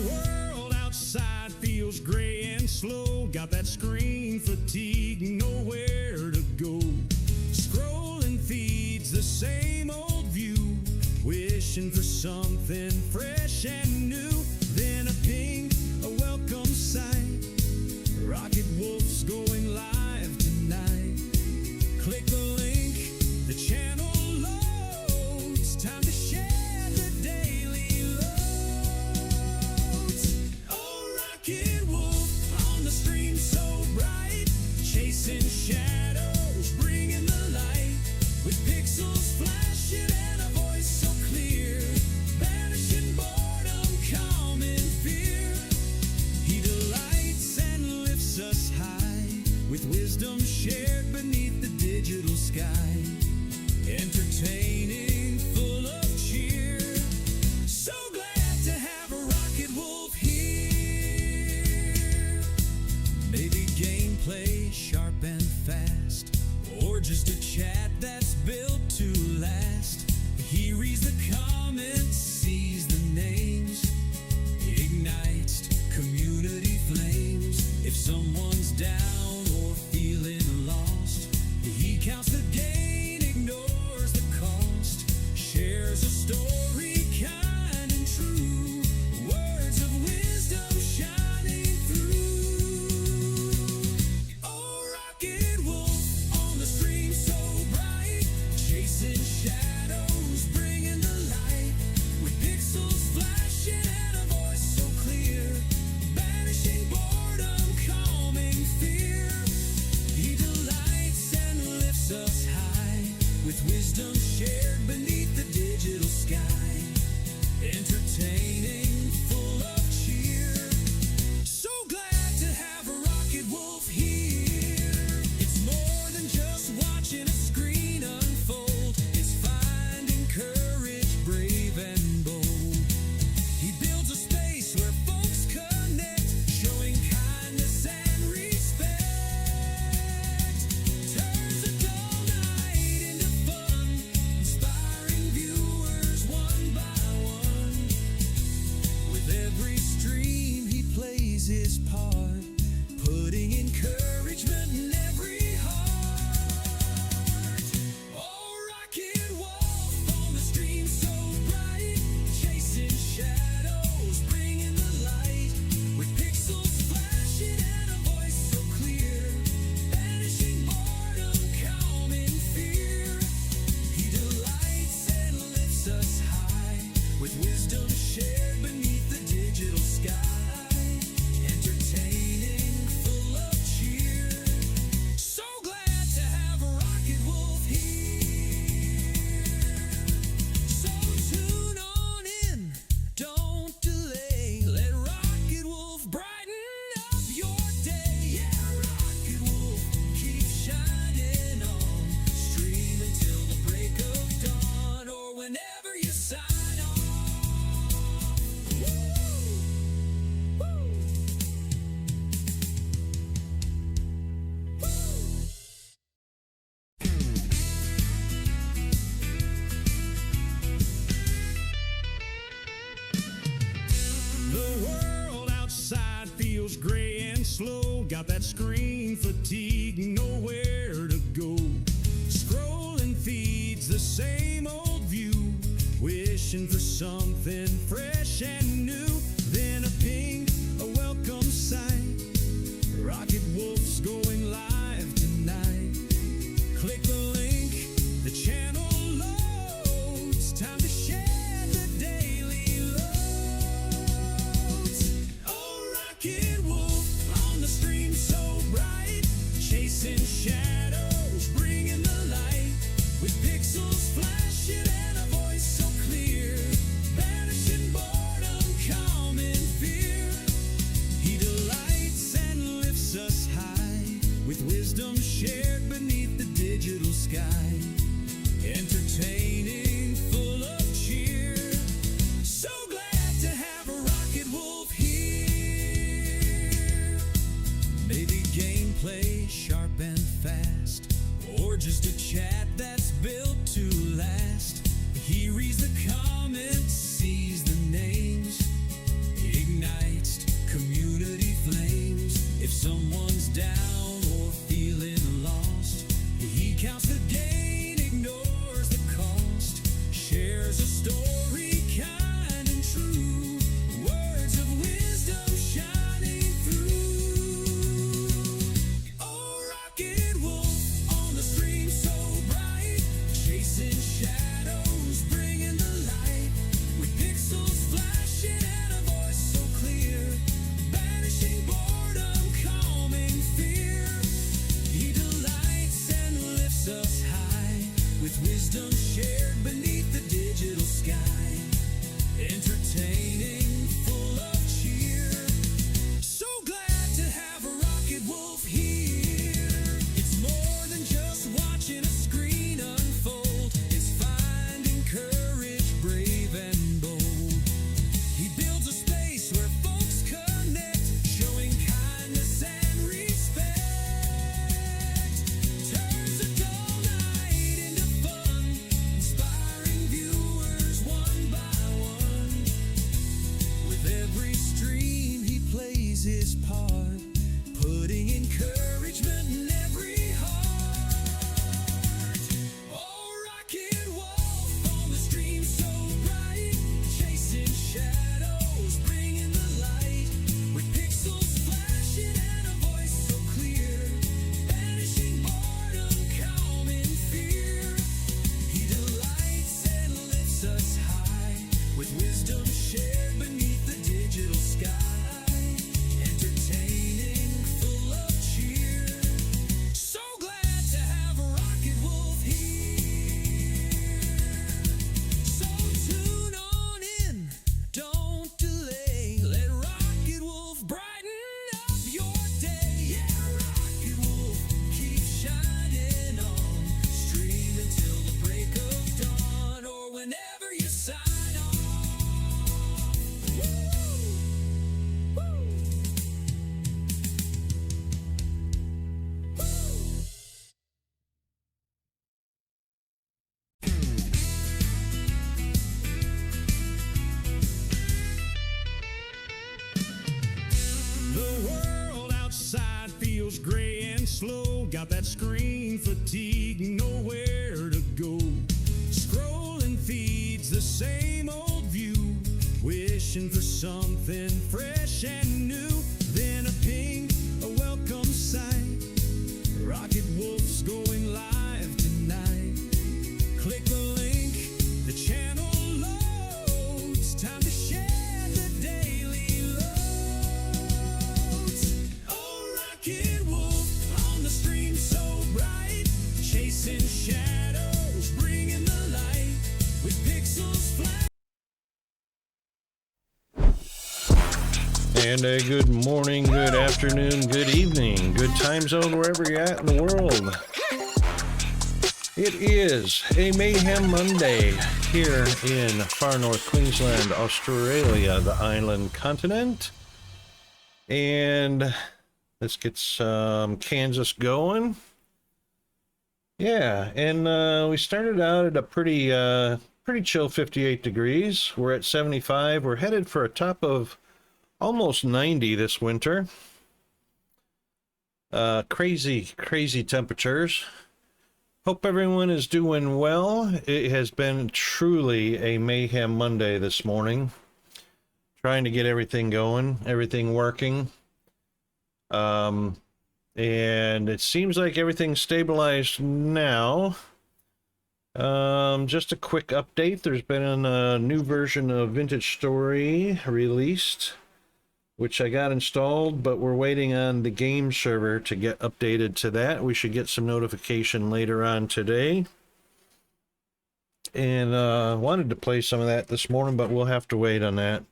world outside feels gray and slow. Got that screen fatigue, nowhere to go. Scrolling feeds the same old view, wishing for something fresh and new. Then a ping, a welcome sight. Rocket Wolf's going live tonight. Click the link, the channel loads. Time to share the daily loads. Oh, Rocket Wolf on the stream so bright, chasing shadows, bringing the light. With pixels flashing and a voice so clear, banishing boredom, calming fear. He delights and lifts us high, with wisdom shared beneath the digital sky. Entertaining, full of cheer. So glad to have a Rocket Wolf here. Maybe gameplay sharp and fast, or just a chat that's built to last. He reads the comments, sees the names, ignites community flames. If someone's down or feeling lost, he counts the gain, ignores the cost, shares a story kind and true, words of wisdom shining through. Oh, Rocket Wolf on the stream so bright, chasing shadows, bringing the light. With pixels flashing and a voice so clear, banishing boredom, calming fear. He delights and lifts us high, with wisdom shared beneath the digital sky. Entertaining, full of cheer. So glad to have a Rocket Wolf here. It's more than just watching a screen unfold. It's finding courage, brave and bold. He builds a space where folks connect, showing kindness and respect. Turns a dull night into fun, inspiring viewers one by one. With every stream he plays his part, putting encouragement in every heart. Oh, Rocket Wolf on the stream so bright, chasing shadows, bringing the light. With pixels flashing and a voice so clear, banishing boredom, calming fear. He delights and lifts us high, with wisdom shared beneath the digital sky. Entertaining, full of cheer. So glad to have a Rocket Wolf here. So tune on in, don't delay. Let Rocket Wolf brighten up your day. Yeah, Rocket Wolf, keep shining on. Stream until the break of dawn, or whenever you sign on. Woo! Woo! The world outside feels gray and slow. Got that screen fatigue, nowhere to go. Scrolling feeds the same old view, wishing for something fresh and new. Then a ping, a welcome sight. Rocket Wolf's going live tonight. Click the link, the channel loads. Time to share the daily loads. Oh, Rocket Wolf on the stream so bright, chasing shadows, bringing the light. With pixels flashing and a voice so clear, banishing boredom, calm. with wisdom shared beneath the digital sky. Entertaining, full of cheer. So glad to have Rocket Wolf here. So tune on in, don't delay. Let Rocket Wolf brighten up your day. Yeah, Rocket Wolf, keep shining on. Stream until the break of dawn or whenever you sign on. Woo! Woo! The world outside feels gray and slow. Got that screen fatigue, nowhere to go. Scrolling feeds, the same old view. Wishing for something fresh and new. Then a ping, a welcome sight. Rocket Wolf's going live tonight. Click the link, the channel loads. Time to share the daily loads. Oh, Rocket Wolf on the stream so bright. Chasing shadows, bringing the light. With pixels flat. And a good morning, good afternoon, good evening, good time zone wherever you're at in the world. It is a Mayhem Monday here in far north Queensland, Australia, the island continent. And let's get some Kansas going. Yeah, and we started out at a pretty chill 58 degrees. We're at 75. We're headed for a top of almost 90 this winter. Crazy temperatures. Hope everyone is doing well. It has been truly a Mayhem Monday this morning. Trying to get everything going, everything working. And it seems like everything's stabilized now. Just a quick update. There's been a new version of Vintage Story released, which I got installed, but we're waiting on the game server to get updated to that. We should get some notification later on today. And wanted to play some of that this morning, but we'll have to wait on that.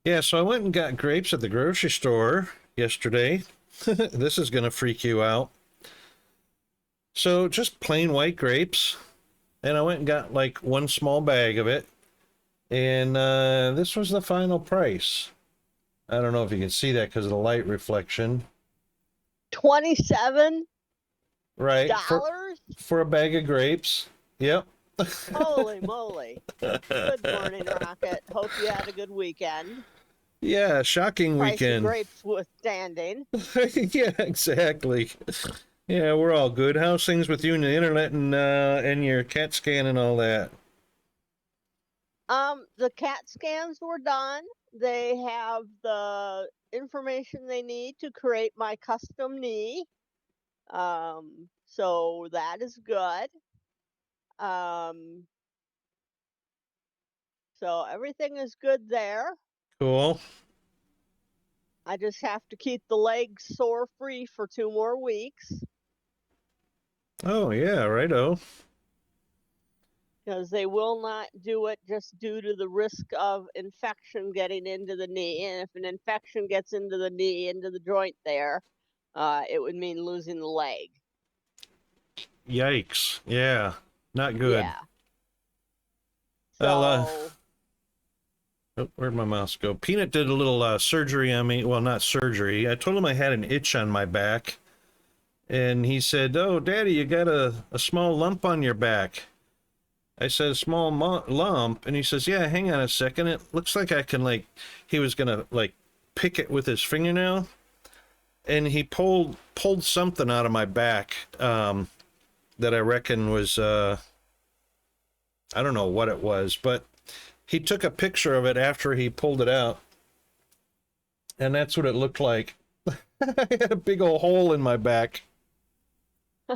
Yeah, so I went and got grapes at the grocery store yesterday. This is going to freak you out. So just plain white grapes. And I went and got like one small bag of it. And this was the final price. I don't know if you can see that because of the light reflection. $27? Right. For a bag of grapes. Yep. Holy moly. Good morning, Rocket. Hope you had a good weekend. Yeah, shocking Price weekend. of grapes withstanding. Yeah, exactly. Yeah, we're all good. How's things with you and the internet and your CAT scan and all that? The CAT scans were done. They have the information they need to create my custom knee. So that is good. So everything is good there. Cool. I just have to keep the legs sore free for 2 more weeks. Oh, yeah, righto. Because they will not do it just due to the risk of infection getting into the knee. And if an infection gets into the knee, into the joint there, it would mean losing the leg. Yikes. Yeah, not good. Yeah. Well, So, oh, where'd my mouse go? Peanut did a little surgery on me. Well, not surgery. I told him I had an itch on my back. And he said, "Oh, Daddy, you got a small lump on your back." I said, "A small lump?" And he says, "Yeah, hang on a second. It looks like I can, like," he was going to, like, pick it with his fingernail. And he pulled something out of my back that I reckon was, I don't know what it was, but he took a picture of it after he pulled it out. And that's what it looked like. I had a big old hole in my back.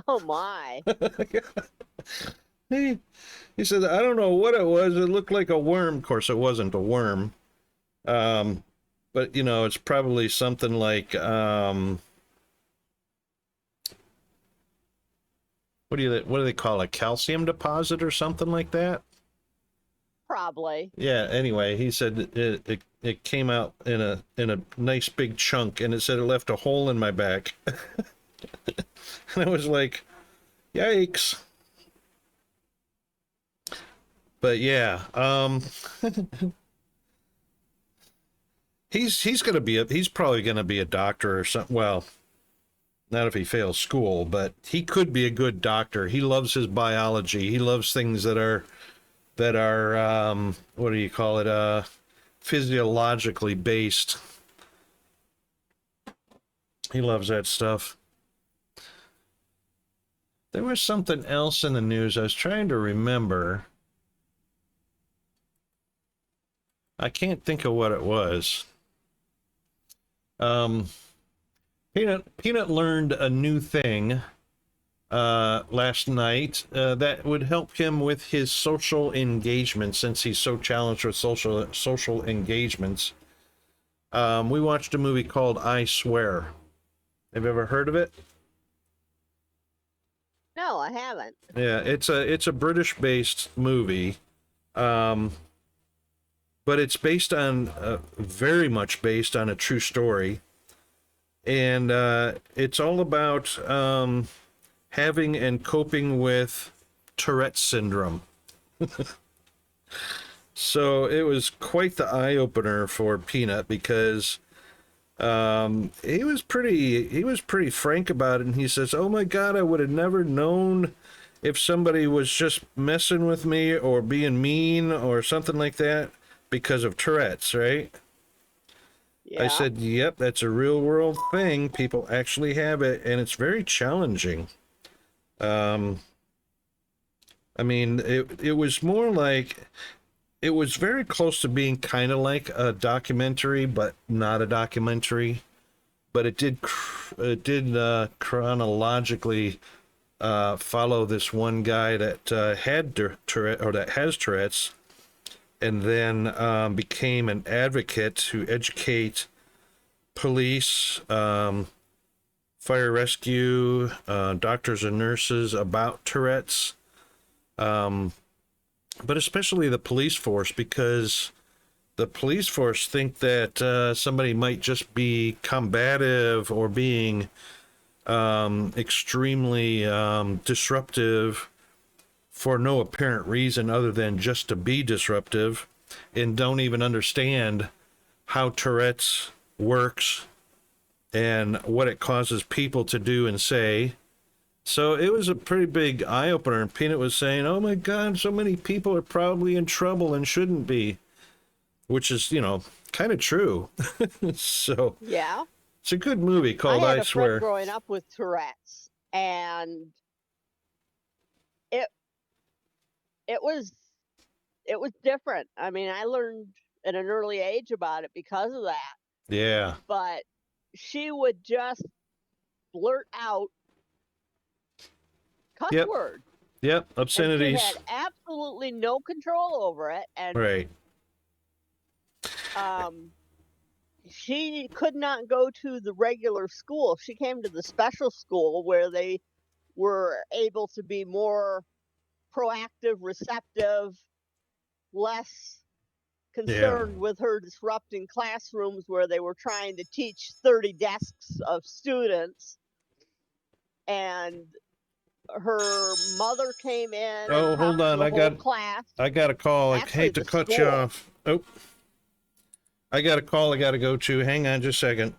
oh my. He said, I don't know what it was. It looked like a worm. Of course, it wasn't a worm. But, you know, it's probably something like, what do they call it? Calcium deposit or something like that? Probably. Yeah, anyway, he said it came out in a nice big chunk, and it said it left a hole in my back. And I was like, yikes. But yeah, he's probably gonna be a doctor or something. Well, not if he fails school, but he could be a good doctor. He loves his biology. He loves things that are what do you call it? Physiologically based. He loves that stuff. There was something else in the news I was trying to remember. I can't think of what it was. Peanut learned a new thing last night that would help him with his social engagement, since he's so challenged with social engagements. We watched a movie called I Swear. Have you ever heard of it? No, I haven't. Yeah, it's a British-based movie, but it's based on very much based on a true story, and it's all about having and coping with Tourette's syndrome. So it was quite the eye-opener for Peanut, because he was pretty frank about it, and he says, "Oh my God, I would have never known if somebody was just messing with me or being mean or something like that because of Tourette's, right?" Yeah. I said, "Yep, that's a real world thing. People actually have it, and it's very challenging." I mean, it was more like, it was very close to being kind of like a documentary, but not a documentary. But it did chronologically follow this one guy that had Tourette, or that has Tourette's, and then became an advocate to educate police, fire rescue, doctors and nurses about Tourette's, but especially the police force, because the police force think that somebody might just be combative or being extremely disruptive for no apparent reason other than just to be disruptive, and don't even understand how Tourette's works and what it causes people to do and say. So it was a pretty big eye-opener, and Peanut was saying, "Oh my God, so many people are probably in trouble and shouldn't be," which is, you know, kind of true. So Yeah. it's a good movie called I had I a friend Swear. growing up with Tourette's, and it it was it was different. I mean, I learned at an early age about it because of that. Yeah. But she would just blurt out cuss Yep. words, Yep. and she had Obscenities. absolutely no control over it. And Right. she could not go to the regular school. She came to the special school where they were able to be more proactive, receptive, less Yeah. concerned with her disrupting classrooms where they were trying to teach 30 desks of students. And her mother came in and Oh, hold talked to on. the whole class. I got a call. I Actually, hate to the cut you school. off. Oh, I got a call I got to go to. Hang on just a second.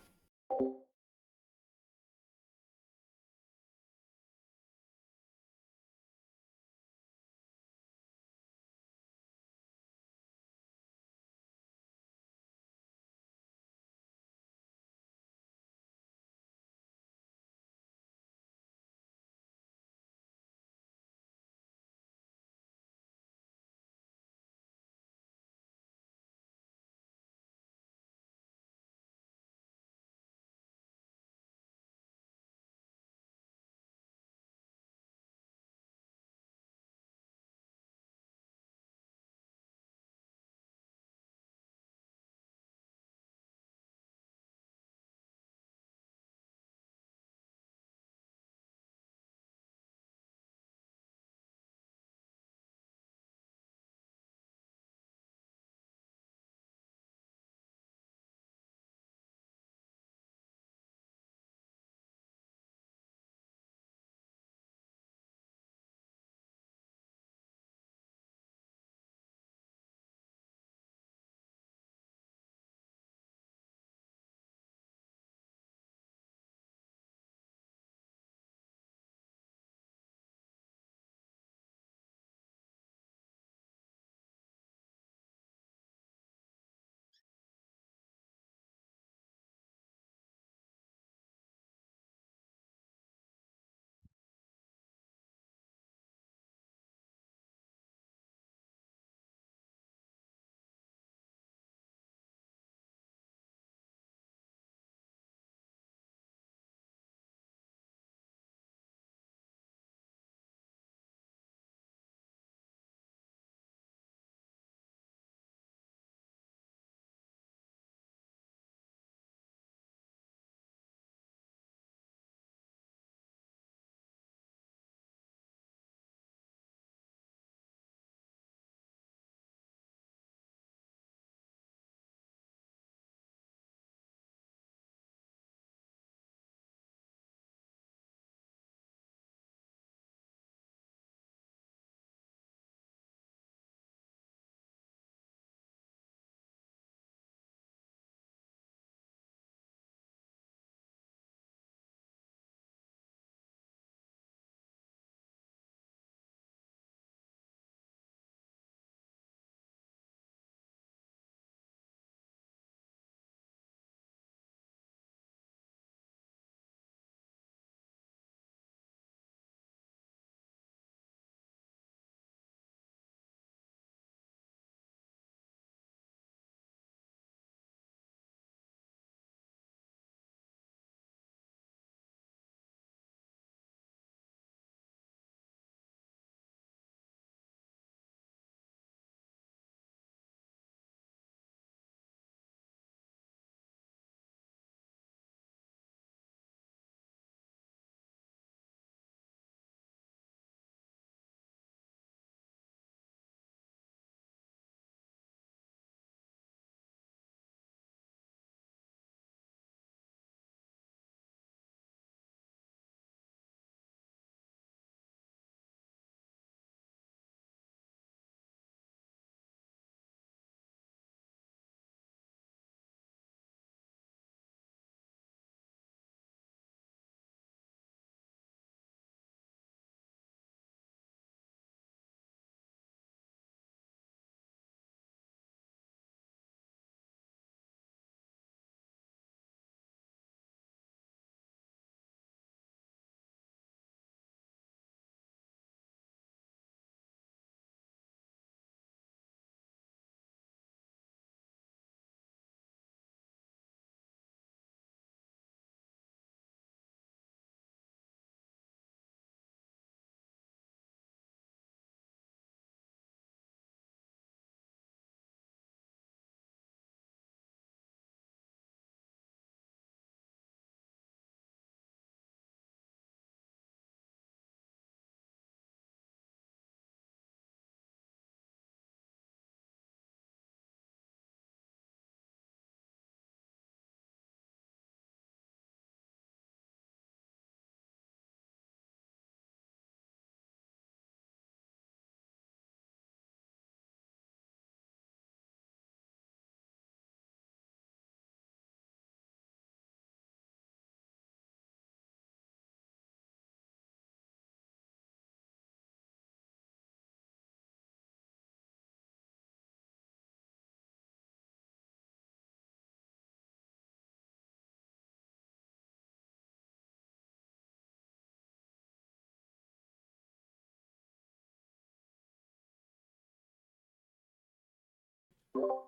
All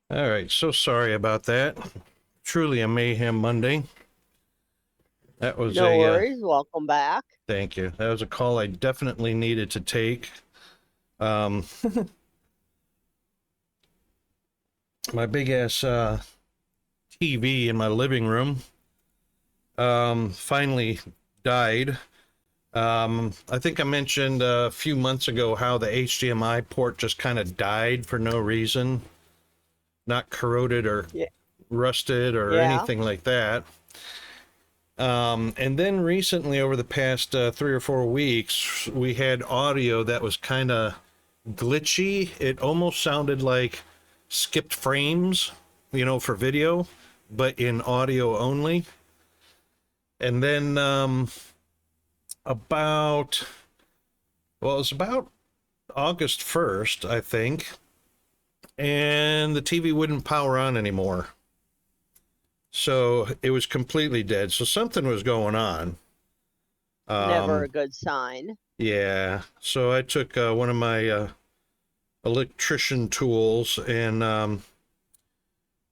right, so sorry about that. Truly a Mayhem Monday. That was No worries. Welcome back. Thank you. That was a call I definitely needed to take. My big ass TV in my living room finally died. I think I mentioned a few months ago how the HDMI port just kind of died for no reason, not corroded or rusted or anything like that. And then recently, over the past 3 or 4 weeks, we had audio that was kind of glitchy. It almost sounded like skipped frames, you know, for video, but in audio only. And then it was about August 1st, I think, and the TV wouldn't power on anymore. So it was completely dead. So something was going on. Never a good sign. Yeah. So I took one of my electrician tools and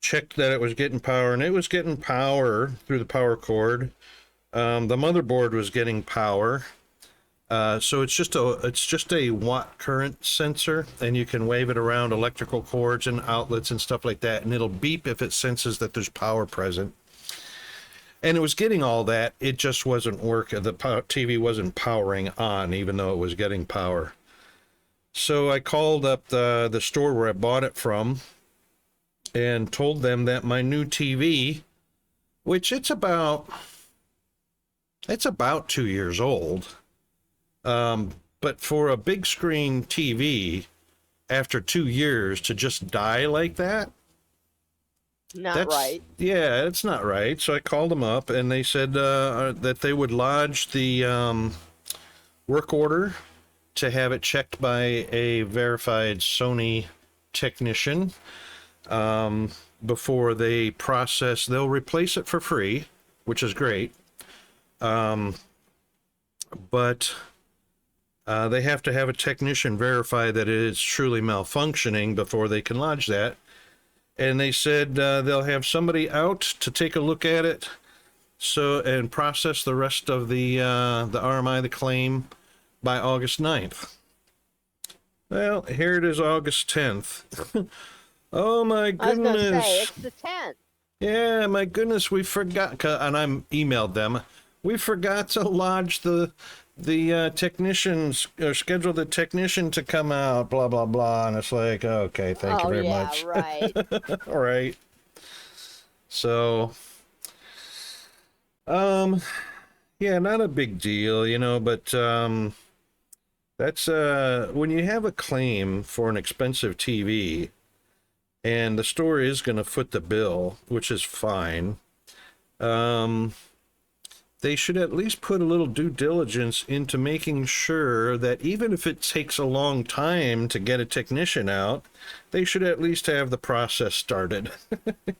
checked that it was getting power, and it was getting power through the power cord. The motherboard was getting power. So it's just a watt current sensor, and you can wave it around electrical cords and outlets and stuff like that, and it'll beep if it senses that there's power present. And it was getting all that. It just wasn't working. The TV wasn't powering on, even though it was getting power. So I called up the store where I bought it from and told them that my new TV, which it's about 2 years old. But for a big screen TV, after 2 years to just die like that, that's right. Yeah, it's not right. So I called them up, and they said that they would lodge the work order to have it checked by a verified Sony technician before they process. They'll replace it for free, which is great. But they have to have a technician verify that it is truly malfunctioning before they can lodge that. And they said they'll have somebody out to take a look at it, and process the rest of the RMI, the claim, by August 9th. Well, here it is, August 10th. Oh my goodness! I was gonna say, it's the 10th. Yeah, my goodness, we forgot, and I emailed them. We forgot to lodge the technicians, or schedule the technician to come out, blah, blah, blah. And it's like, okay, thank you very much. Right. All right. So, yeah, not a big deal, you know, but that's when you have a claim for an expensive TV and the store is going to foot the bill, which is fine. They should at least put a little due diligence into making sure that even if it takes a long time to get a technician out, they should at least have the process started.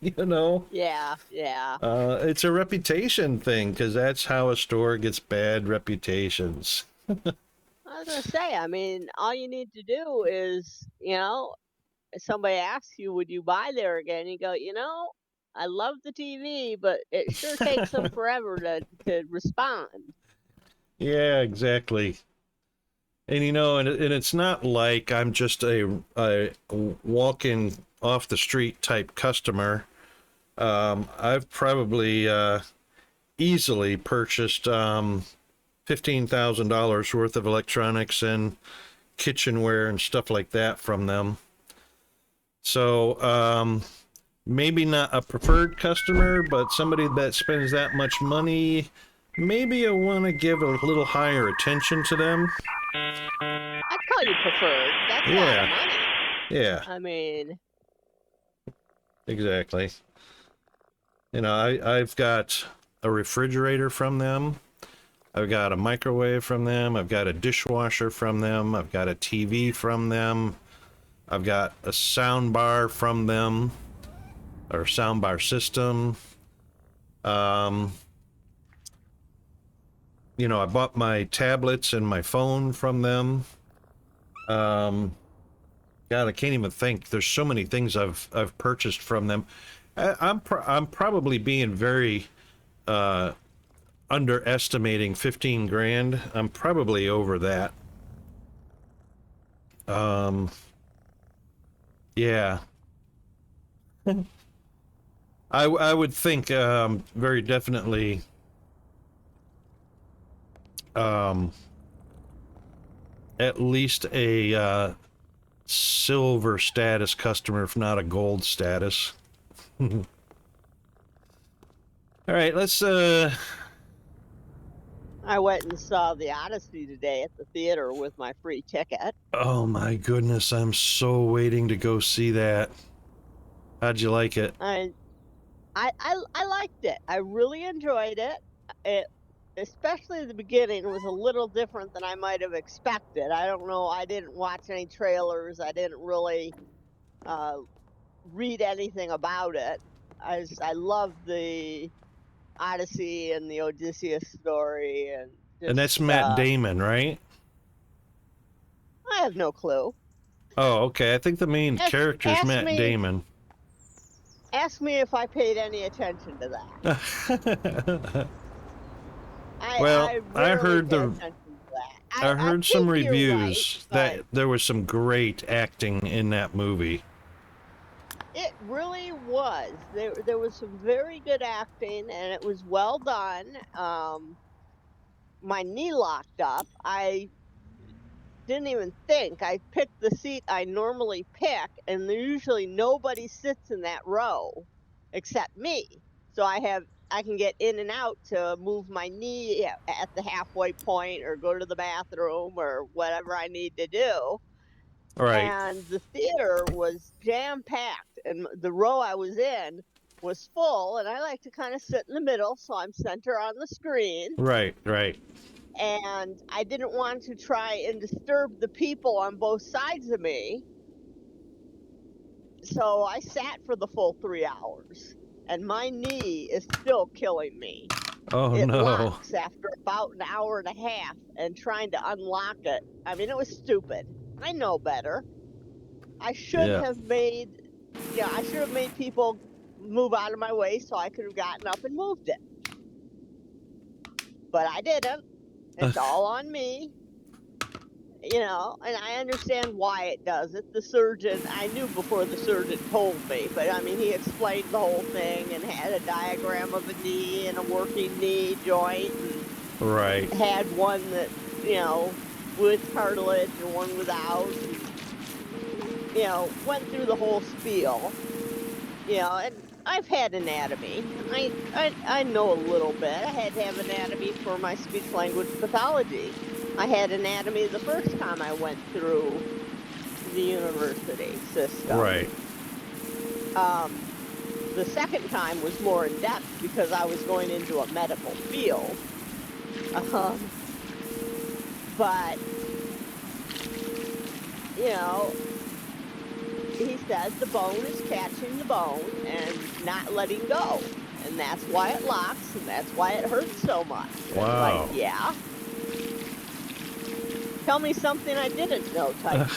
You know? Yeah. It's a reputation thing, because that's how a store gets bad reputations. I was going to say, I mean, all you need to do is, you know, if somebody asks you, would you buy there again? You go, you know, I love the TV, but it sure takes them forever to respond. Yeah, exactly. And you know, and it's not like I'm just a walking off the street type customer. I've probably easily purchased $15,000 worth of electronics and kitchenware and stuff like that from them. So maybe not a preferred customer, but somebody that spends that much money, maybe I want to give a little higher attention to them. I'd call you preferred. That's a lot of money. Yeah. I mean, exactly. You know, I've got a refrigerator from them. I've got a microwave from them. I've got a dishwasher from them. I've got a TV from them. I've got a sound bar from them, or soundbar system. You know, I bought my tablets and my phone from them. God, I can't even think. There's so many things I've purchased from them. I'm probably being very underestimating 15 grand. I'm probably over that. Yeah. I would think very definitely at least a silver status customer, if not a gold status. All right, let's I went and saw the Odyssey today at the theater with my free ticket. oh my goodness, I'm so waiting to go see that. How'd you like it? I liked it. I really enjoyed it. It, especially the beginning, was a little different than I might have expected. I don't know. I didn't watch any trailers. I didn't really read anything about it. I love the Odyssey and the Odysseus story, and And just that's Matt Damon, right? I have no clue. Oh, okay. I think the main character is Matt Damon. Ask me if I paid any attention to that. I heard I heard some reviews right, that there was some great acting in that movie. It really was. There was some very good acting, and it was well done. My knee locked up. I didn't even think. I picked the seat I normally pick, and there usually nobody sits in that row except me. So I can get in and out to move my knee at the halfway point or go to the bathroom or whatever I need to do. Right. And the theater was jam-packed, and the row I was in was full, and I like to kind of sit in the middle so I'm center on the screen. Right, right. And I didn't want to try and disturb the people on both sides of me. So I sat for the full 3 hours, and my knee is still killing me. Oh, it no. locks after about an hour and a half, and trying to unlock it. I mean, it was stupid. I know better. I should have made people move out of my way so I could have gotten up and moved it. But I didn't. It's all on me. You know, and I understand why it does it. The surgeon, I knew before the surgeon told me, but I mean, he explained the whole thing and had a diagram of a knee and a working knee joint. And right. Had one that, you know, with cartilage and one without. And, you know, went through the whole spiel. You know, and I've had anatomy. I know a little bit. I had to have anatomy for my speech-language pathology. I had anatomy the first time I went through the university system. Right. The second time was more in depth because I was going into a medical field. But, you know, he says the bone is catching the bone and not letting go. And that's why it locks, and that's why it hurts so much. Wow. Like, yeah. Tell me something I didn't know type.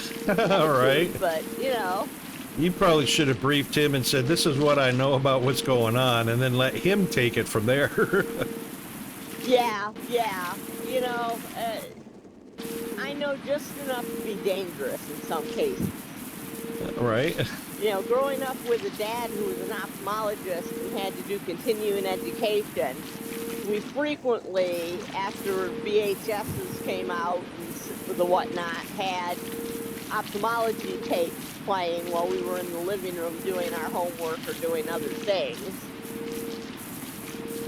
All right. But, you know. You probably should have briefed him and said, this is what I know about what's going on, and then let him take it from there. Yeah. You know, I know just enough to be dangerous in some cases. Right. You know, growing up with a dad who was an ophthalmologist and had to do continuing education, we frequently, after VHSs came out and the whatnot, had ophthalmology tapes playing while we were in the living room doing our homework or doing other things.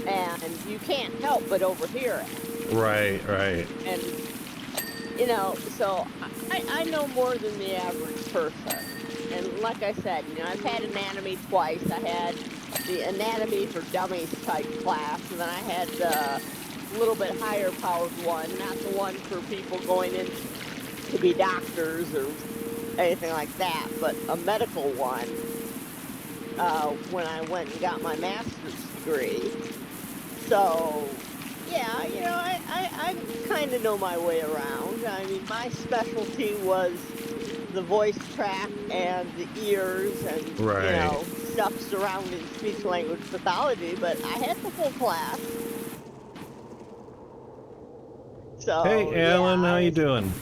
And you can't help but overhear it. Right. And, you know, so I know more than the average person. And like I said, you know, I've had anatomy twice. I had the anatomy for dummies type class, and then I had the little bit higher powered one, not the one for people going in to be doctors or anything like that, but a medical one when I went and got my master's degree. So, yeah, you know, I kind of know my way around. I mean, my specialty was the voice track and the ears and Right. you know, stuff surrounding speech language pathology, but I had the full class. So Hey, Alan, how you doing?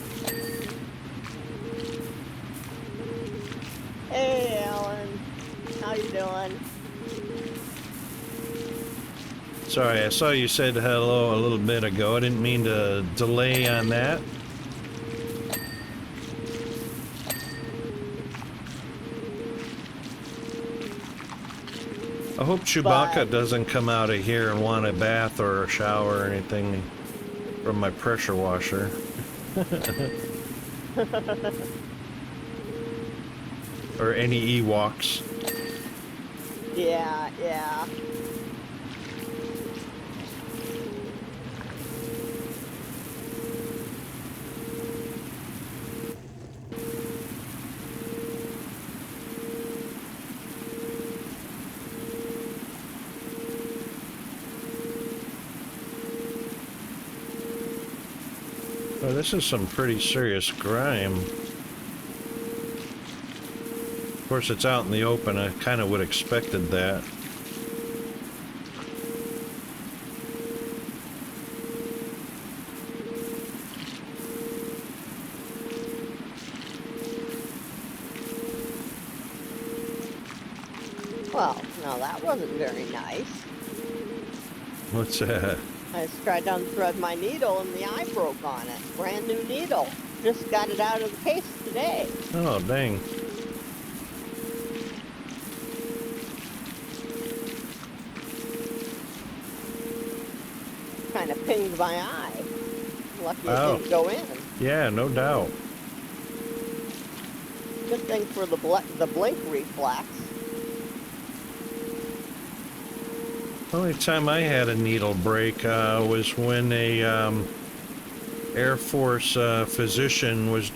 Hey, Alan, how you doing? Sorry, I saw you said hello a little bit ago. I didn't mean to delay on that. I hope Chewbacca doesn't come out of here and want a bath or a shower or anything from my pressure washer. Or any Ewoks. Yeah, yeah. Oh, this is some pretty serious grime. Of course, it's out in the open. I kind of would have expected that. Well, no, that wasn't very nice. What's that? I just tried to unthread my needle and the eye broke on it. Brand new needle. Just got it out of the case today. Oh, dang. Kind of pinged my eye. Lucky it Oh. didn't go in. Yeah, no doubt. Good thing for the blink reflex. The only time I had a needle break was when a Air Force physician was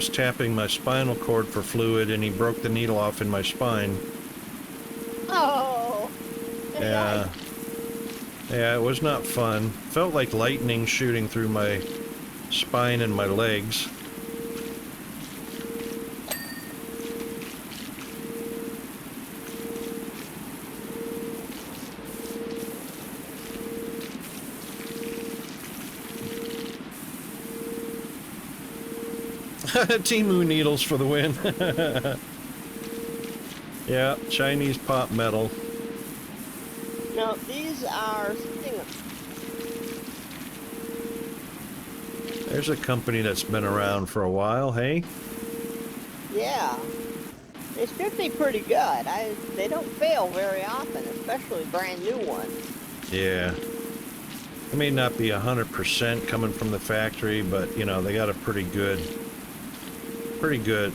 tapping my spinal cord for fluid, and he broke the needle off in my spine. Oh. Yeah. Yeah, it was not fun. Felt like lightning shooting through my spine and my legs. Timu needles for the win. Yeah, Chinese pop metal. No, these are stingers. There's a company that's been around for a while, hey? Yeah. They should be pretty good. They don't fail very often, especially brand new ones. Yeah. It may not be 100% coming from the factory, but, you know, they got a pretty good...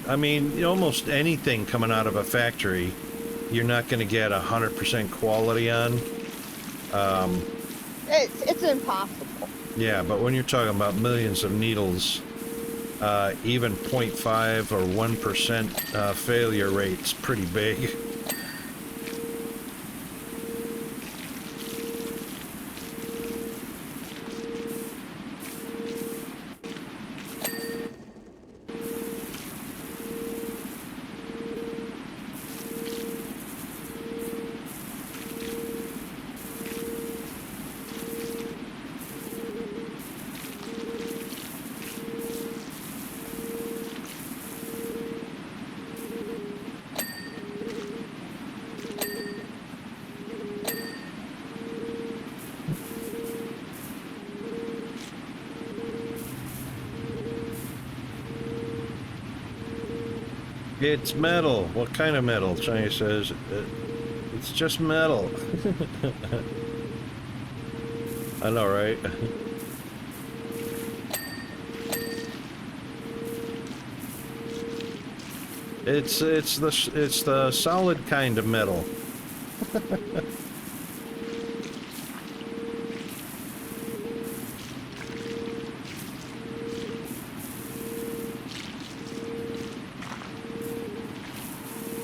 I mean, almost anything coming out of a factory, you're not going to get 100% quality on. It's impossible. Yeah, but when you're talking about millions of needles, even 0.5 or 1% failure rate's pretty big. It's metal. What kind of metal? China says it's just metal. I know, right? It's the solid kind of metal.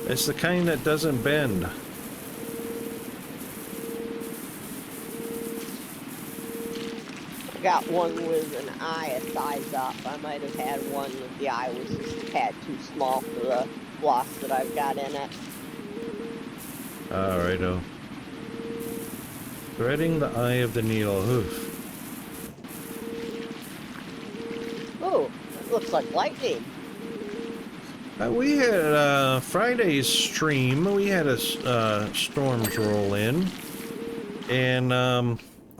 It's the kind that doesn't bend. I got one with an eye a size up. I might have had one with the eye was just tad too small for the floss that I've got in it. Alrighto. Threading the eye of the needle. Oof. Ooh, it looks like lightning. We had Friday's stream. We had a storms roll in, and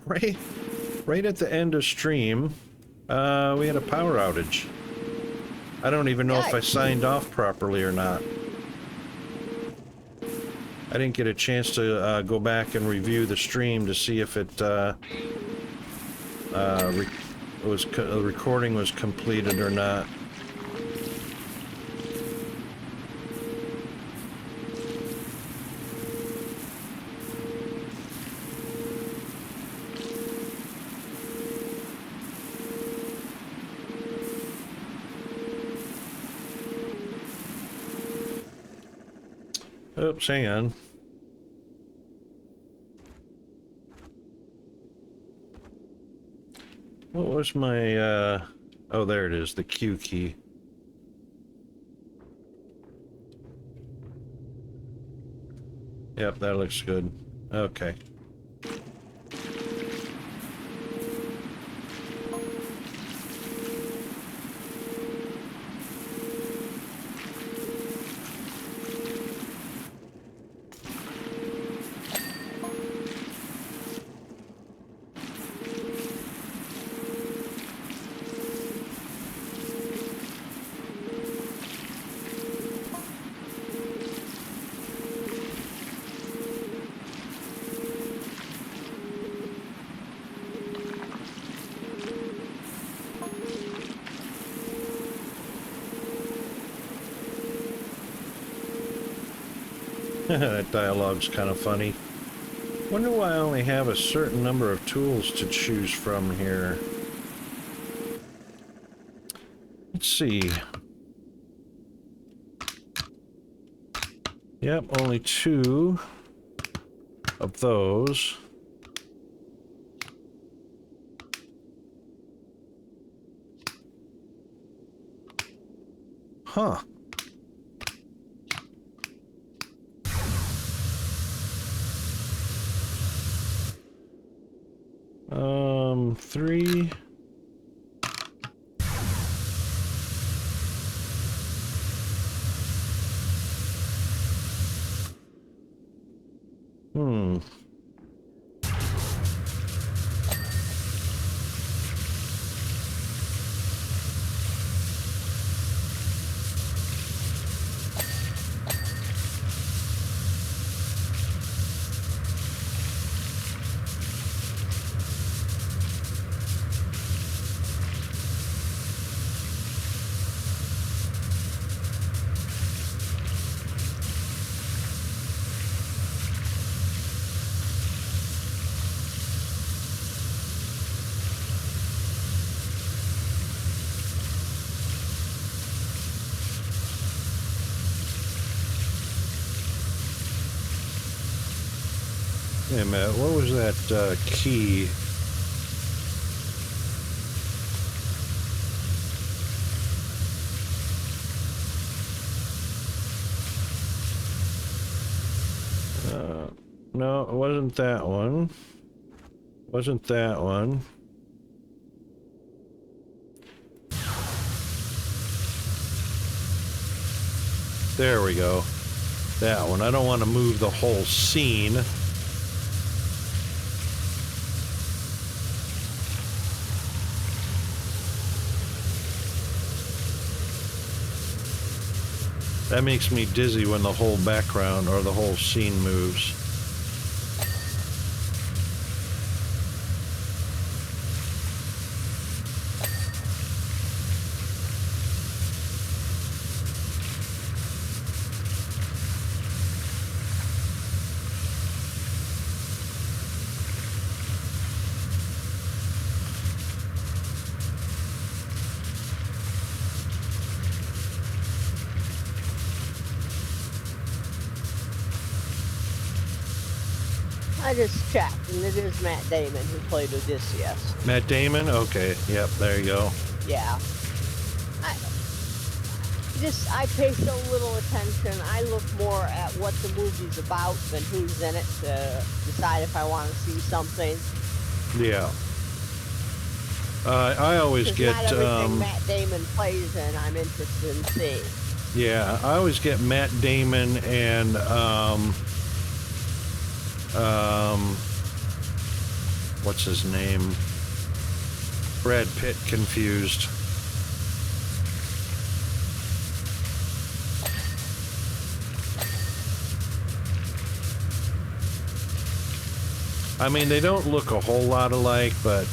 right at the end of stream, we had a power outage. I don't even know if I signed off properly or not. I didn't get a chance to go back and review the stream to see if it the recording was completed or not. Oops, hang on. What was my, oh, there it is, the Q key. Yep, that looks good. Okay. That dialogue's kind of funny. Wonder why I only have a certain number of tools to choose from here. Let's see. Yep, only 2 of those. Huh. 3. Hey, Matt, what was that key? No, it wasn't that one. Wasn't that one. There we go. That one. I don't want to move the whole scene. That makes me dizzy when the whole background or the whole scene moves. I just checked, and it is Matt Damon who played Odysseus. Matt Damon? Okay, yep, there you go. Yeah. I pay so little attention. I look more at what the movie's about than who's in it to decide if I want to see something. Yeah. I always 'Cause get not everything Matt Damon plays in, I'm interested in seeing. yeah, I always get Matt Damon and what's his name? Brad Pitt confused. I mean, they don't look a whole lot alike, but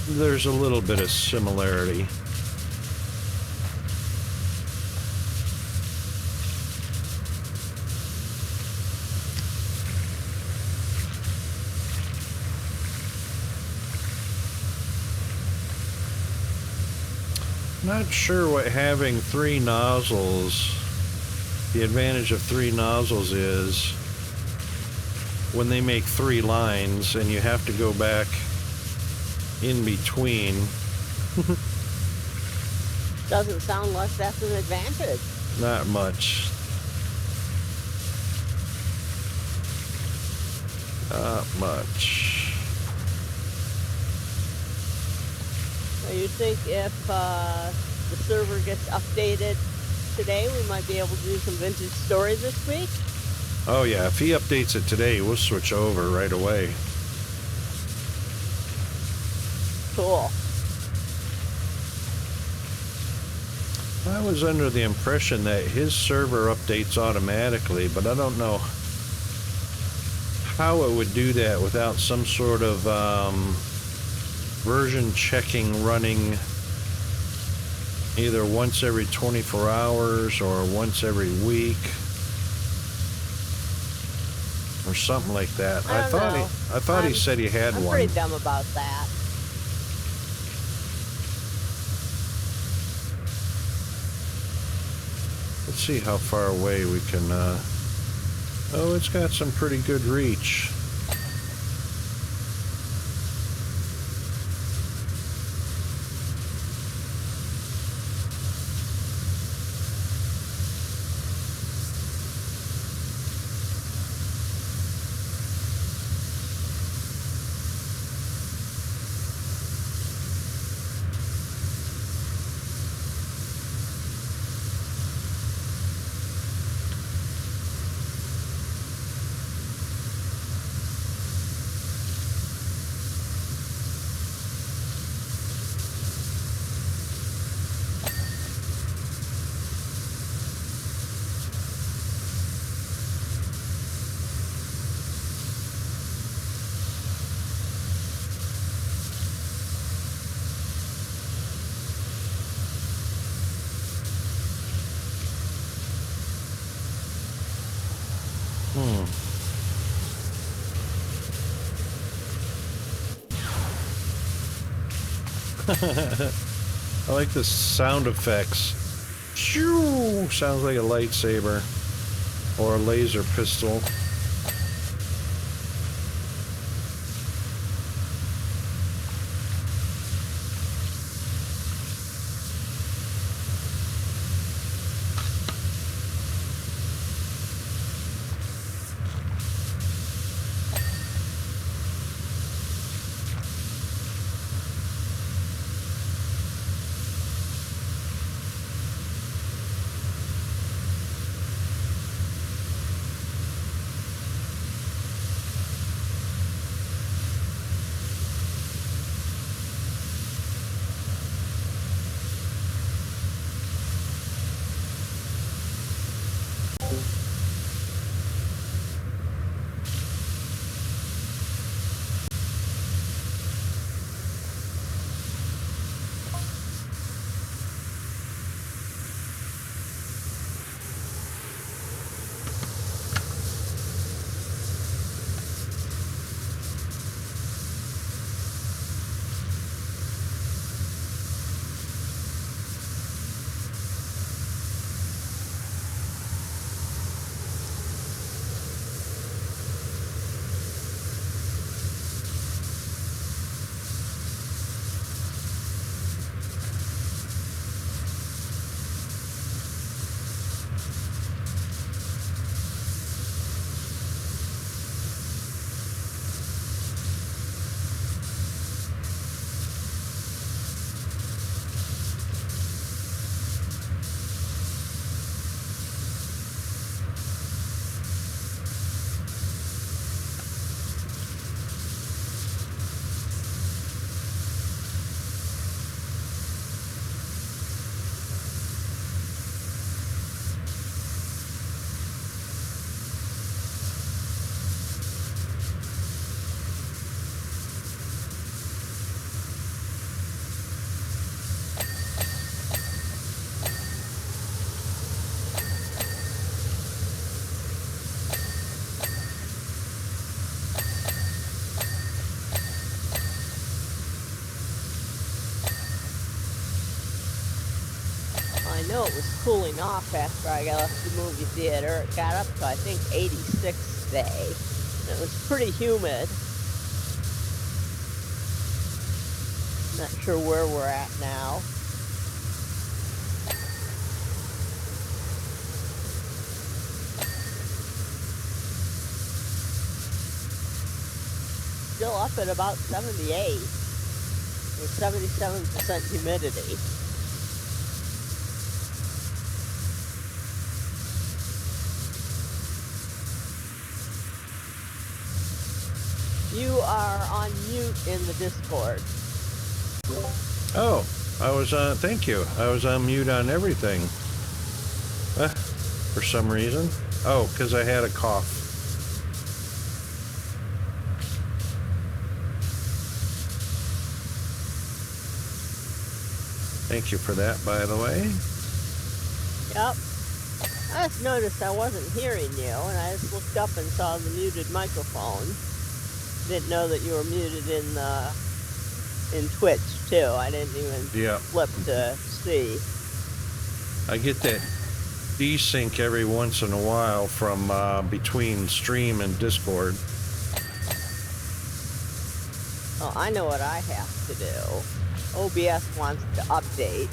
there's a little bit of similarity. Not sure what having 3 nozzles, the advantage of 3 nozzles is when they make 3 lines and you have to go back in between. Doesn't sound like that's an advantage. Not much. Not much. So you think if the server gets updated today, we might be able to do some vintage story this week? Oh yeah, if he updates it today, we'll switch over right away. Cool. I was under the impression that his server updates automatically, but I don't know how it would do that without some sort of version checking running either once every 24 hours or once every week or something like that. I thought he said he had I'm one. pretty dumb about that. Let's see how far away we can, oh, it's got some pretty good reach. I like the sound effects. Shoo! Sounds like a lightsaber or a laser pistol. know it was cooling off after I left the movie theater. It got up to, I think, 86 today. And it was pretty humid. Not sure where we're at now. Still up at about 78 with 77% humidity. You are on mute in the Discord. Oh, I was on, thank you. I was on mute on everything. For some reason. Oh, because I had a cough. Thank you for that, by the way. Yep. I just noticed I wasn't hearing you, and I just looked up and saw the muted microphone. Didn't know that you were muted in Twitch too. I didn't even flip to see. I get that desync every once in a while from between stream and Discord. Well, I know what I have to do. OBS wants to update,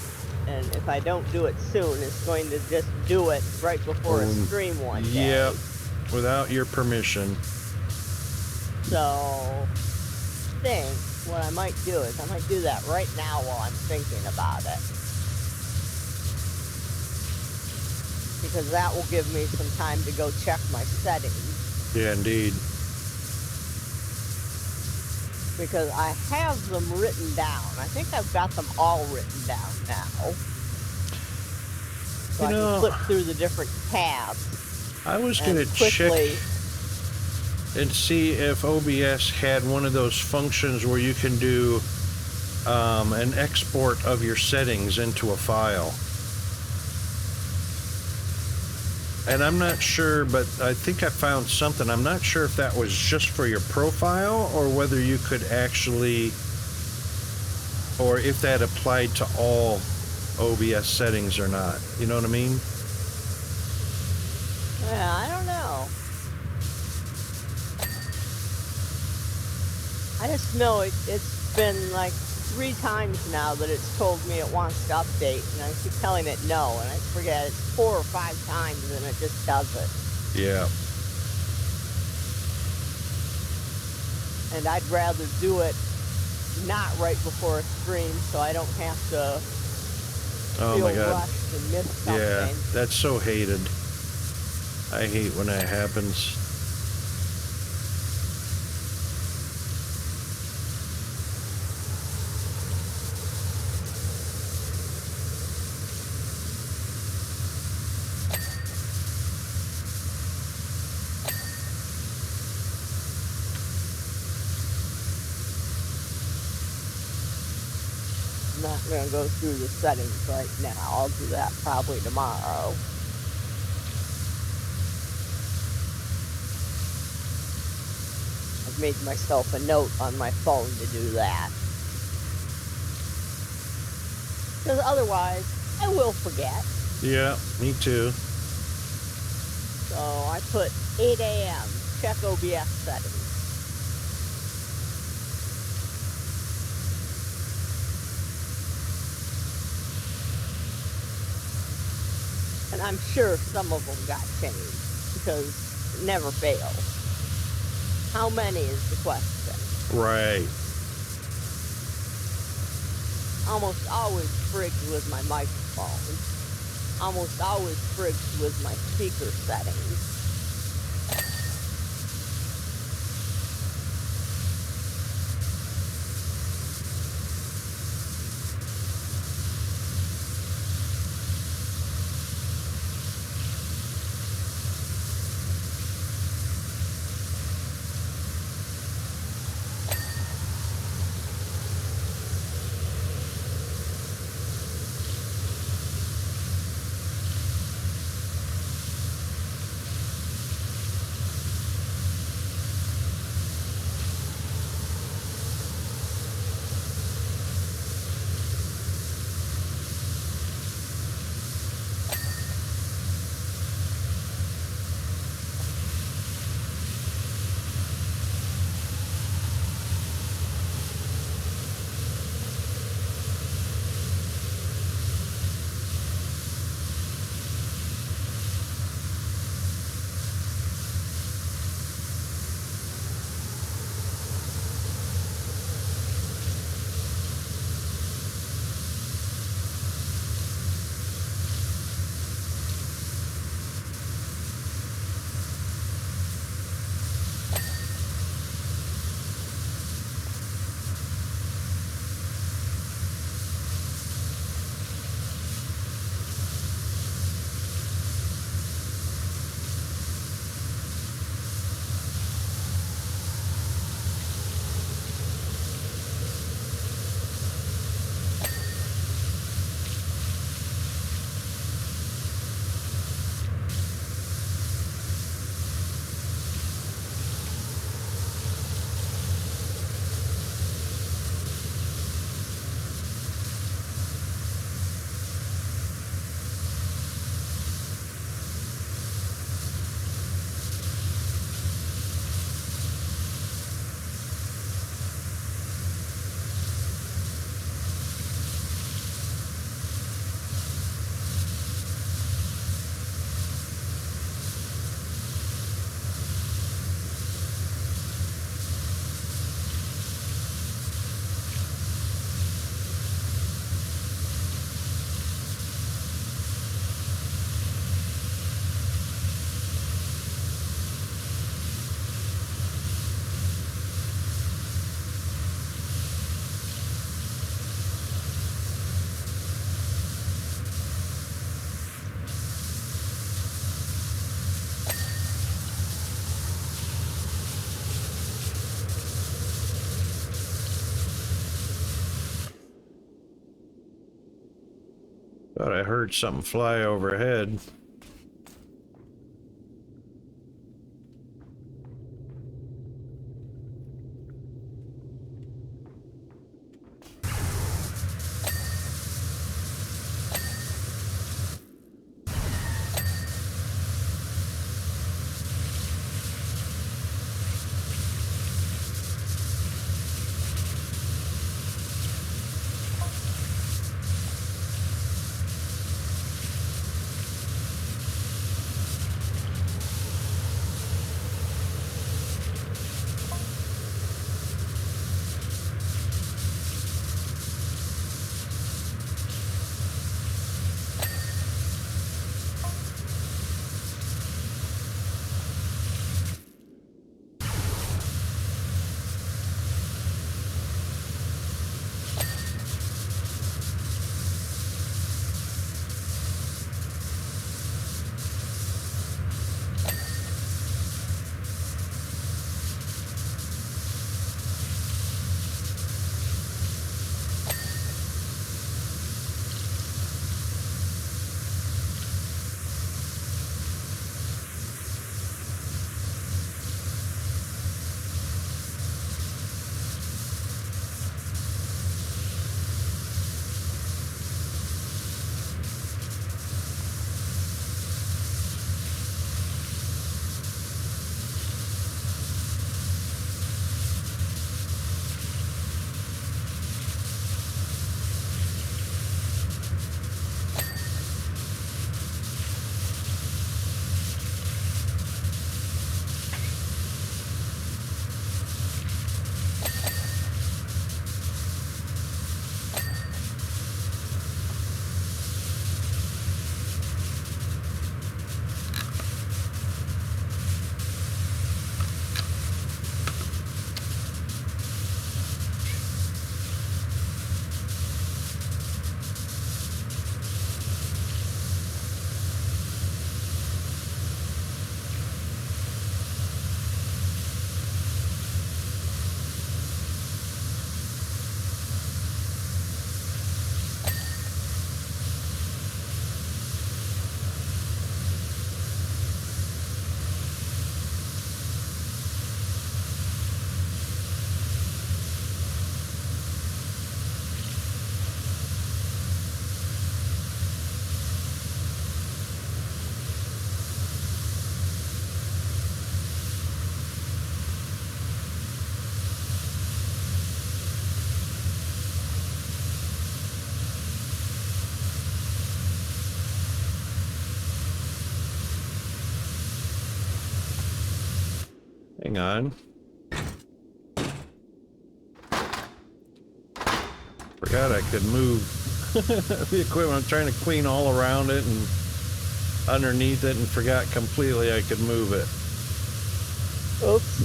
and if I don't do it soon, it's going to just do it right before a stream one day. Yep, without your permission. So, I think what I might do is I might do that right now while I'm thinking about it. Because that will give me some time to go check my settings. Yeah, indeed. Because I have them written down. I think I've got them all written down now. So I can flip through the different tabs. I was going to check and see if OBS had one of those functions where you can do an export of your settings into a file. And I'm not sure, but I think I found something. I'm not sure if that was just for your profile or whether you could actually, or if that applied to all OBS settings or not. You know what I mean? Yeah, I don't know. I just know it's been like 3 times now that it's told me it wants to update, and I keep telling it no, and I forget it's 4 or 5 times, and it just does it. Yeah. And I'd rather do it not right before a stream, so I don't have to feel rushed and miss something. Yeah, that's so hated. I hate when that happens. I'm not going to go through the settings right now. I'll do that probably tomorrow. I've made myself a note on my phone to do that. Because otherwise, I will forget. Yeah, me too. So I put 8 a.m. Check OBS settings. And I'm sure some of them got changed, because it never fails. How many is the question? Right. Almost always frigged with my microphone. Almost always frigged with my speaker settings. Thought I heard something fly overhead. Hang on. Forgot I could move the equipment. I'm trying to clean all around it and underneath it, and forgot completely I could move it. Oops.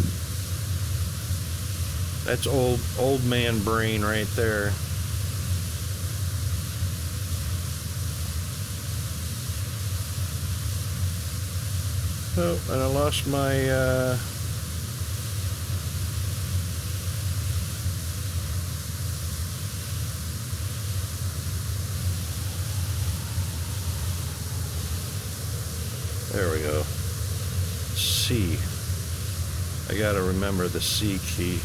That's old man brain right there. Oh, and I lost my there we go. C. I gotta remember the C key.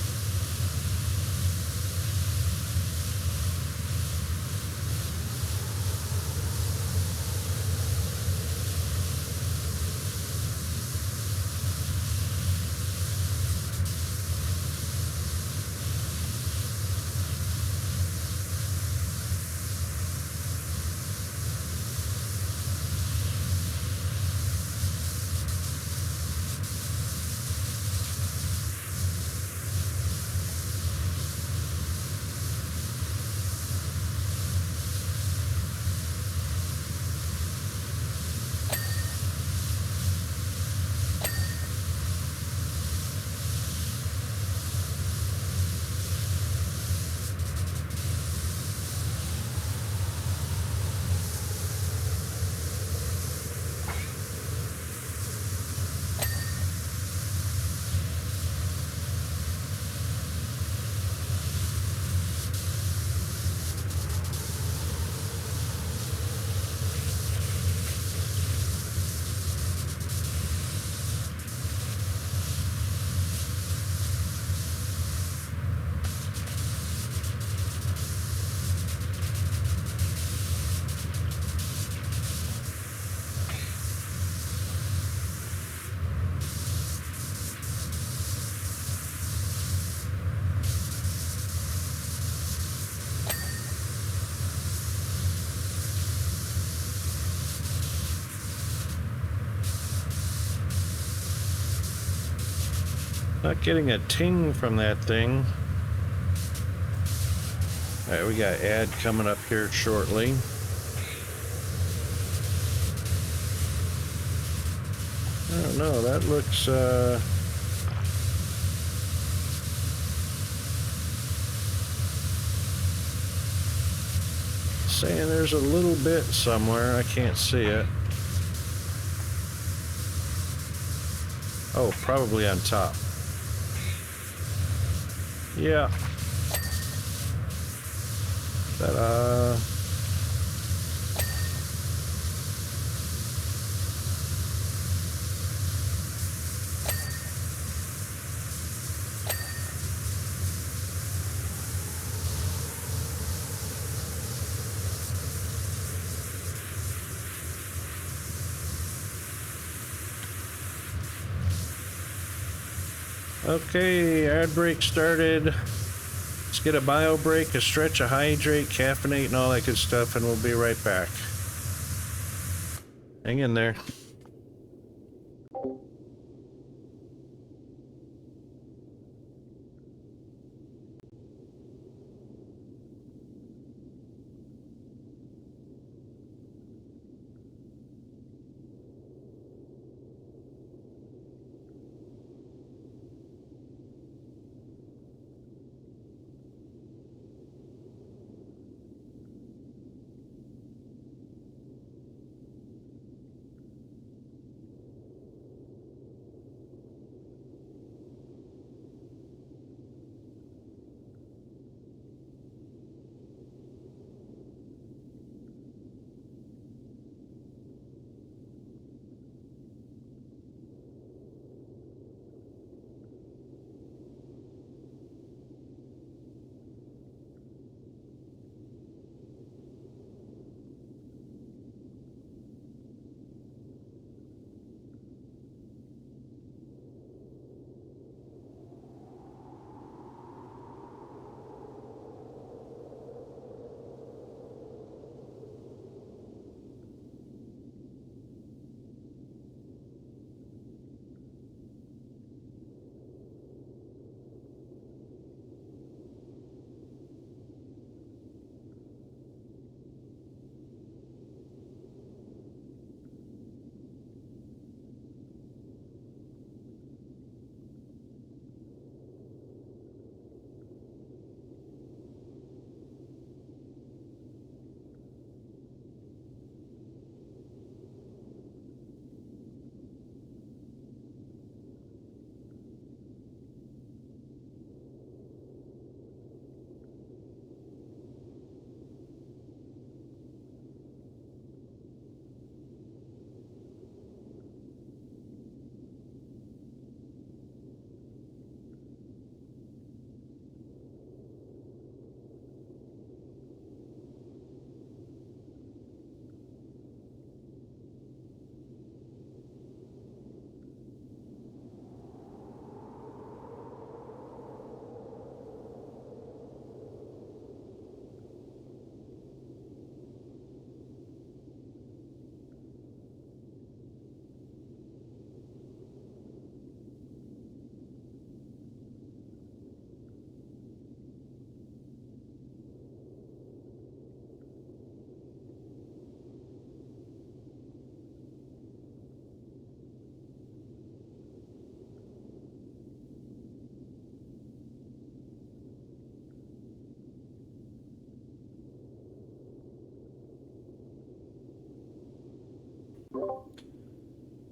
Not getting a ting from that thing. Alright, we got ad coming up here shortly. I don't know, that looks, saying there's a little bit somewhere. I can't see it. Oh, probably on top. Yeah. Ta-da. Okay, ad break started. Let's get a bio break, a stretch, a hydrate, caffeinate, and all that good stuff, and we'll be right back. Hang in there.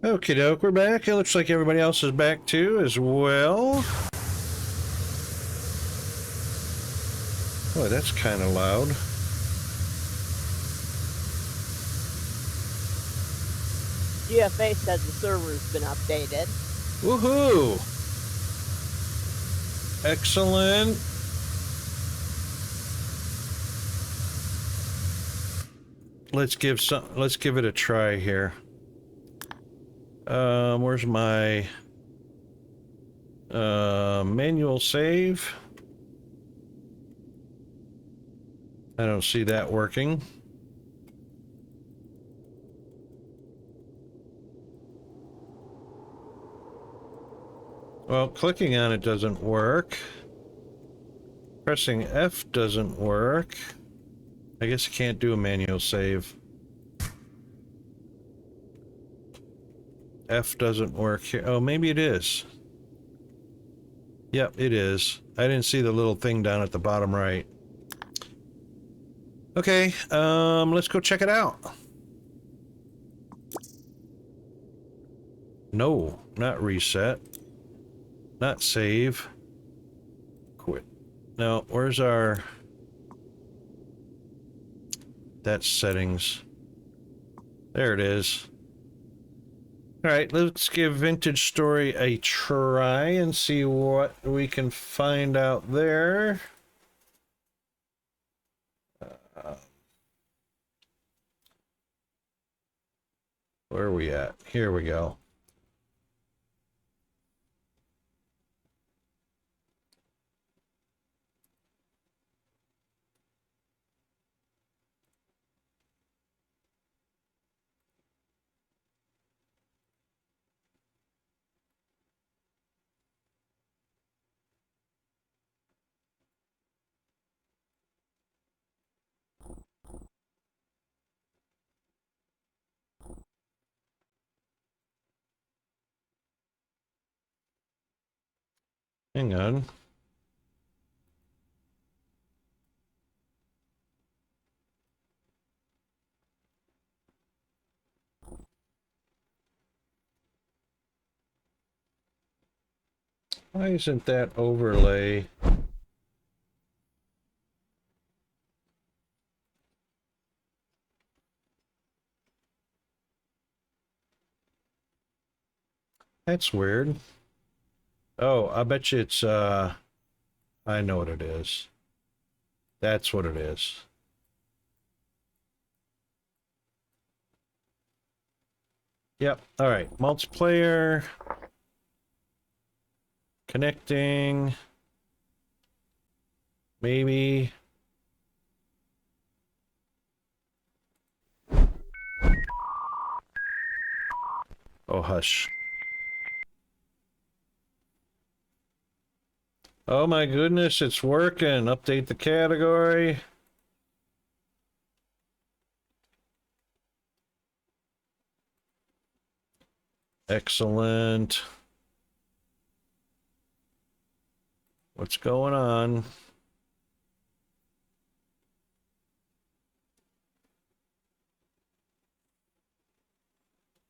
Okie doke, we're back. It looks like everybody else is back too, as well. Boy, that's kind of loud. GFA said the server's been updated. Woohoo! Excellent. Let's give it a try here. Where's my manual save? I don't see that working. Well, clicking on it doesn't work. Pressing F doesn't work. I guess I can't do a manual save. F doesn't work here. Oh, maybe it is. Yep, it is. I didn't see the little thing down at the bottom right. Okay, let's go check it out. No, not reset. Not save. Quit. No, where's our... That's settings. There it is. Alright, let's give Vintage Story a try and see what we can find out there. Where are we at? Here we go. Hang on. Why isn't that overlay? That's weird. Oh, I bet you it's, I know what it is. That's what it is. Yep, alright. Multiplayer. Connecting. Maybe. Oh, hush. Oh my goodness, it's working. Update the category. Excellent. What's going on?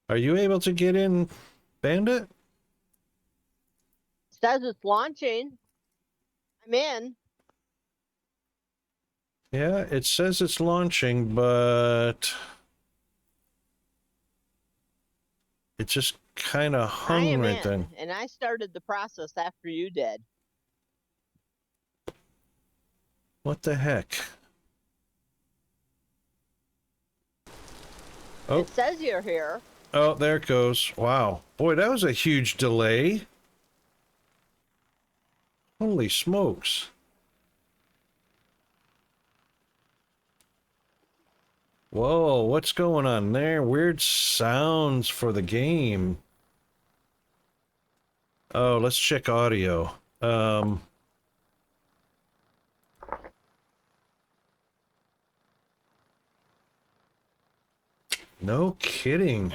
Are you able to get in, Bandit? Says it's launching. I'm in. Yeah, it says it's launching, but it just kind of I hung am right in, then. and I started the process after you did. What the heck? Oh, It says you're here. oh, there it goes. Wow. Boy, that was a huge delay. Holy smokes. Whoa, what's going on there? Weird sounds for the game. Oh, let's check audio. No kidding.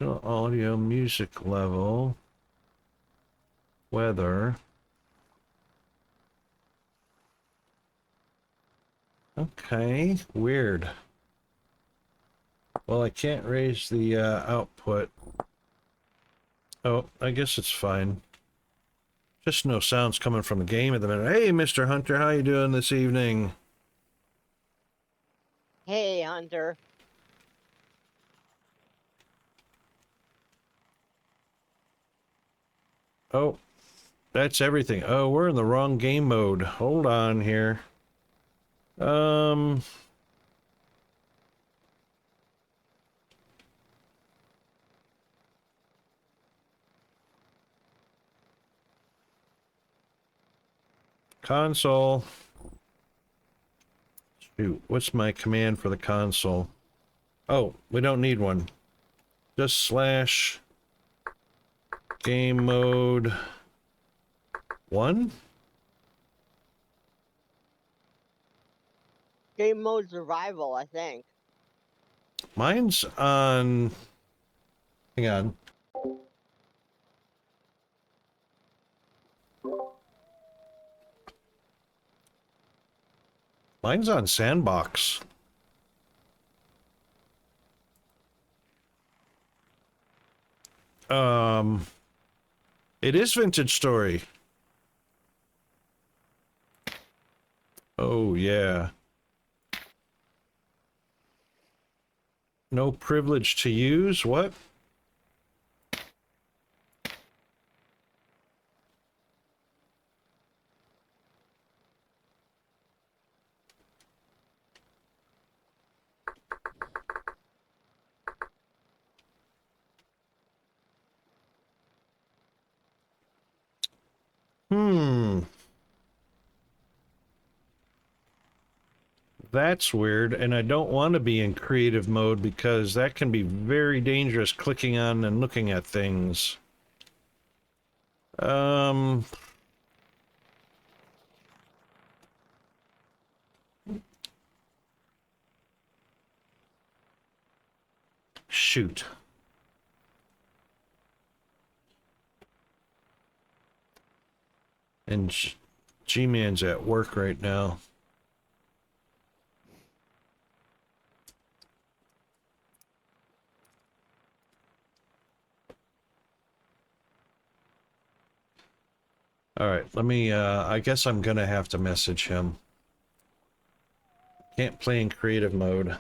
Audio, music level, weather. Okay, weird. Well, I can't raise the output. Oh, I guess it's fine. Just no sounds coming from the game at the minute. Hey, Mr. Hunter, how you doing this evening? Hey, Hunter. Oh, that's everything. Oh, we're in the wrong game mode. Hold on here. Console. Shoot, what's my command for the console? Oh, we don't need one. Just slash game mode 1? Game mode survival, I think. Mine's on... Hang on. Mine's on sandbox. It is Vintage Story. Oh, yeah. No privilege to use? What? That's weird, and I don't want to be in creative mode because that can be very dangerous clicking on and looking at things. Shoot. And G-Man's at work right now. All right, let me, I guess I'm gonna have to message him. Can't play in creative mode.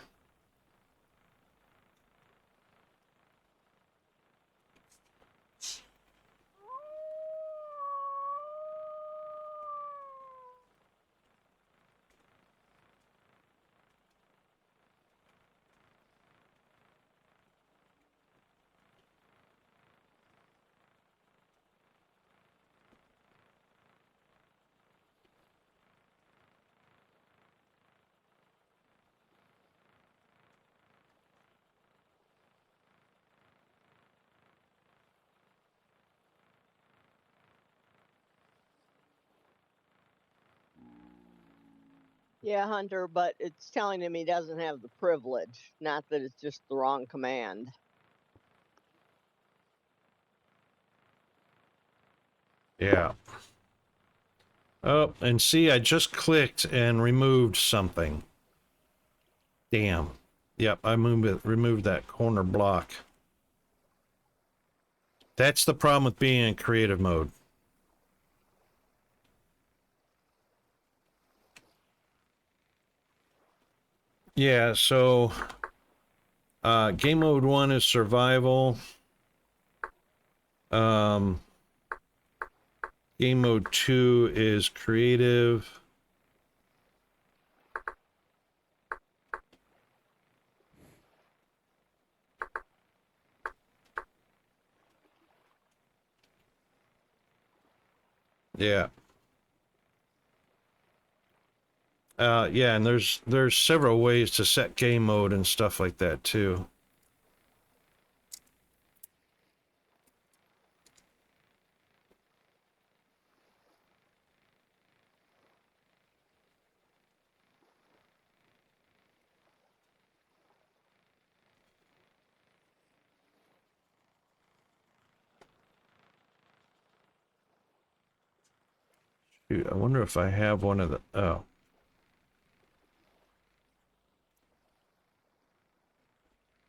Yeah, Hunter, but it's telling him he doesn't have the privilege, not that it's just the wrong command. Yeah. Oh, and see, I just clicked and removed something. Damn. Yep, I removed that corner block. That's the problem with being in creative mode. Yeah, so game mode 1 is survival. Game mode 2 is creative. Yeah. Yeah, and there's several ways to set game mode and stuff like that too. Shoot, I wonder if I have one of the... Oh.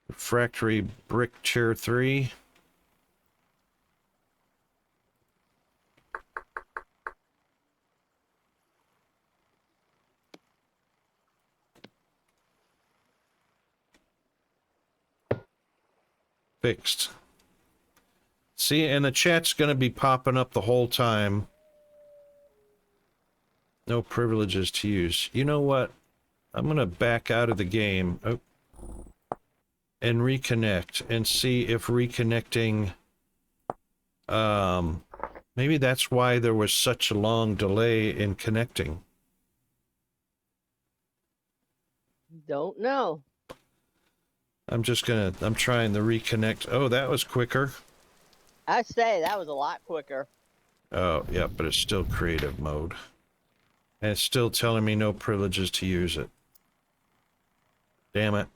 Refractory brick chair 3. Fixed. See, and the chat's going to be popping up the whole time. No privileges to use. You know what? I'm going to back out of the game. Oh. And reconnect and see if reconnecting, maybe that's why there was such a long delay in connecting. Don't know. I'm trying to reconnect. Oh, that was quicker. I say that was a lot quicker. Oh, yeah, but it's still creative mode. And it's still telling me no privileges to use it. Damn it.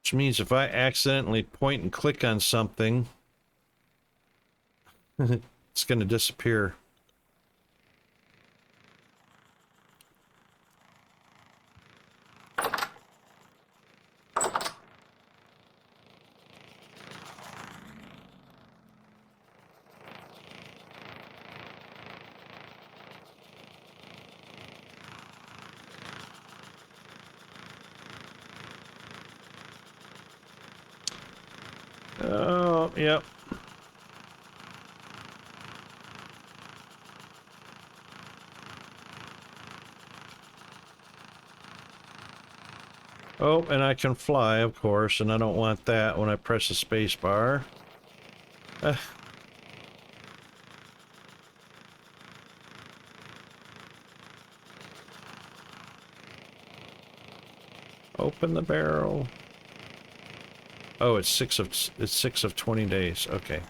Which means if I accidentally point and click on something, it's going to disappear. Oh, yep. Oh, and I can fly, of course, and I don't want that when I press the space bar. Open the barrel. Oh, it's 6 of 20 days. Okay.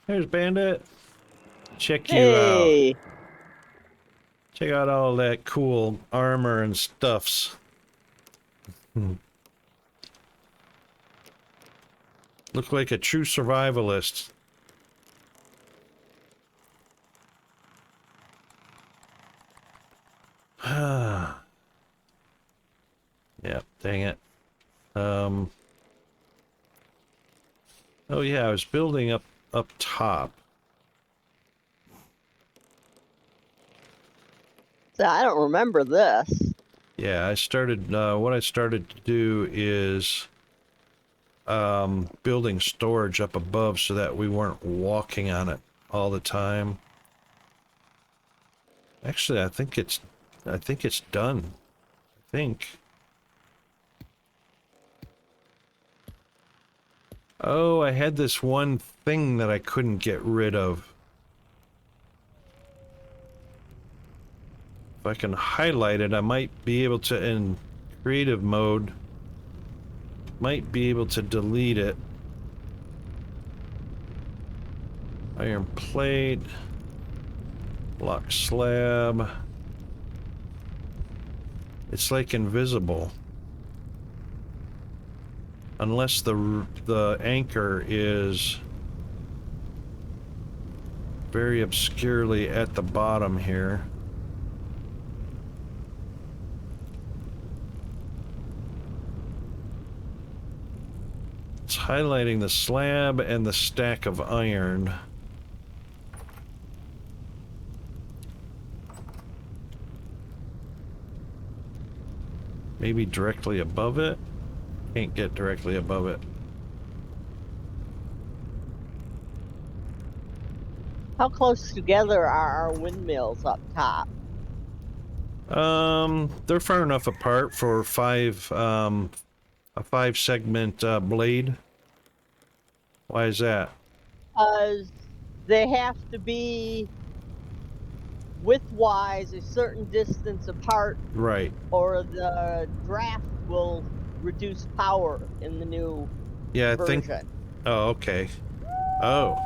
There's Bandit. Check you out. Hey, Check out all that cool armor and stuffs. Look like a true survivalist. Yep, dang it. Oh yeah, I was building up top. so I don't remember this. Yeah, I started, what I started to do is building storage up above so that we weren't walking on it all the time. Actually, I think it's done. I think. Oh, I had this one thing that I couldn't get rid of. If I can highlight it, I might be able to, in creative mode, might be able to delete it. Iron plate, block slab. It's like invisible. Unless the anchor is very obscurely at the bottom here. It's highlighting the slab and the stack of iron. Maybe directly above it? Can't get directly above it. How close together are our windmills up top? They're far enough apart for a 5-segment blade. Why is that? They have to be width-wise a certain distance apart, Right. or the draft will reduce power in the new Yeah, I version. think. Oh, okay. Oh.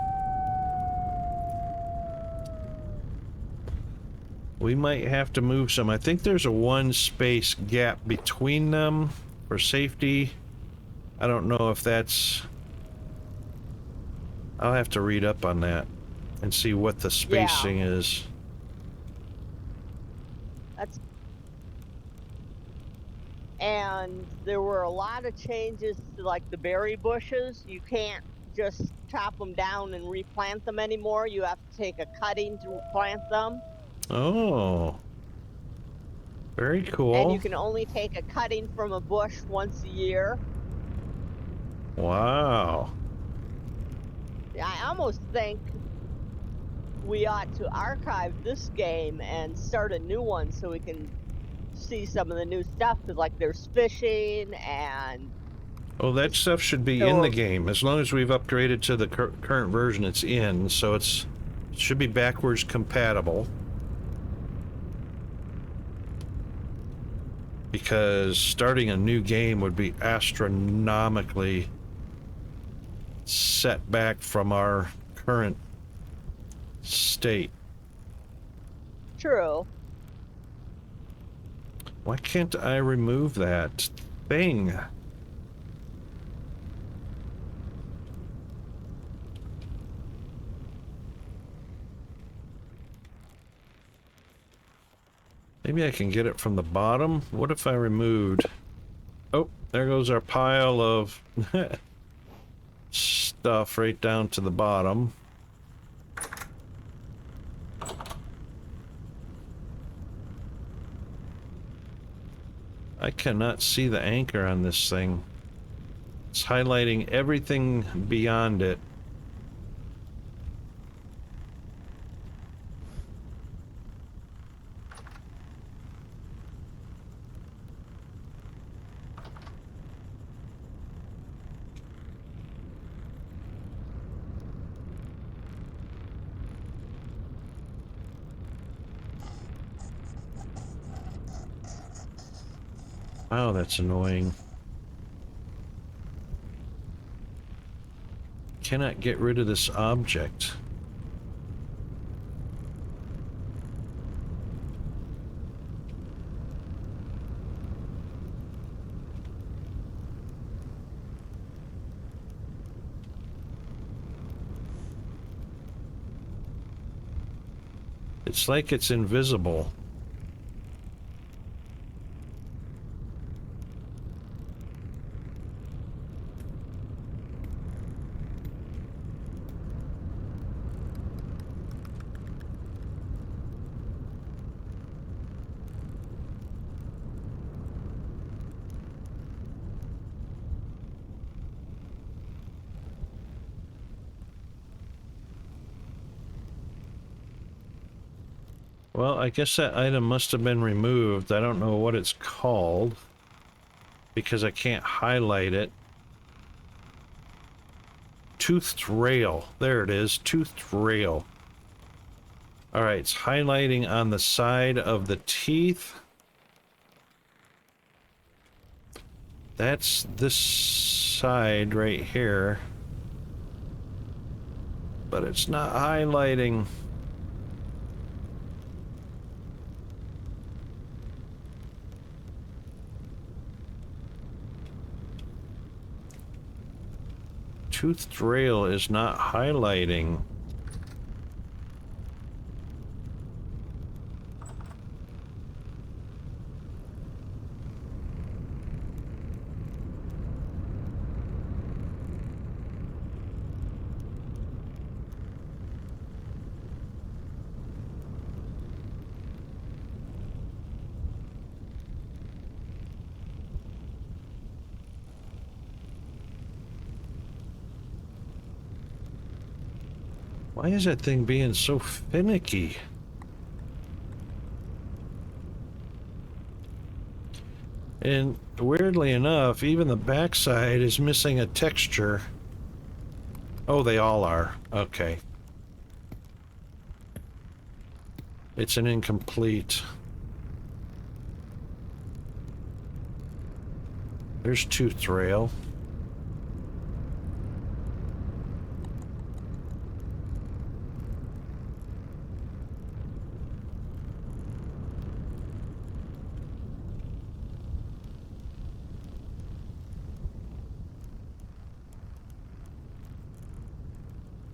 We might have to move some. I think there's a 1-space gap between them for safety. I don't know if that's... I'll have to read up on that and see what the spacing is. That's and there were a lot of changes to like the berry bushes. You can't just chop them down and replant them anymore. You have to take a cutting to plant them. Oh, very cool. And you can only take a cutting from a bush once a year. Wow. I almost think we ought to archive this game and start a new one so we can see some of the new stuff, because like there's fishing and Oh, that stuff should be in the game as long as we've upgraded to the current version it's in, so it should be backwards compatible. Because starting a new game would be astronomically set back from our current state. true. Why can't I remove that thing? Maybe I can get it from the bottom? What if I removed... Oh, there goes our pile of stuff right down to the bottom. I cannot see the anchor on this thing. It's highlighting everything beyond it. Wow, that's annoying. Cannot get rid of this object. It's like it's invisible. Well, I guess that item must have been removed. I don't know what it's called because I can't highlight it. Toothed rail. There it is. Toothed rail. Alright, it's highlighting on the side of the teeth. That's this side right here. But it's not highlighting. Toothed rail is not highlighting. Why is that thing being so finicky? And weirdly enough, even the backside is missing a texture. Oh, they all are. Okay. It's an incomplete. There's toothed rail.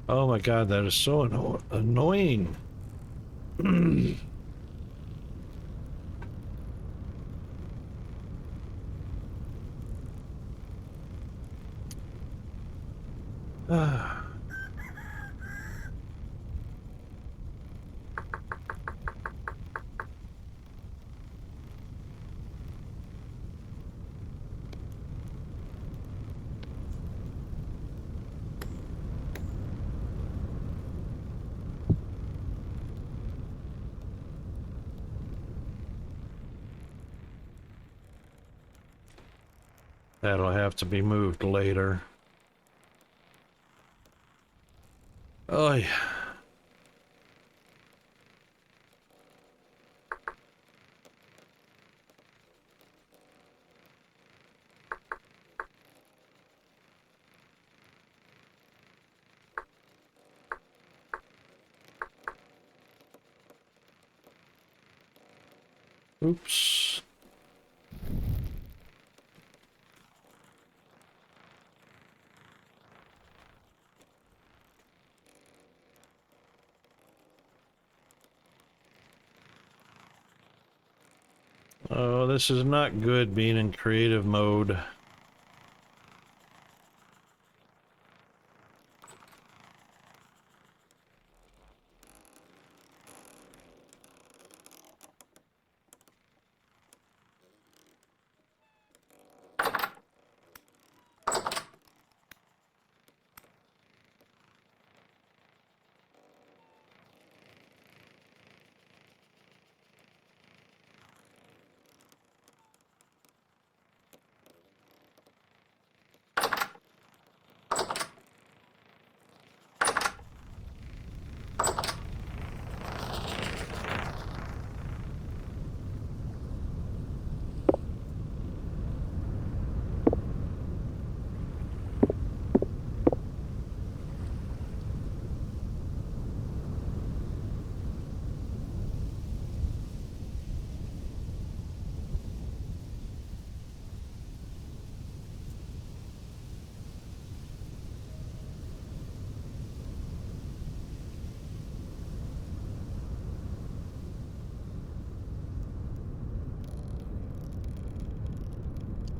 Oh my god, that is so annoying. Ah. That'll have to be moved later. Oh, yeah. Oops. Oh, this is not good being in creative mode.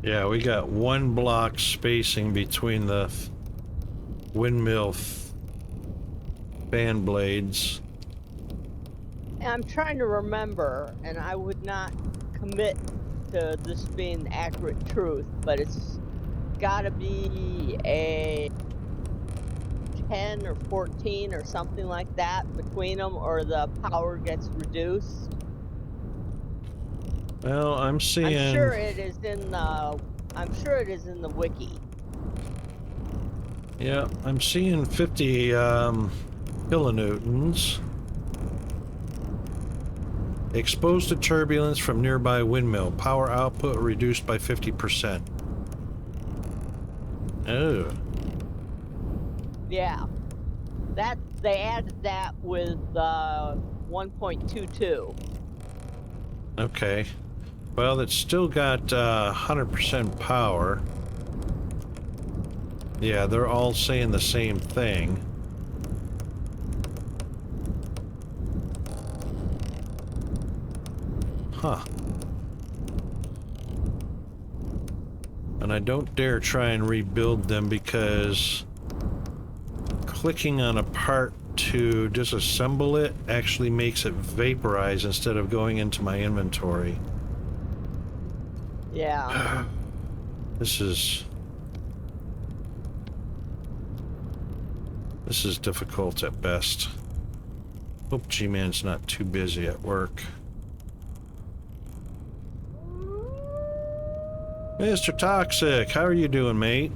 Yeah, we got 1 block spacing between the windmill fan blades. I'm trying to remember, and I would not commit to this being accurate truth, but it's gotta be a 10 or 14 or something like that between them, or the power gets reduced. Well, I'm seeing... I'm sure it is in the wiki. Yeah, I'm seeing 50 kilonewtons. Exposed to turbulence from nearby windmill. Power output reduced by 50%. Oh. Yeah. They added that with 1.22. Okay. Well, it's still got 100% power. Yeah, they're all saying the same thing. Huh. And I don't dare try and rebuild them because clicking on a part to disassemble it actually makes it vaporize instead of going into my inventory. Yeah. This is difficult at best. Hope G-Man's not too busy at work. Mr. Toxic, how are you doing, mate?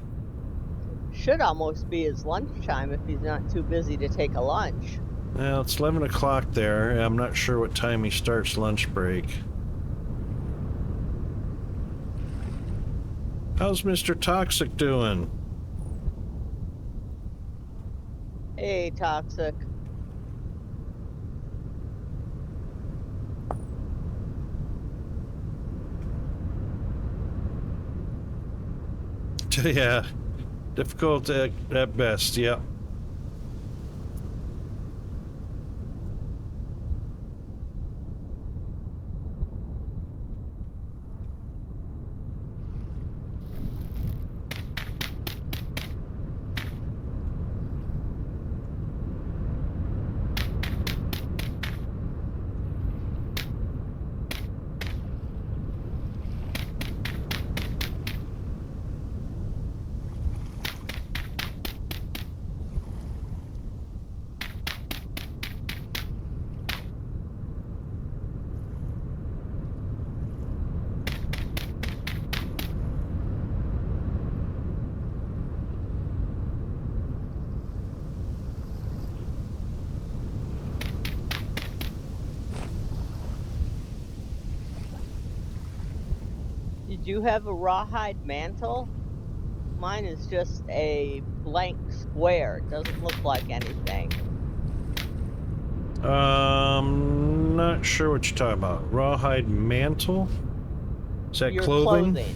Should almost be his lunchtime if he's not too busy to take a lunch. Well, it's 11 o'clock there. I'm not sure what time he starts lunch break. How's Mr. Toxic doing? Hey, Toxic. Yeah, difficult at best, yep. Did you have a rawhide mantle? Mine is just a blank square. It doesn't look like anything. Not sure what you're talking about. Rawhide mantle? Is that Your clothing?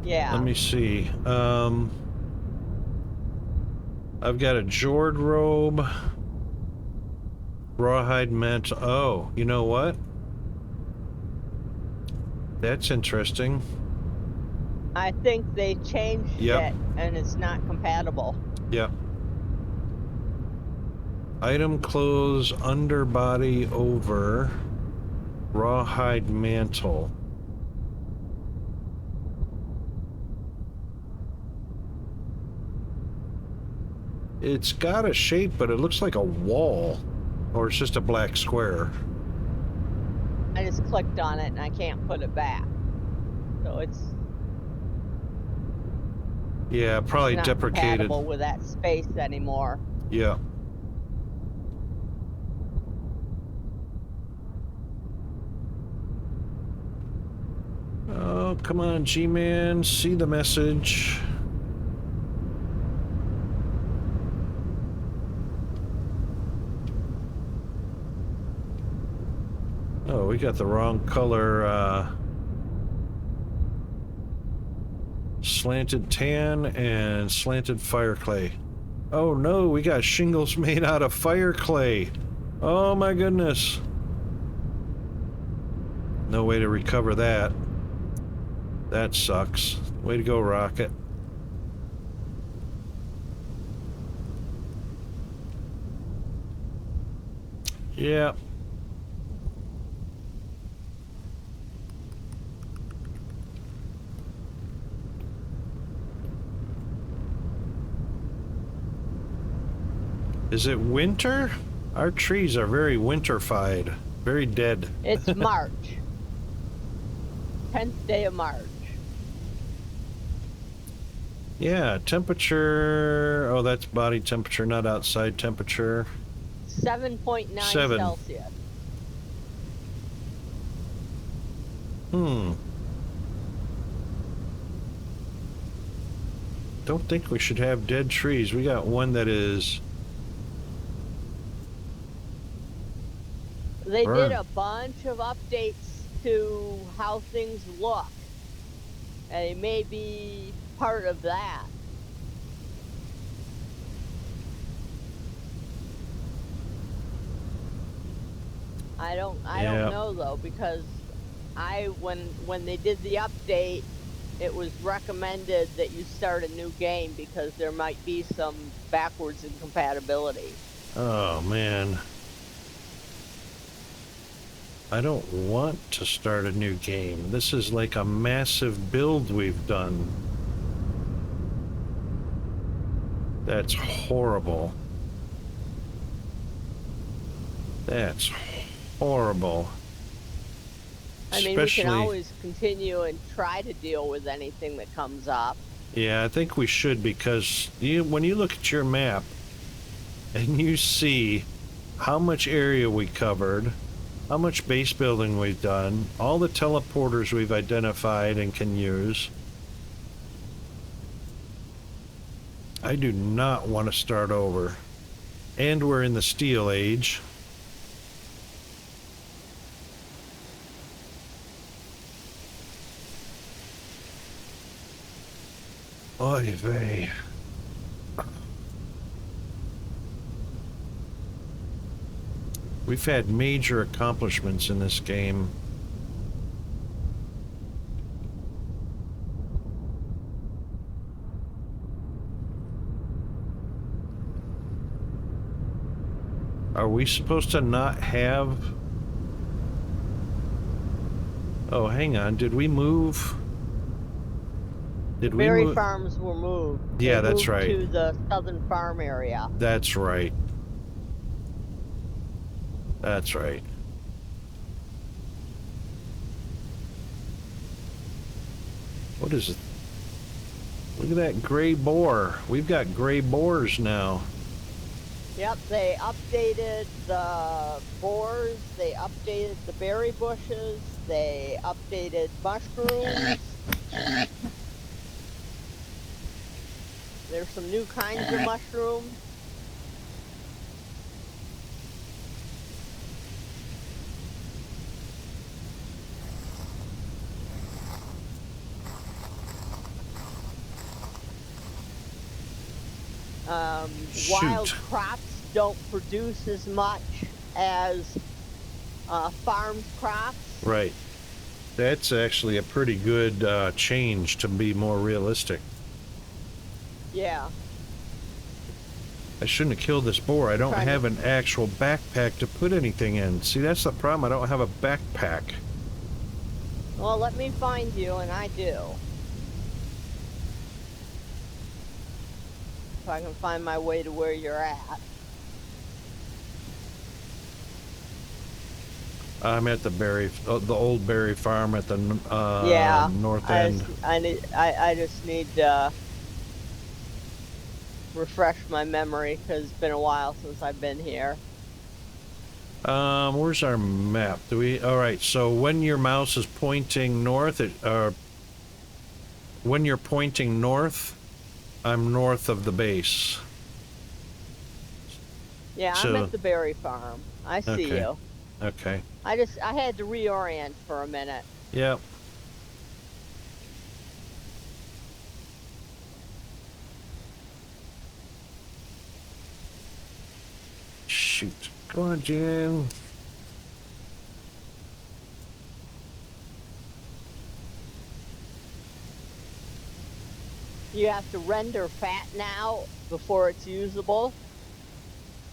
Yeah. Let me see. I've got a jord robe. Rawhide mantle. Oh, you know what? That's interesting. I think they changed Yep. it and it's not compatible. Yep. Item clothes underbody over rawhide mantle. It's got a shape, but it looks like a wall. Or it's just a black square. I just clicked on it and I can't put it back. So it's Yeah, probably not deprecated. compatible with that space anymore. Yeah. Oh, come on, G-Man. See the message. Oh, we got the wrong color, slanted tan and slanted fire clay. Oh no, we got shingles made out of fire clay. Oh my goodness. No way to recover that. That sucks. Way to go, Rocket. Yeah. Is it winter? Our trees are very winterfied. Very dead. It's March. 10th day of March. Yeah, temperature... Oh, that's body temperature, not outside temperature. 7.9 7. Celsius. Don't think we should have dead trees. We got one that is... They Burn. did a bunch of updates to how things look. And it may be part of that. I don't know though, because when they did the update, it was recommended that you start a new game because there might be some backwards incompatibility. Oh, man. I don't want to start a new game. This is like a massive build we've done. That's horrible. That's horrible. I mean, we can always continue and try to deal with anything that comes up. Yeah, I think we should, because when you look at your map and you see how much area we covered, how much base building we've done, all the teleporters we've identified and can use, I do not want to start over. And we're in the Steel Age. Oy vey. We've had major accomplishments in this game. Are we supposed to not have... Oh, hang on. Did we move? Did we Berry move? farms were moved. Yeah, They that's moved right. to the southern farm area. That's right. That's right. What is it? Look at that gray boar. We've got gray boars now. Yep, they updated the boars, they updated the berry bushes, they updated mushrooms. There's some new kinds of mushrooms. Wild crops don't produce as much as farmed crops. Right. That's actually a pretty good change to be more realistic. Yeah. I shouldn't have killed this boar. I don't have an actual backpack to put anything in. See, that's the problem. I don't have a backpack. Well, let me find you, and I do. If I can find my way to where you're at. I'm at the old berry farm at the north end. I just need to refresh my memory because it's been a while since I've been here. Where's our map? Do we? All right. So when your mouse is pointing north, when you're pointing north, I'm north of the base. Yeah, I'm at the berry farm. I see you. Okay. I had to reorient for a minute. Yep. Shoot. Go on, Jen. You have to render fat now before it's usable.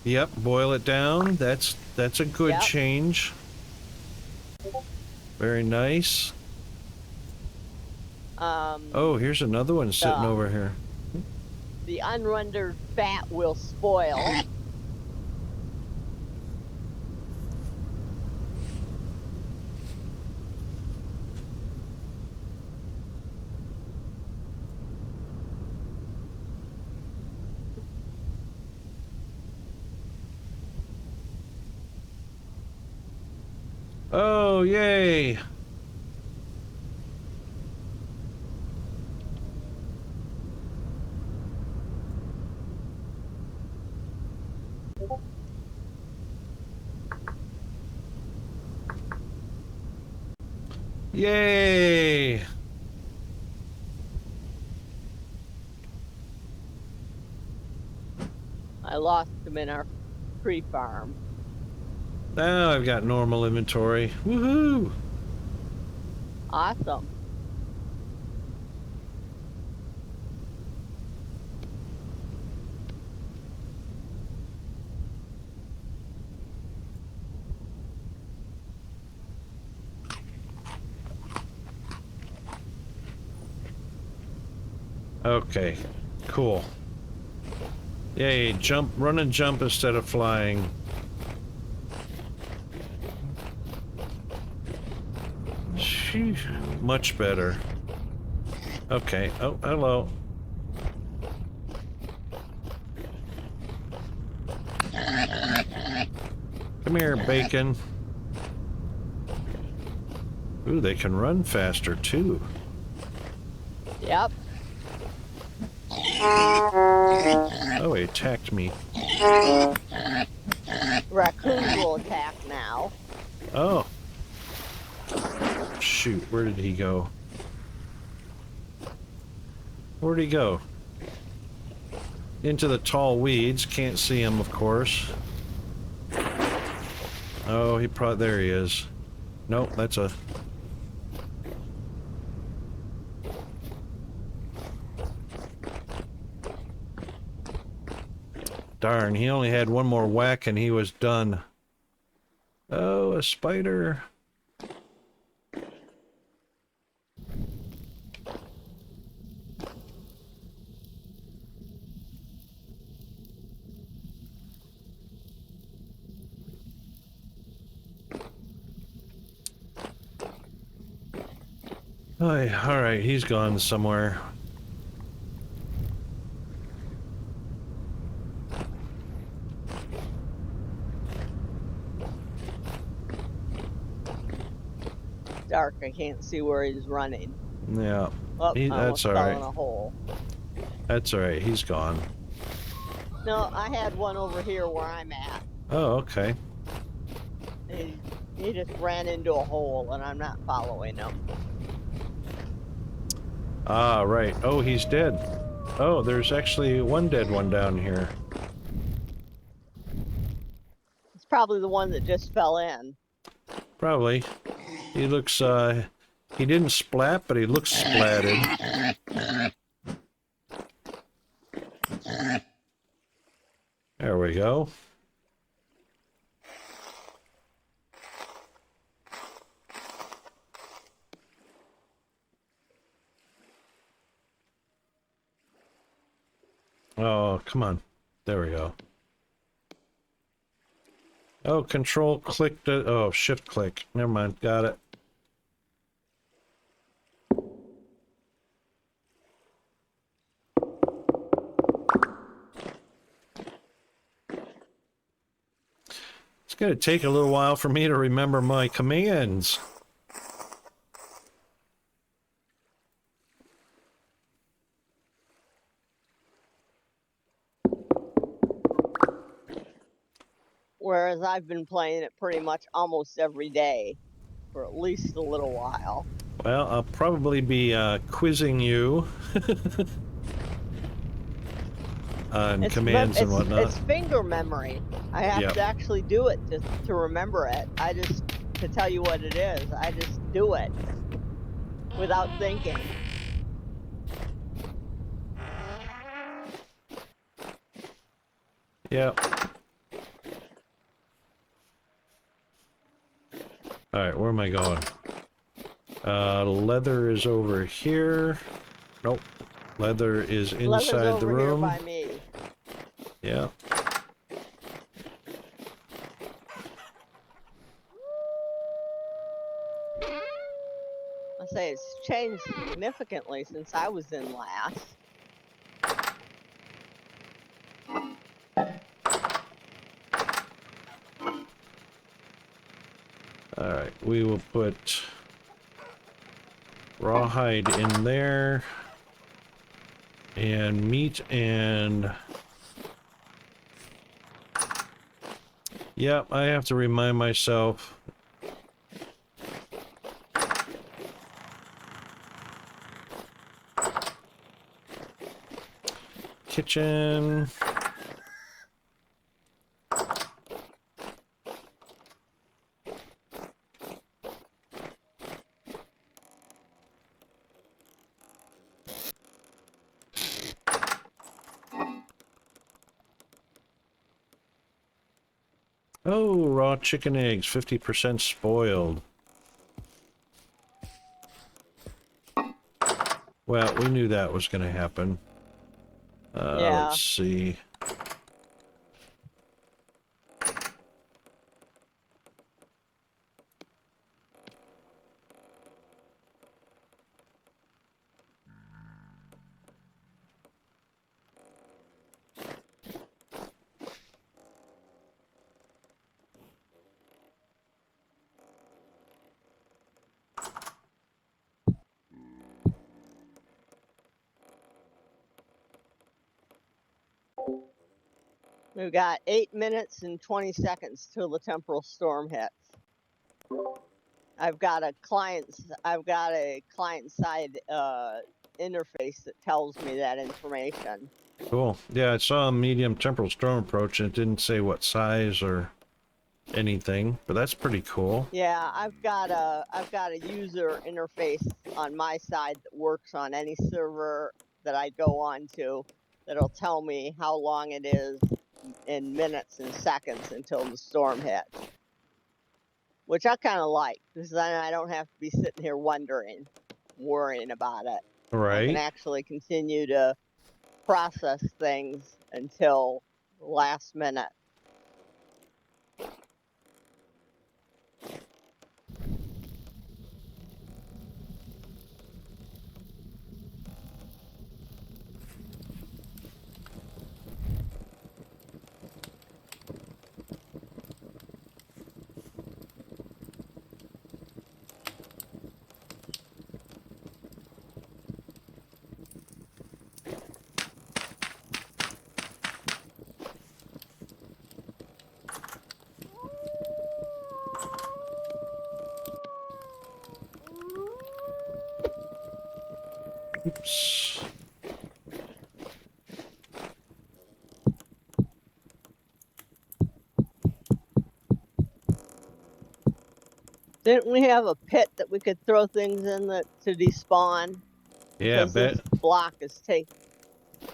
Yep, boil it down. That's a good change. Very nice. Oh, here's another one sitting over here. The unrendered fat will spoil. Oh, yay! Yay! I lost them in our tree farm. Now I've got normal inventory. Woohoo! Awesome. Okay, cool. Yay, run and jump instead of flying. Sheesh, much better. Okay, oh, hello. Come here, bacon. Ooh, they can run faster, too. Yep. Oh, he attacked me. Raccoons will attack now. Oh. Shoot, where did he go? Where'd he go? Into the tall weeds. Can't see him, of course. Oh, there he is. Nope, that's a... Darn, he only had one more whack and he was done. Oh, a spider. All right, he's gone somewhere. dark. I can't see where he's running. Yeah. Oh, I That's almost all fell right. in a hole. That's all right. He's gone. No, I had one over here where I'm at. Oh, okay. He just ran into a hole, and I'm not following him. Ah, right. Oh, he's dead. Oh, there's actually one dead one down here. It's probably the one that just fell in. Probably. He looks, he didn't splat, but he looks splatted. There we go. Oh, come on. There we go. Oh, control click the, oh, shift click. Never mind. Got it. It's going to take a little while for me to remember my commands. Whereas I've been playing it pretty much almost every day for at least a little while. Well, I'll probably be quizzing you on commands and whatnot. It's finger memory. I have to actually do it to remember it. To tell you what it is, I just do it without thinking. Yep. Alright, where am I going? Leather is over here. Nope. Leather is inside the room. Leather's over here by me. Yeah. I say it's changed significantly since I was in last. Alright, we will put rawhide in there. And meat and... Yep, I have to remind myself. Kitchen. Oh, raw chicken eggs, 50% spoiled. Well, we knew that was going to happen. Yeah. Let's see. We've got 8 minutes and 20 seconds till the temporal storm hits. I've got a client side interface that tells me that information. Cool. Yeah, I saw a medium temporal storm approach and it didn't say what size or anything, but that's pretty cool. Yeah, I've got a user interface on my side that works on any server that I go on to that'll tell me how long it is in minutes and seconds until the storm hits. Which I kind of like, because then I don't have to be sitting here worrying about it. Right. I can actually continue to process things until the last minute. Oops. Didn't we have a pit that we could throw things in that to despawn? Yeah, Because this block is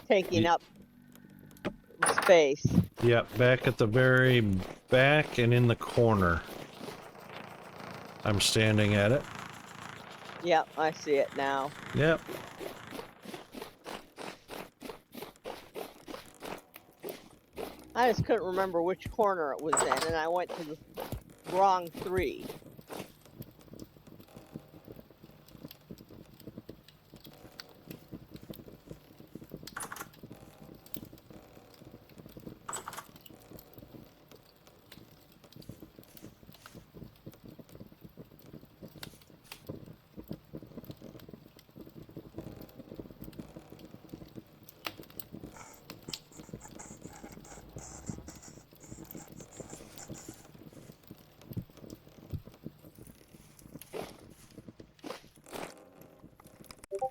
taking up space. Yep, back at the very back and in the corner. I'm standing at it. Yep, I see it now. Yep. I just couldn't remember which corner it was in, and I went to the wrong 3.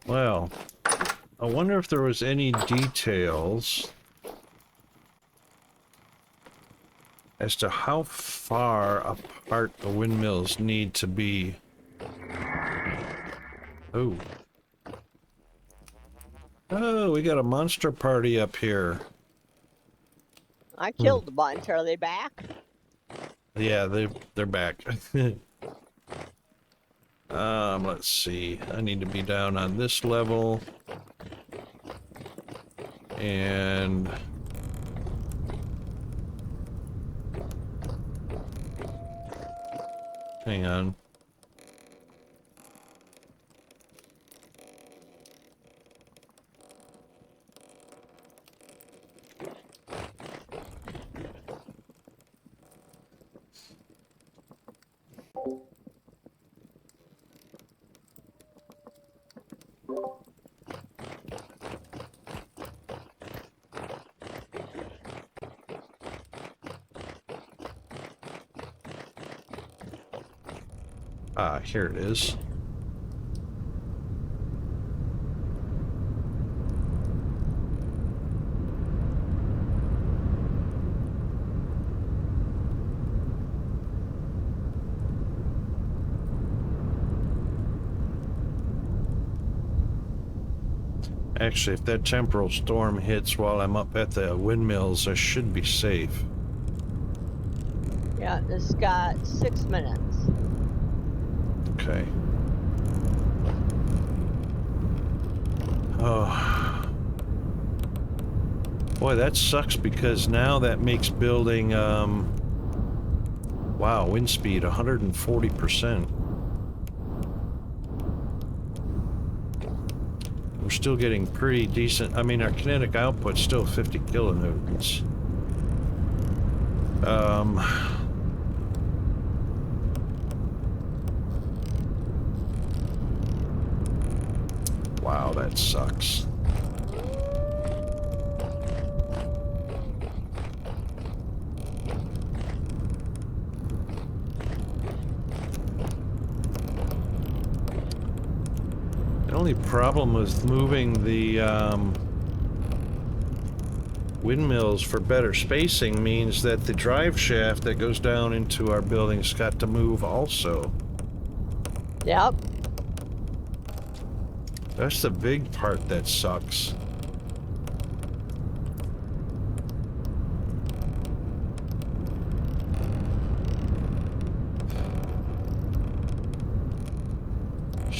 Well, I wonder if there was any details as to how far apart the windmills need to be. Oh. Oh, we got a monster party up here. I killed a bunch. Are they back? Yeah, they're back. Let's see. I need to be down on this level. And hang on. Ah, here it is. Actually, if that temporal storm hits while I'm up at the windmills, I should be safe. Yeah, it's got 6 minutes. Okay. Oh. Boy, that sucks because now that makes building, wow, wind speed 140%. We're still getting pretty decent. I mean, our kinetic output's still 50 kilonewtons. Wow, that sucks. The only problem with moving the windmills for better spacing means that the drive shaft that goes down into our building's got to move also. Yep. That's the big part that sucks.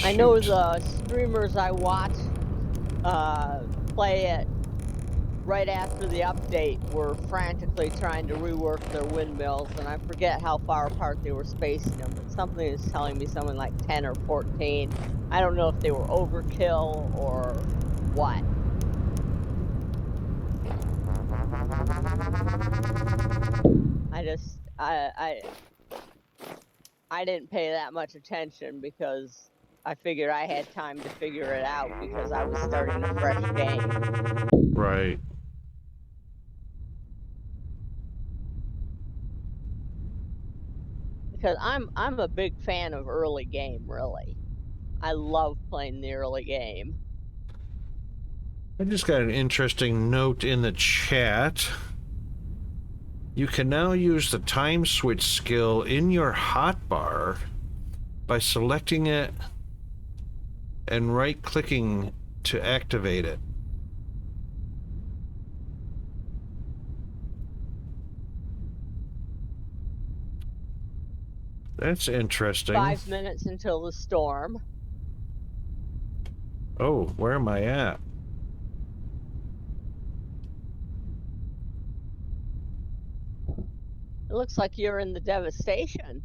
I know the streamers I watch play it right after the update were frantically trying to rework their windmills, and I forget how far apart they were spacing them, but something is telling me something like 10 or 14. I don't know if they were overkill or what. I didn't pay that much attention because I figured I had time to figure it out because I was starting a fresh game. Right. Because I'm a big fan of early game, really. I love playing the early game. I just got an interesting note in the chat. You can now use the time switch skill in your hotbar by selecting it and right-clicking to activate it. That's interesting. 5 minutes until the storm. Oh, where am I at? It looks like you're in the devastation.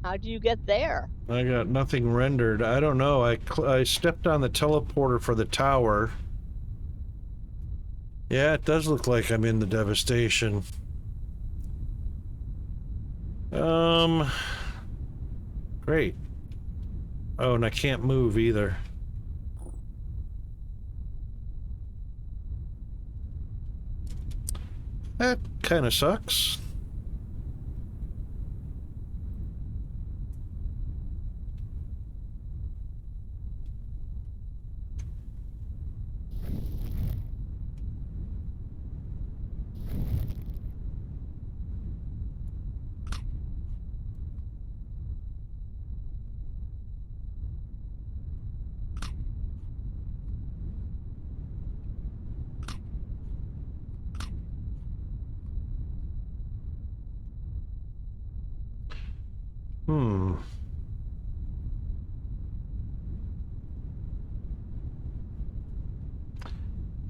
How'd you get there? I got nothing rendered. I don't know. I stepped on the teleporter for the tower. Yeah, it does look like I'm in the devastation. Great. Oh, and I can't move either. That kind of sucks.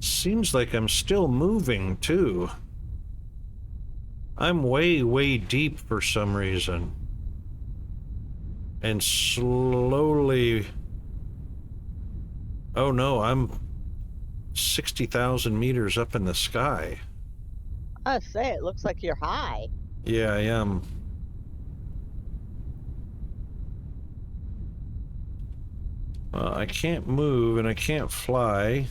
Seems like I'm still moving, too. I'm way, way deep for some reason. And slowly... Oh no, I'm 60,000 meters up in the sky. I say, it looks like you're high. Yeah, I am. I can't move and I can't fly.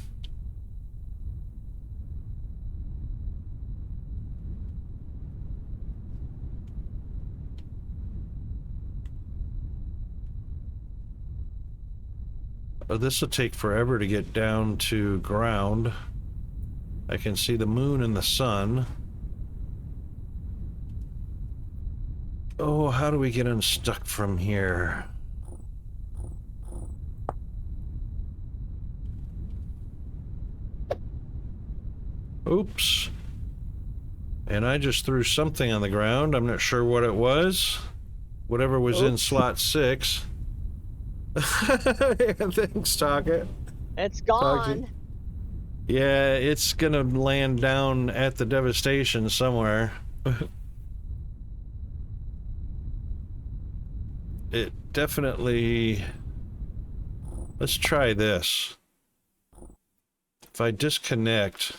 This will take forever to get down to ground. I can see the moon and the sun. Oh, how do we get unstuck from here? Oops. And I just threw something on the ground. I'm not sure what it was. Whatever was in slot 6. Thanks, Talkit. It's gone. Yeah, it's gonna land down at the devastation somewhere. It definitely... Let's try this. If I disconnect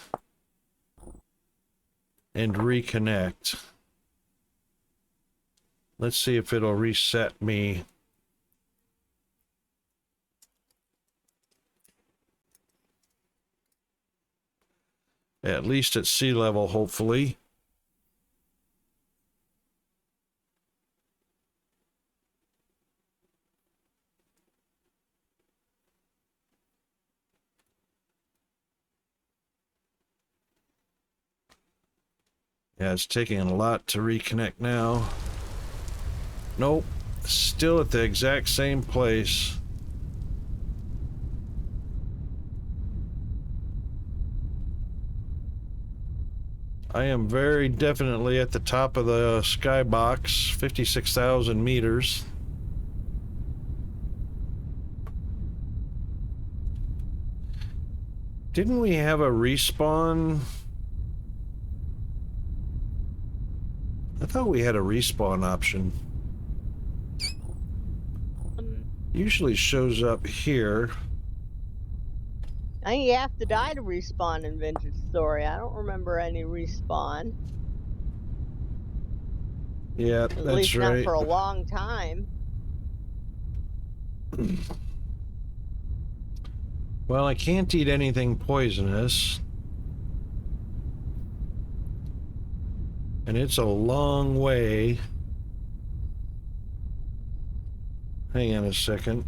and reconnect, let's see if it'll reset me. At least at sea level, hopefully. Yeah, it's taking a lot to reconnect now. Nope, still at the exact same place. I am very definitely at the top of the skybox, 56,000 meters. Didn't we have a respawn? I thought we had a respawn option. Usually shows up here. I think you have to die to respawn in Vintage Story. I don't remember any respawn. Yeah, At that's least right. not for a long time. Well, I can't eat anything poisonous. And it's a long way. Hang on a second.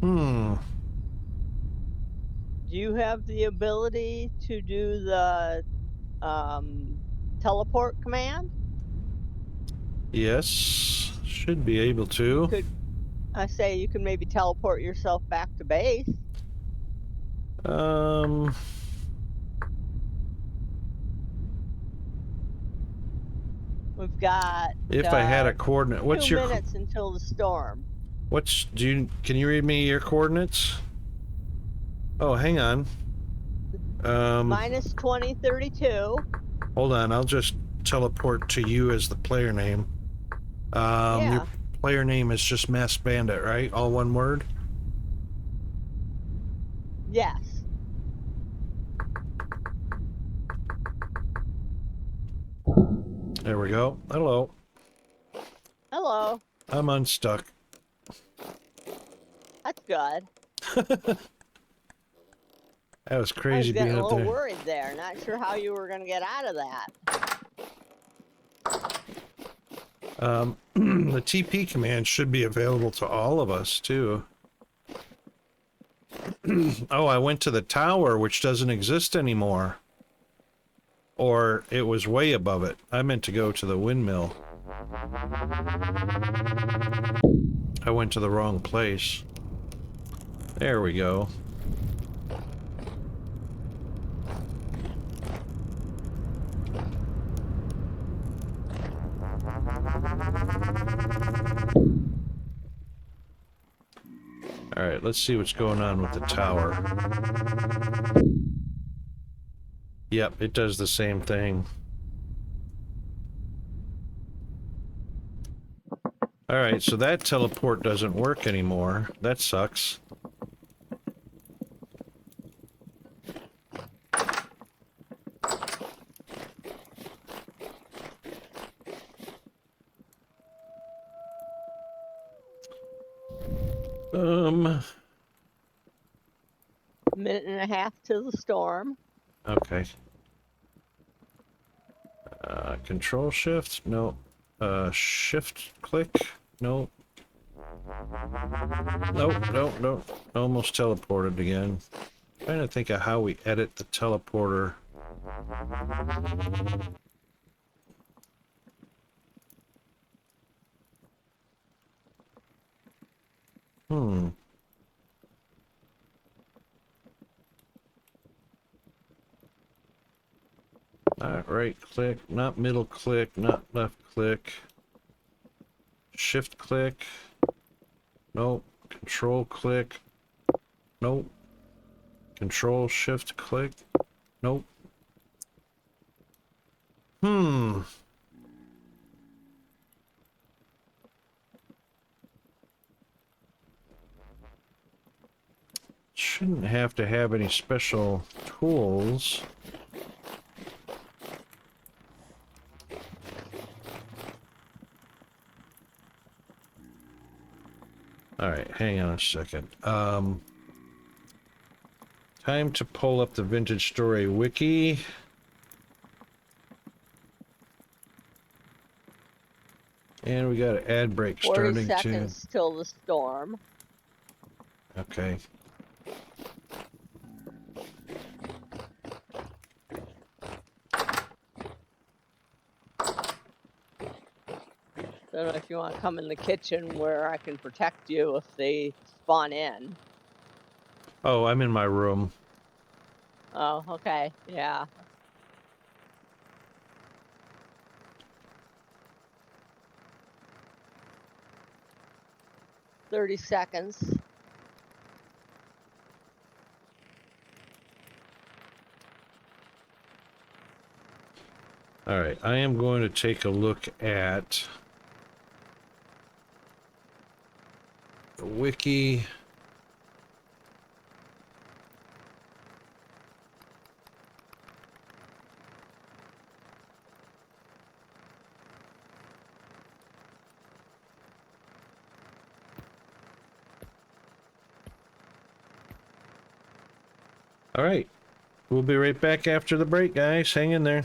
Hmm. Do you have the ability to do the teleport command? Yes. Should be able to. Could I say you can maybe teleport yourself back to base? We've got If I had a coordinate, what's 2 your minutes until the storm. can you read me your coordinates? Oh, hang on. Minus 2032. Hold on, I'll just teleport to you as the player name. Yeah. Your player name is just Mass Bandit, right? All one word? Yes. There we go. Hello. Hello. I'm unstuck. That's good. That was I was crazy getting being a up little there. worried there. Not sure how you were going to get out of that. The TP command should be available to all of us, too. Oh, I went to the tower, which doesn't exist anymore. Or it was way above it. I meant to go to the windmill. I went to the wrong place. There we go. Alright, let's see what's going on with the tower. Yep, it does the same thing. Alright, so that teleport doesn't work anymore. That sucks. Minute and a half to the storm. Okay. Control shift? No. Shift click? No. Nope. Almost teleported again. Trying to think of how we edit the teleporter. Not right click, not middle click, not left click. Shift click. Nope. Control click. Nope. Control shift click. Nope. Shouldn't have to have any special tools. Alright, hang on a second. Time to pull up the Vintage Story wiki. And we got an ad break 40 starting seconds till the storm. Okay. Don't know if you want to come in the kitchen where I can protect you if they spawn in. Oh, I'm in my room. Oh, okay. Yeah. "30 seconds. Alright, I am going to take a look at the wiki. Alright, we'll be right back after the break, guys. Hang in there.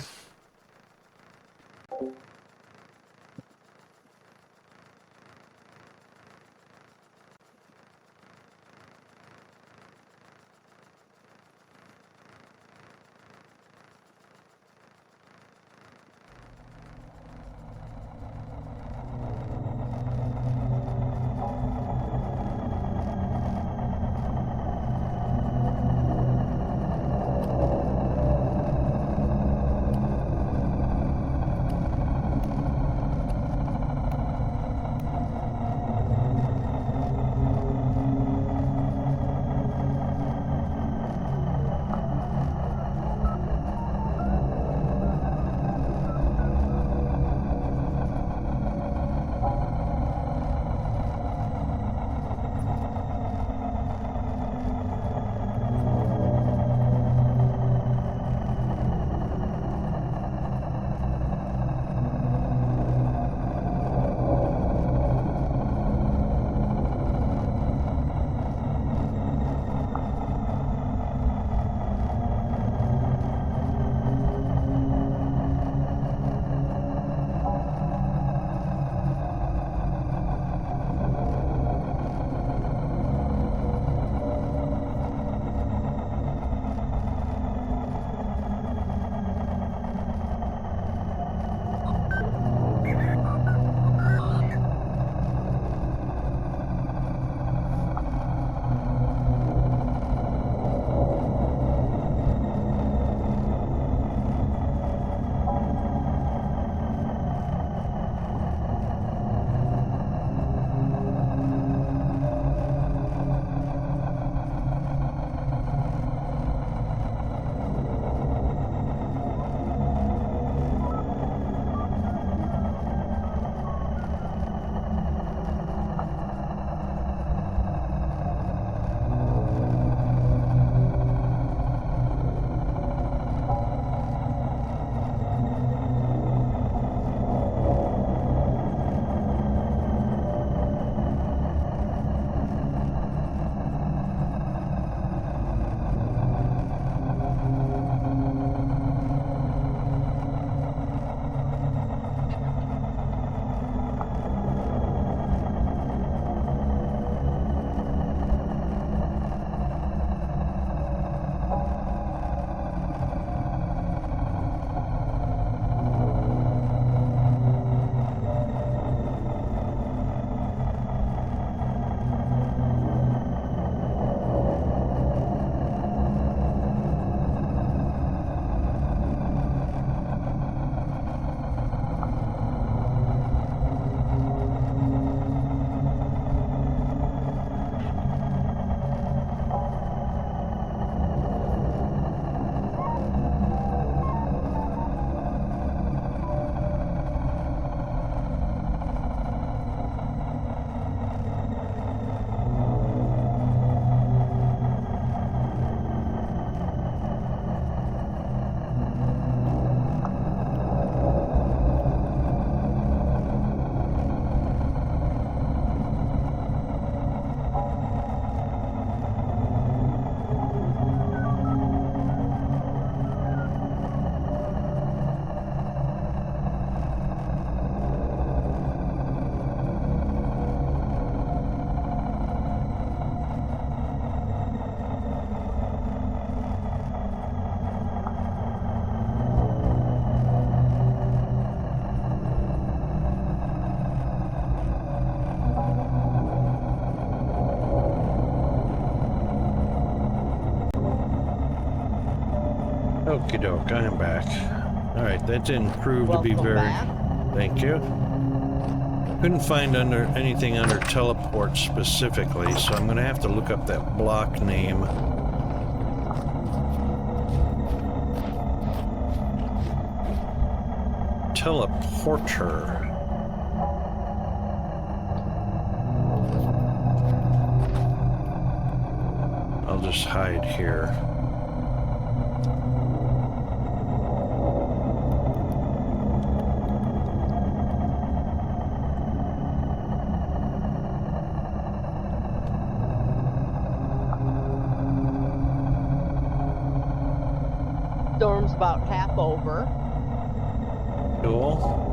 Okie doke, I am back. Alright, that didn't prove to be Welcome very... back. Thank you. Couldn't find anything under teleport specifically, so I'm gonna have to look up that block name. Teleporter. I'll just hide here. Storm's about half over. Cool.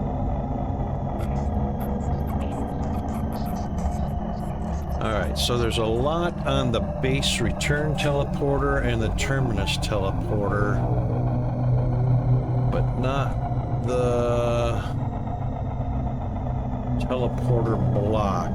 Alright, so there's a lot on the base return teleporter and the terminus teleporter, but not the teleporter block.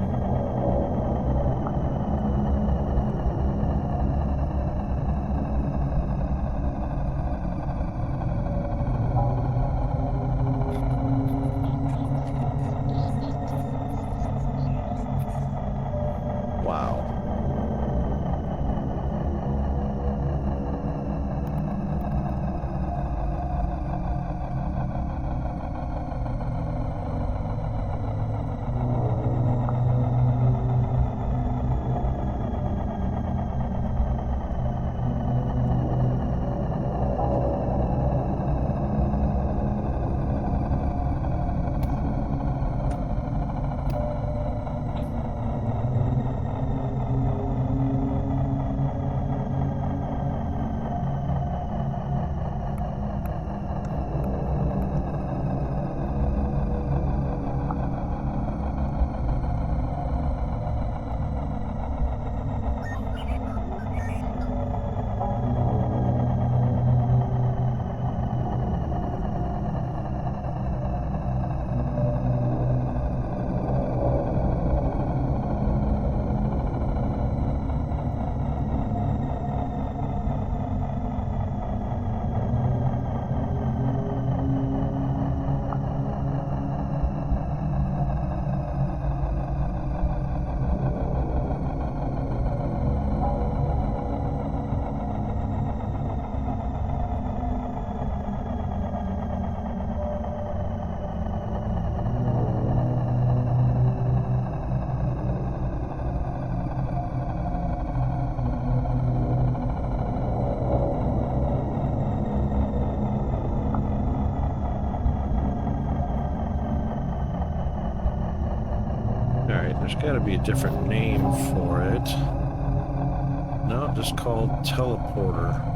There's got to be a different name for it. No, just called teleporter.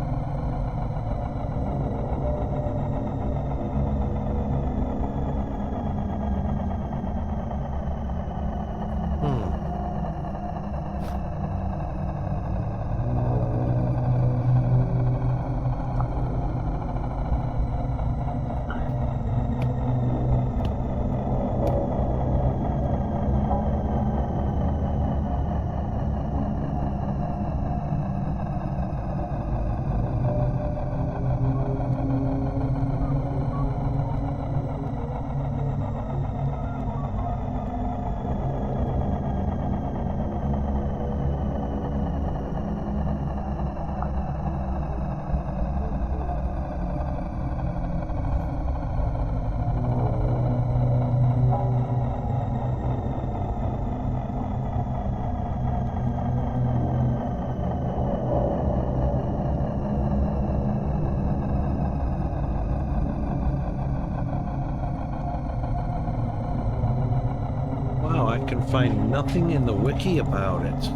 Find nothing in the wiki about it.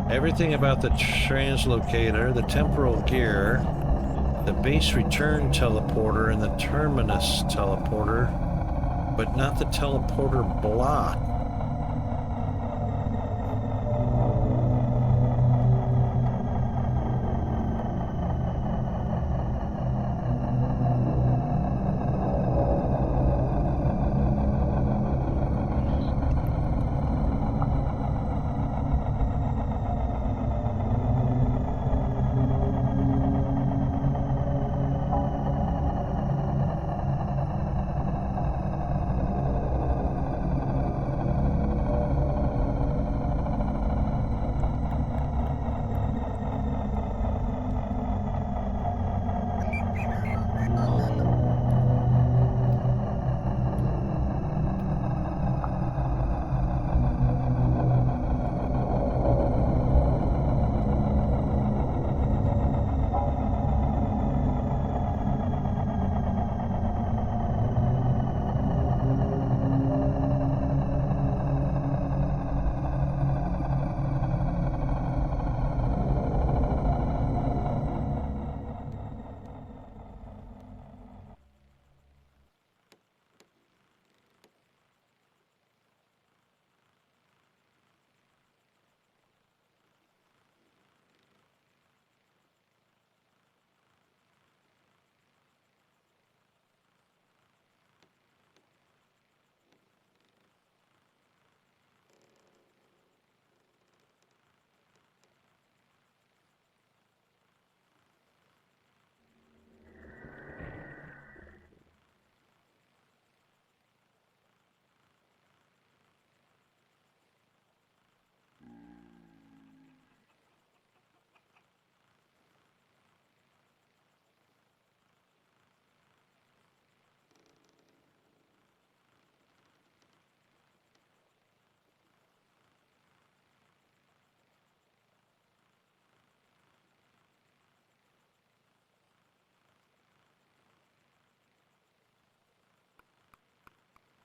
Everything about the translocator, the temporal gear, the base return teleporter, and the terminus teleporter, but not the teleporter block.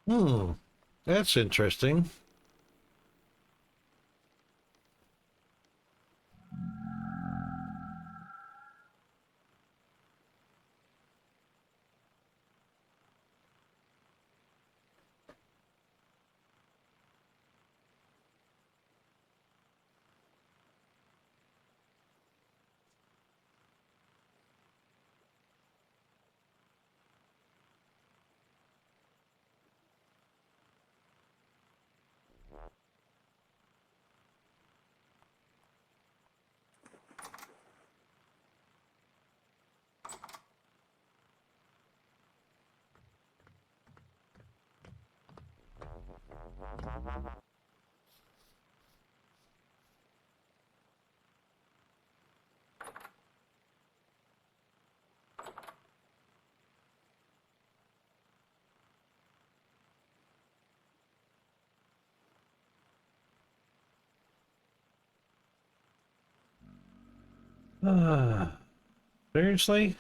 Hmm, that's interesting. Seriously?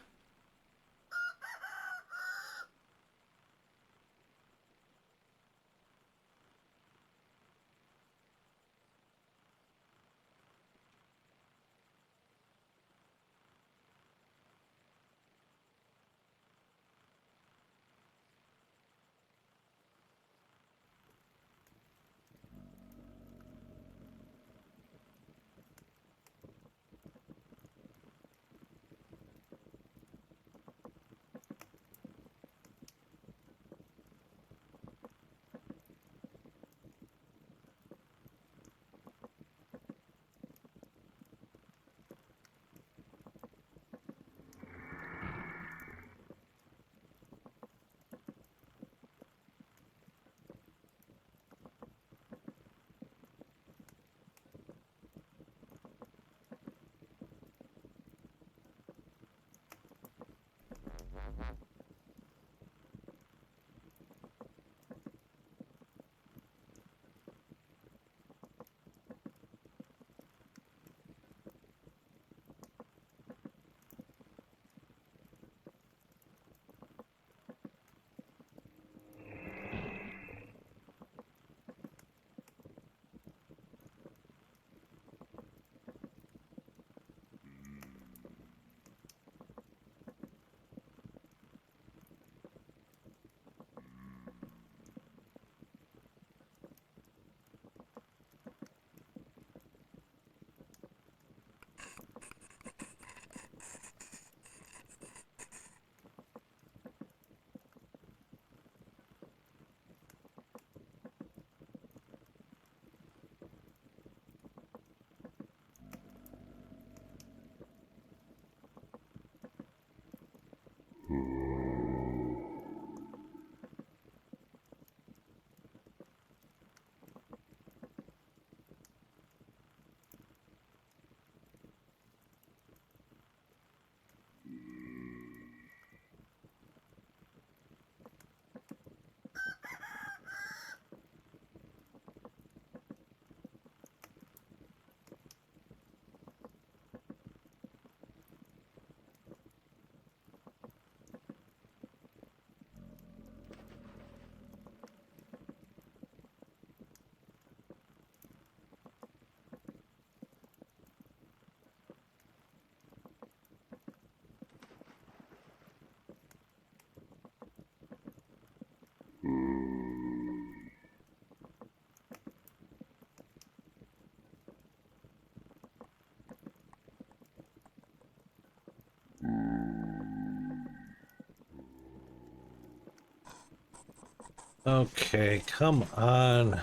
Okay, come on.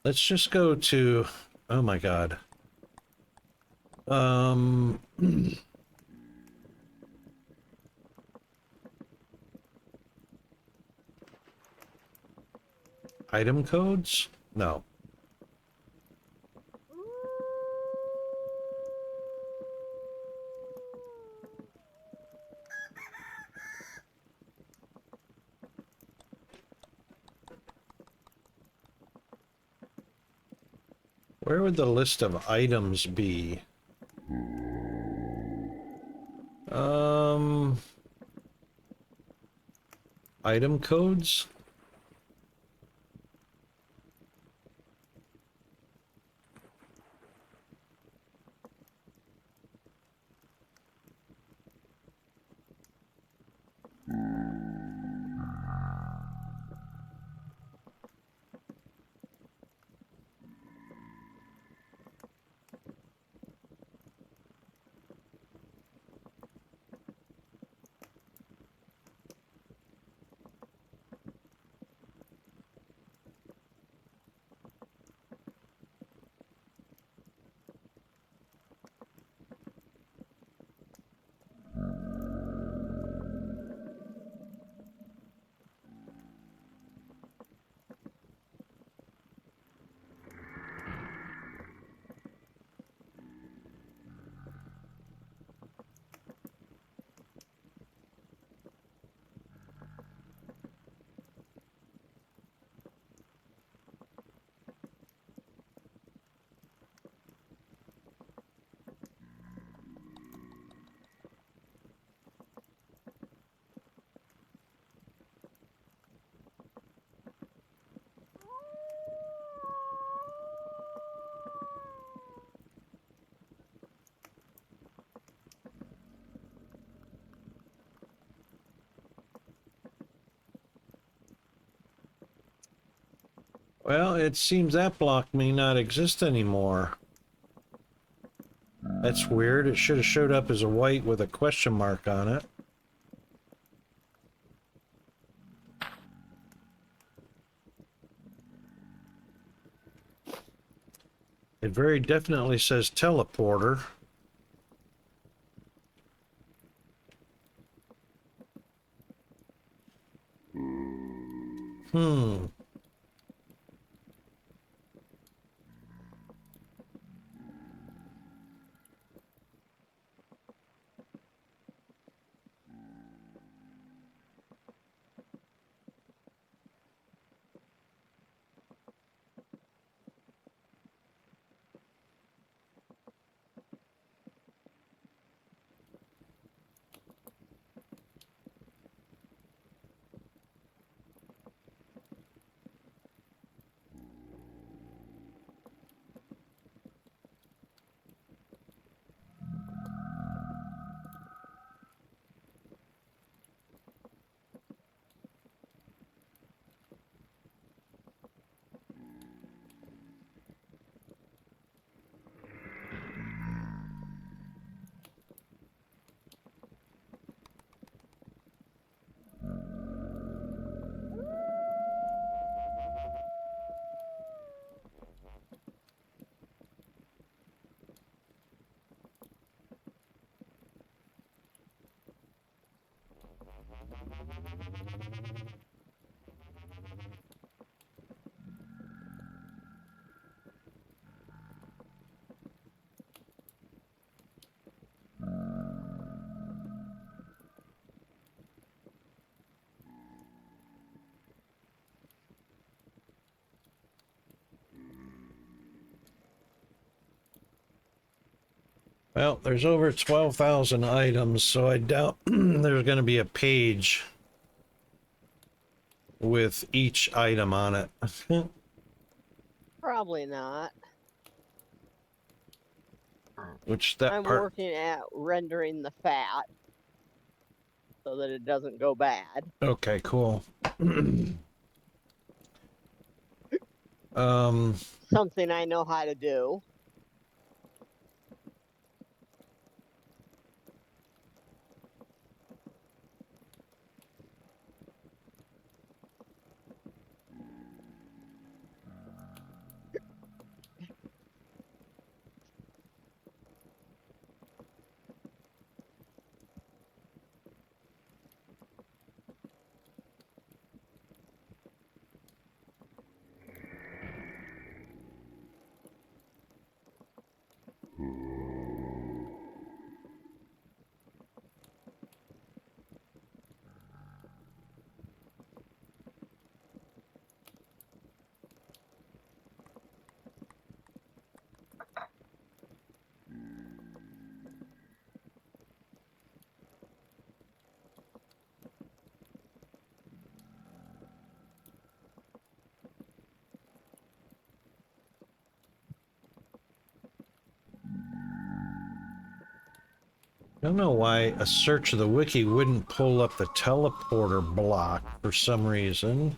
Let's just go to... Oh my god. Um... Item codes? No. Where would the list of items be? Item codes? Well, it seems that block may not exist anymore. That's weird. It should have showed up as a white with a question mark on it. It very definitely says teleporter. Hmm. Well, there's over 12,000 items, so I doubt there's going to be a page with each item on it. Probably not. Which that I'm part... working at rendering the fat so that it doesn't go bad. Okay, cool. Something I know how to do. I don't know why a search of the wiki wouldn't pull up the teleporter block for some reason.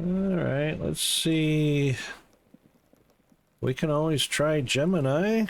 All right, let's see. We can always try Gemini.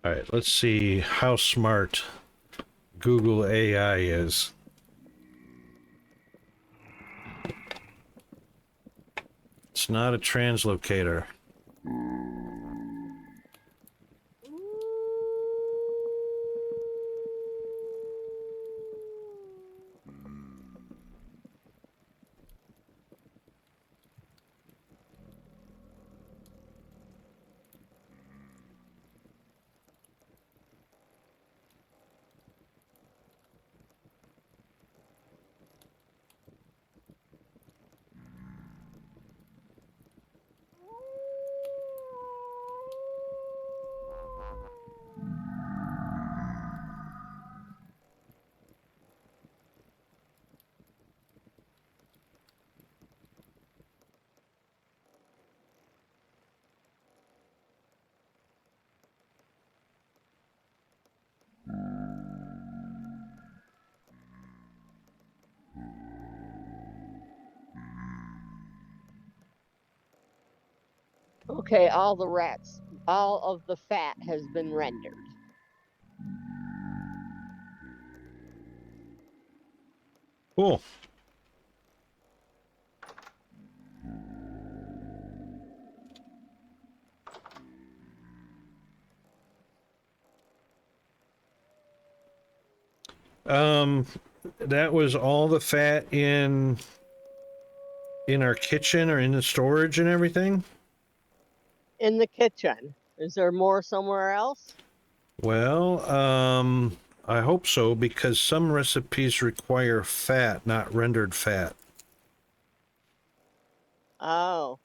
All right, let's see how smart Google AI is. It's not a translocator. Okay, all of the fat has been rendered. Cool. That was all the fat in our kitchen or in the storage and everything? In the kitchen. Is there more somewhere else? Well, I hope so, because some recipes require fat, not rendered fat. Oh.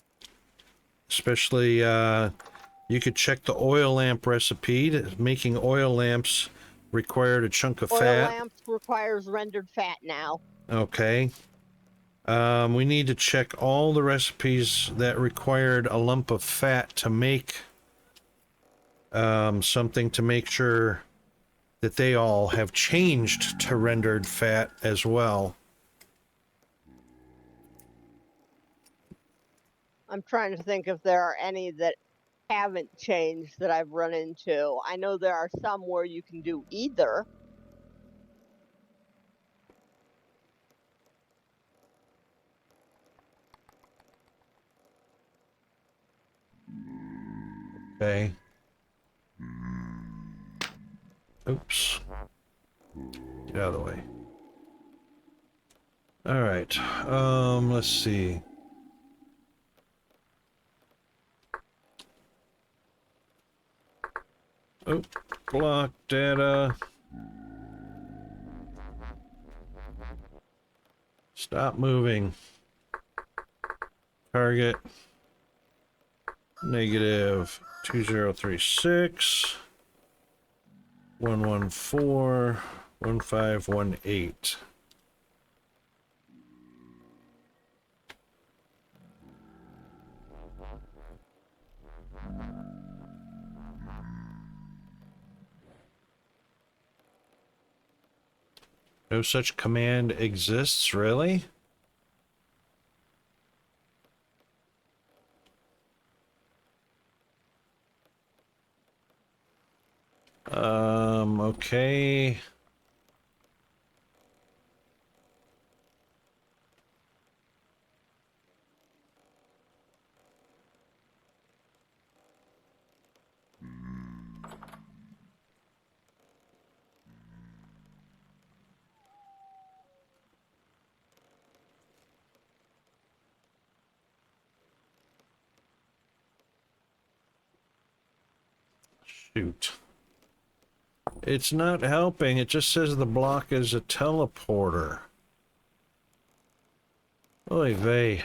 Especially, you could check the oil lamp recipe. Making oil lamps required a chunk of Oil fat. lamps requires rendered fat now. Okay. We need to check all the recipes that required a lump of fat to make something, to make sure that they all have changed to rendered fat as well. I'm trying to think if there are any that haven't changed that I've run into. I know there are some where you can do either. Okay. Oops. Get out of the way. All right. Let's see. Oh, block data. Stop moving. Target. Negative 2036 114 1518. No such command exists, really? Okay. Shoot. It's not helping. It just says the block is a teleporter. Oy vey.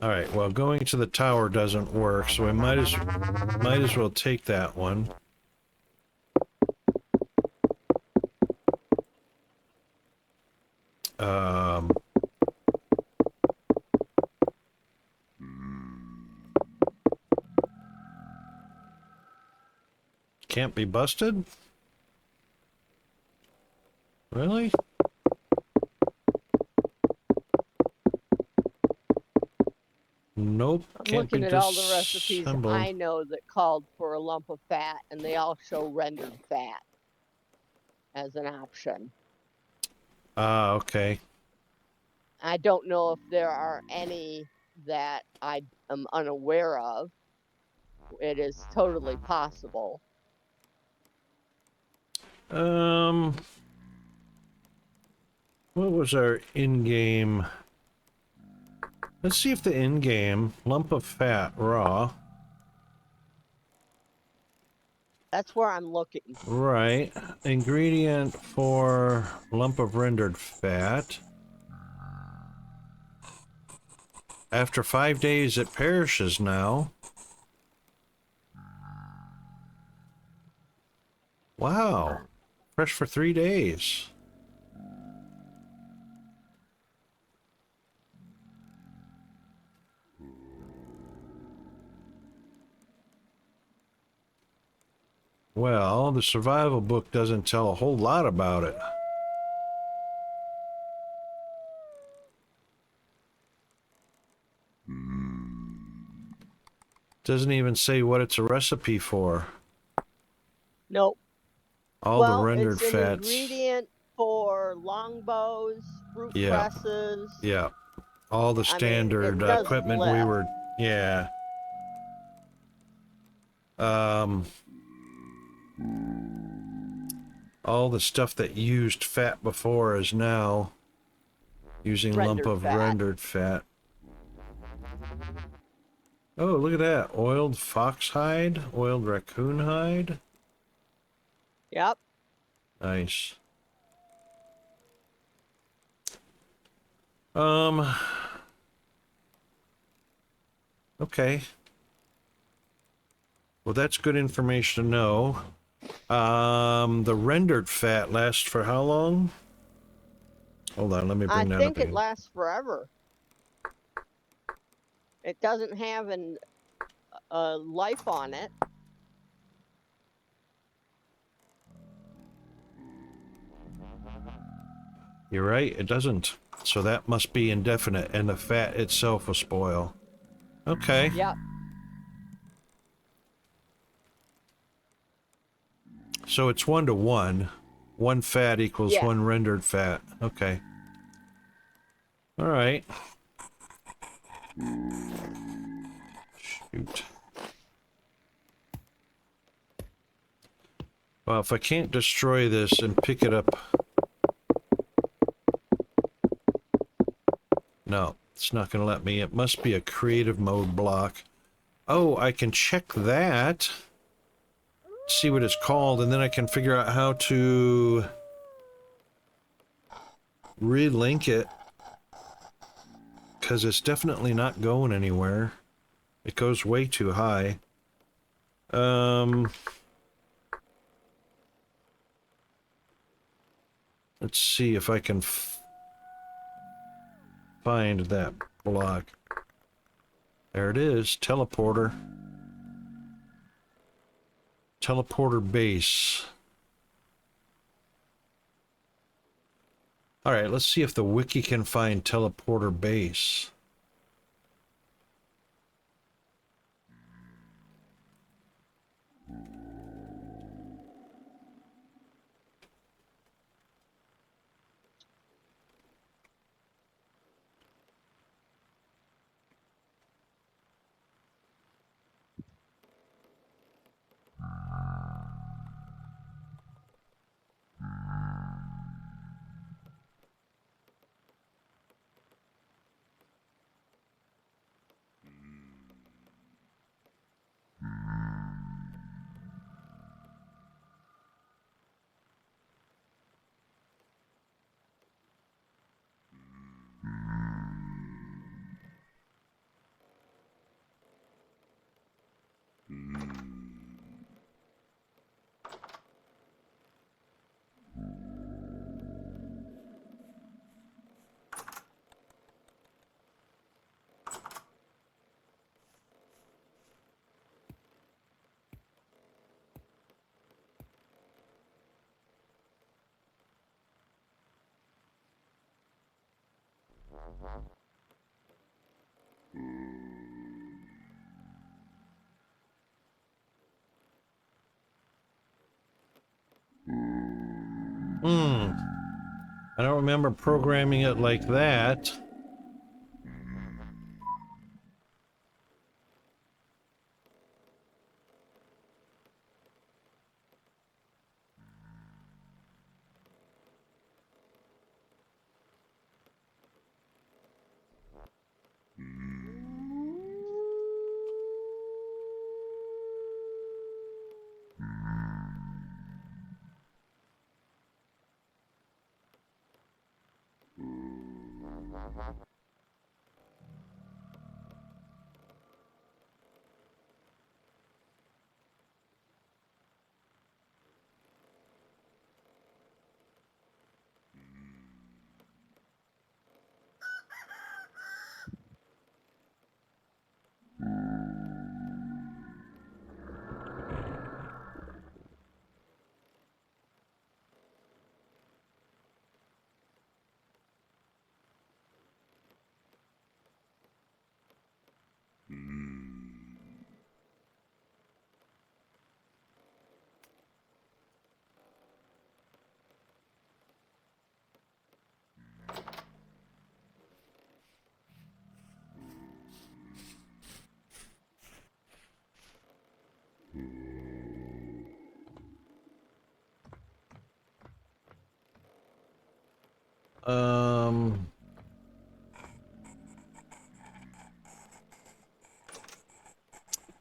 Alright, well, going to the tower doesn't work, so we might as well take that one. Can't be busted? Really? Nope. I'm Can't looking be at all the recipes disassembled. I know that called for a lump of fat, and they all show rendered fat as an option. Ah, okay. I don't know if there are any that I am unaware of. It is totally possible. What was our in-game? Let's see if the in-game lump of fat raw. That's where I'm looking. Right. Ingredient for lump of rendered fat. After 5 days, it perishes now. Wow. Fresh for 3 days. Well, the survival book doesn't tell a whole lot about it. Doesn't even say what it's a recipe for. Nope. All the rendered it's an fats. ingredient for longbows, fruit presses. Yeah. All the standard equipment we were... Yeah. All the stuff that used fat before is now using lump of rendered fat. Oh, look at that. Oiled fox hide, oiled raccoon hide. Yep. Nice. Okay. Well, that's good information to know. The rendered fat lasts for how long? Hold on, let me bring that up. I think it lasts forever. It doesn't have a life on it. You're right, it doesn't. So that must be indefinite, and the fat itself will spoil. Okay. Yep. So it's 1 to 1. 1 fat equals 1 rendered fat. Okay. All right. Shoot. Well, if I can't destroy this and pick it up... No, it's not going to let me. It must be a creative mode block. Oh, I can check that. See what it's called, and then I can figure out how to relink it. Because it's definitely not going anywhere. It goes way too high. Let's see if I can find that block. There it is, teleporter. Teleporter base. Alright, let's see if the wiki can find teleporter base. I don't remember programming it like that.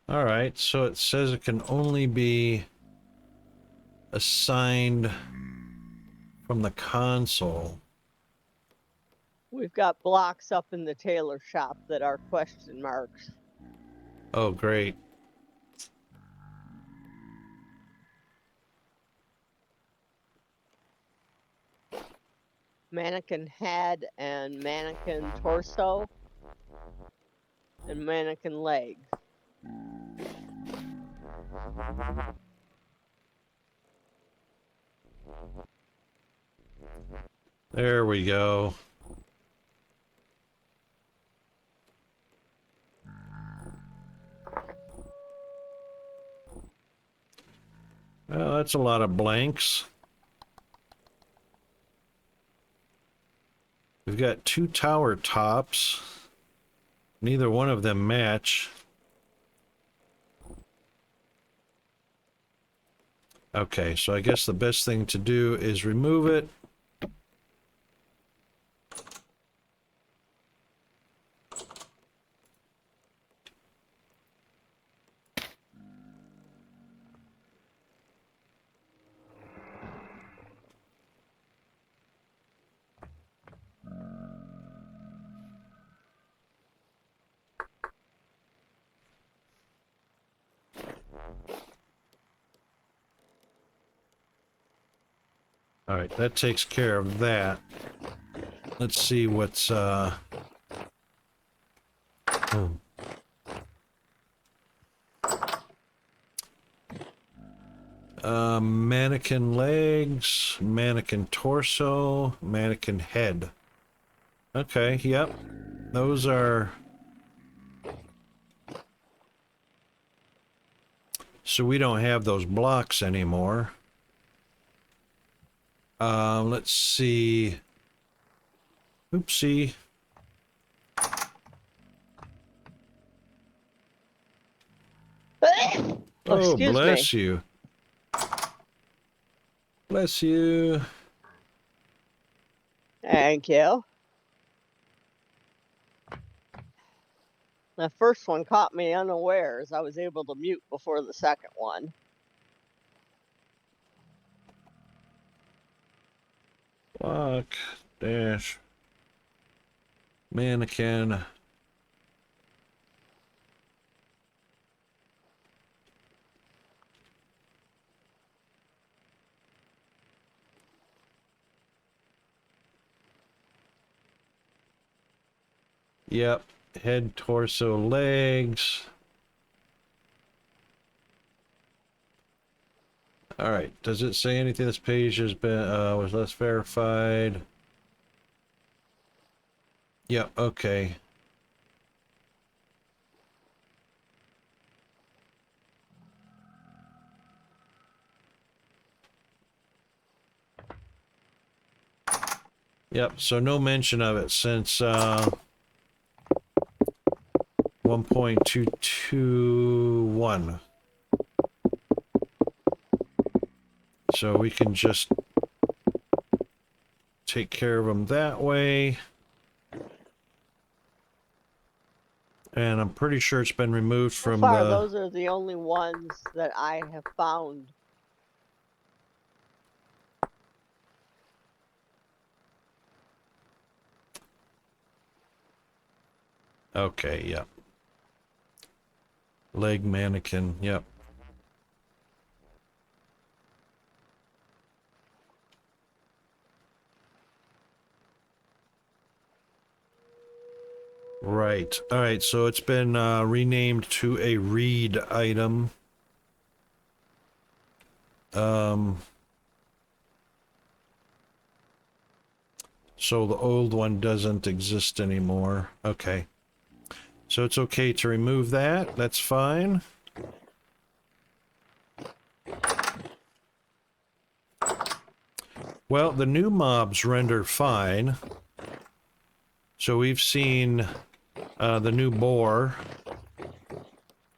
All right, so it says it can only be assigned from the console. We've got blocks up in the tailor shop that are question marks. Oh, great. Mannequin head and mannequin torso and mannequin legs. There we go. Well, that's a lot of blanks. We've got 2 tower tops. Neither one of them match. Okay, so I guess the best thing to do is remove it. All right, that takes care of that. Let's see what's mannequin legs, mannequin torso, mannequin head. Okay, yep. Those are... So we don't have those blocks anymore. Let's see. Oopsie. Oh, bless you. Bless you. Thank you. The first one caught me unawares. I was able to mute before the second one. Block, dash, mannequin. Yep, head, torso, legs. All right, does it say anything? This page has been was less verified. Yep, okay. Yep, so no mention of it since 1.221. So we can just take care of them that way. And I'm pretty sure it's been removed from So far, the... those are the only ones that I have found. Okay, yep. Leg mannequin, yep. Right. All right, so it's been renamed to a read item. So the old one doesn't exist anymore. Okay. So it's okay to remove that. That's fine. Well, the new mobs render fine. So we've seen the new boar.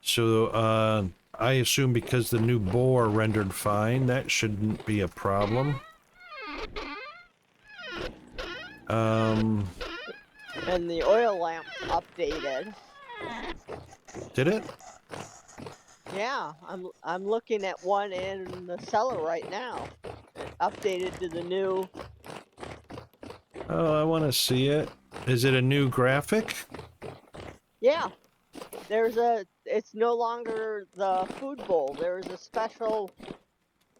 So I assume because the new boar rendered fine, that shouldn't be a problem. And the oil lamps updated. Did it? Yeah, I'm looking at one in the cellar right now. Updated to the new. Oh, I want to see it. Is it a new graphic? Yeah, it's no longer the food bowl. There's a special.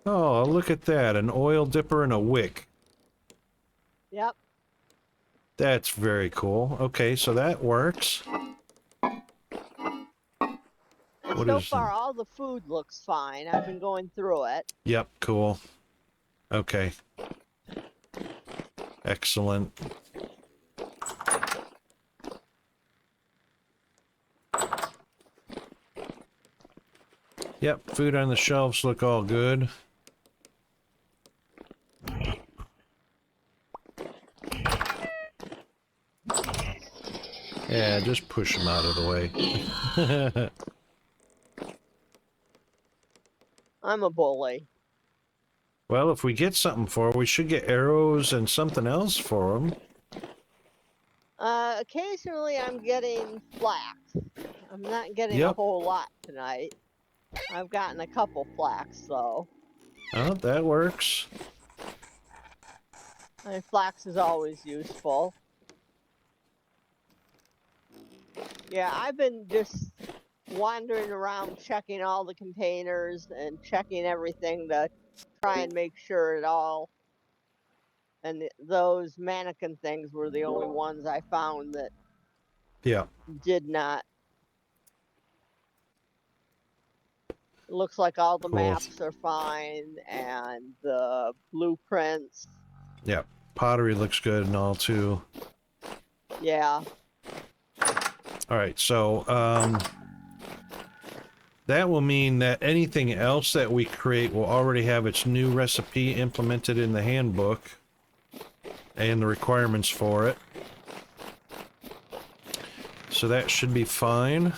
Oh, look at that. An oil dipper and a wick. Yep. That's very cool. Okay, so that works. And What so is far, the- all the food looks fine. I've been going through it. Yep, cool. Okay. Excellent. Yep, food on the shelves look all good. Yeah, just push them out of the way. I'm a bully. Well, if we get something for her, we should get arrows and something else for them. Occasionally I'm getting flax. I'm not getting a Yep. whole lot tonight. I've gotten a couple flax though. Oh, that works. I mean, flax is always useful. Yeah, I've been just wandering around checking all the containers and checking everything to try and make sure it all. And those mannequin things were the only ones I found that Yeah. did not. It looks like all the Cool. maps are fine and the blueprints. Yeah. Pottery looks good and all too. Yeah. All right, so that will mean that anything else that we create will already have its new recipe implemented in the handbook and the requirements for it. So that should be fine.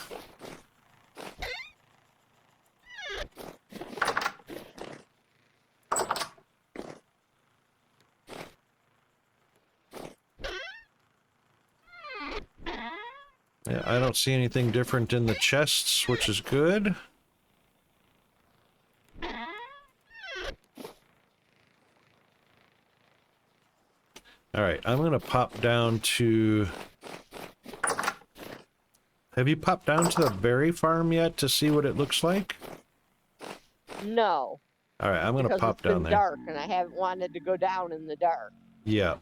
Yeah, I don't see anything different in the chests, which is good. Alright, I'm gonna pop down to... Have you popped down to the berry farm yet to see what it looks like? No. Alright, I'm gonna Because pop it's been down there. dark and I haven't wanted to go down in the dark. Yeah.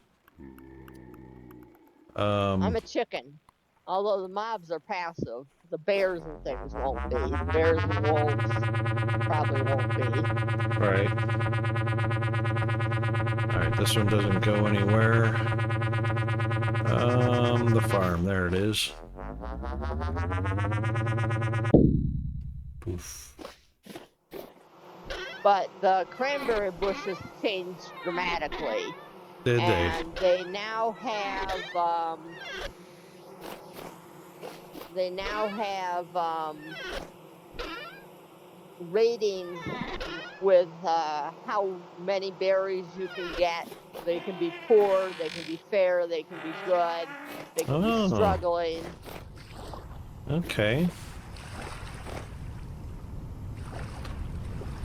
I'm a chicken. Although the mobs are passive, the bears and things won't be. The bears and wolves probably won't be. Right. Alright, this one doesn't go anywhere. The farm. There it is. Oof. But the cranberry bushes changed dramatically. Did they? And they now have ratings with how many berries you can get. They can be poor, they can be fair, they can be good, they can be struggling. Okay.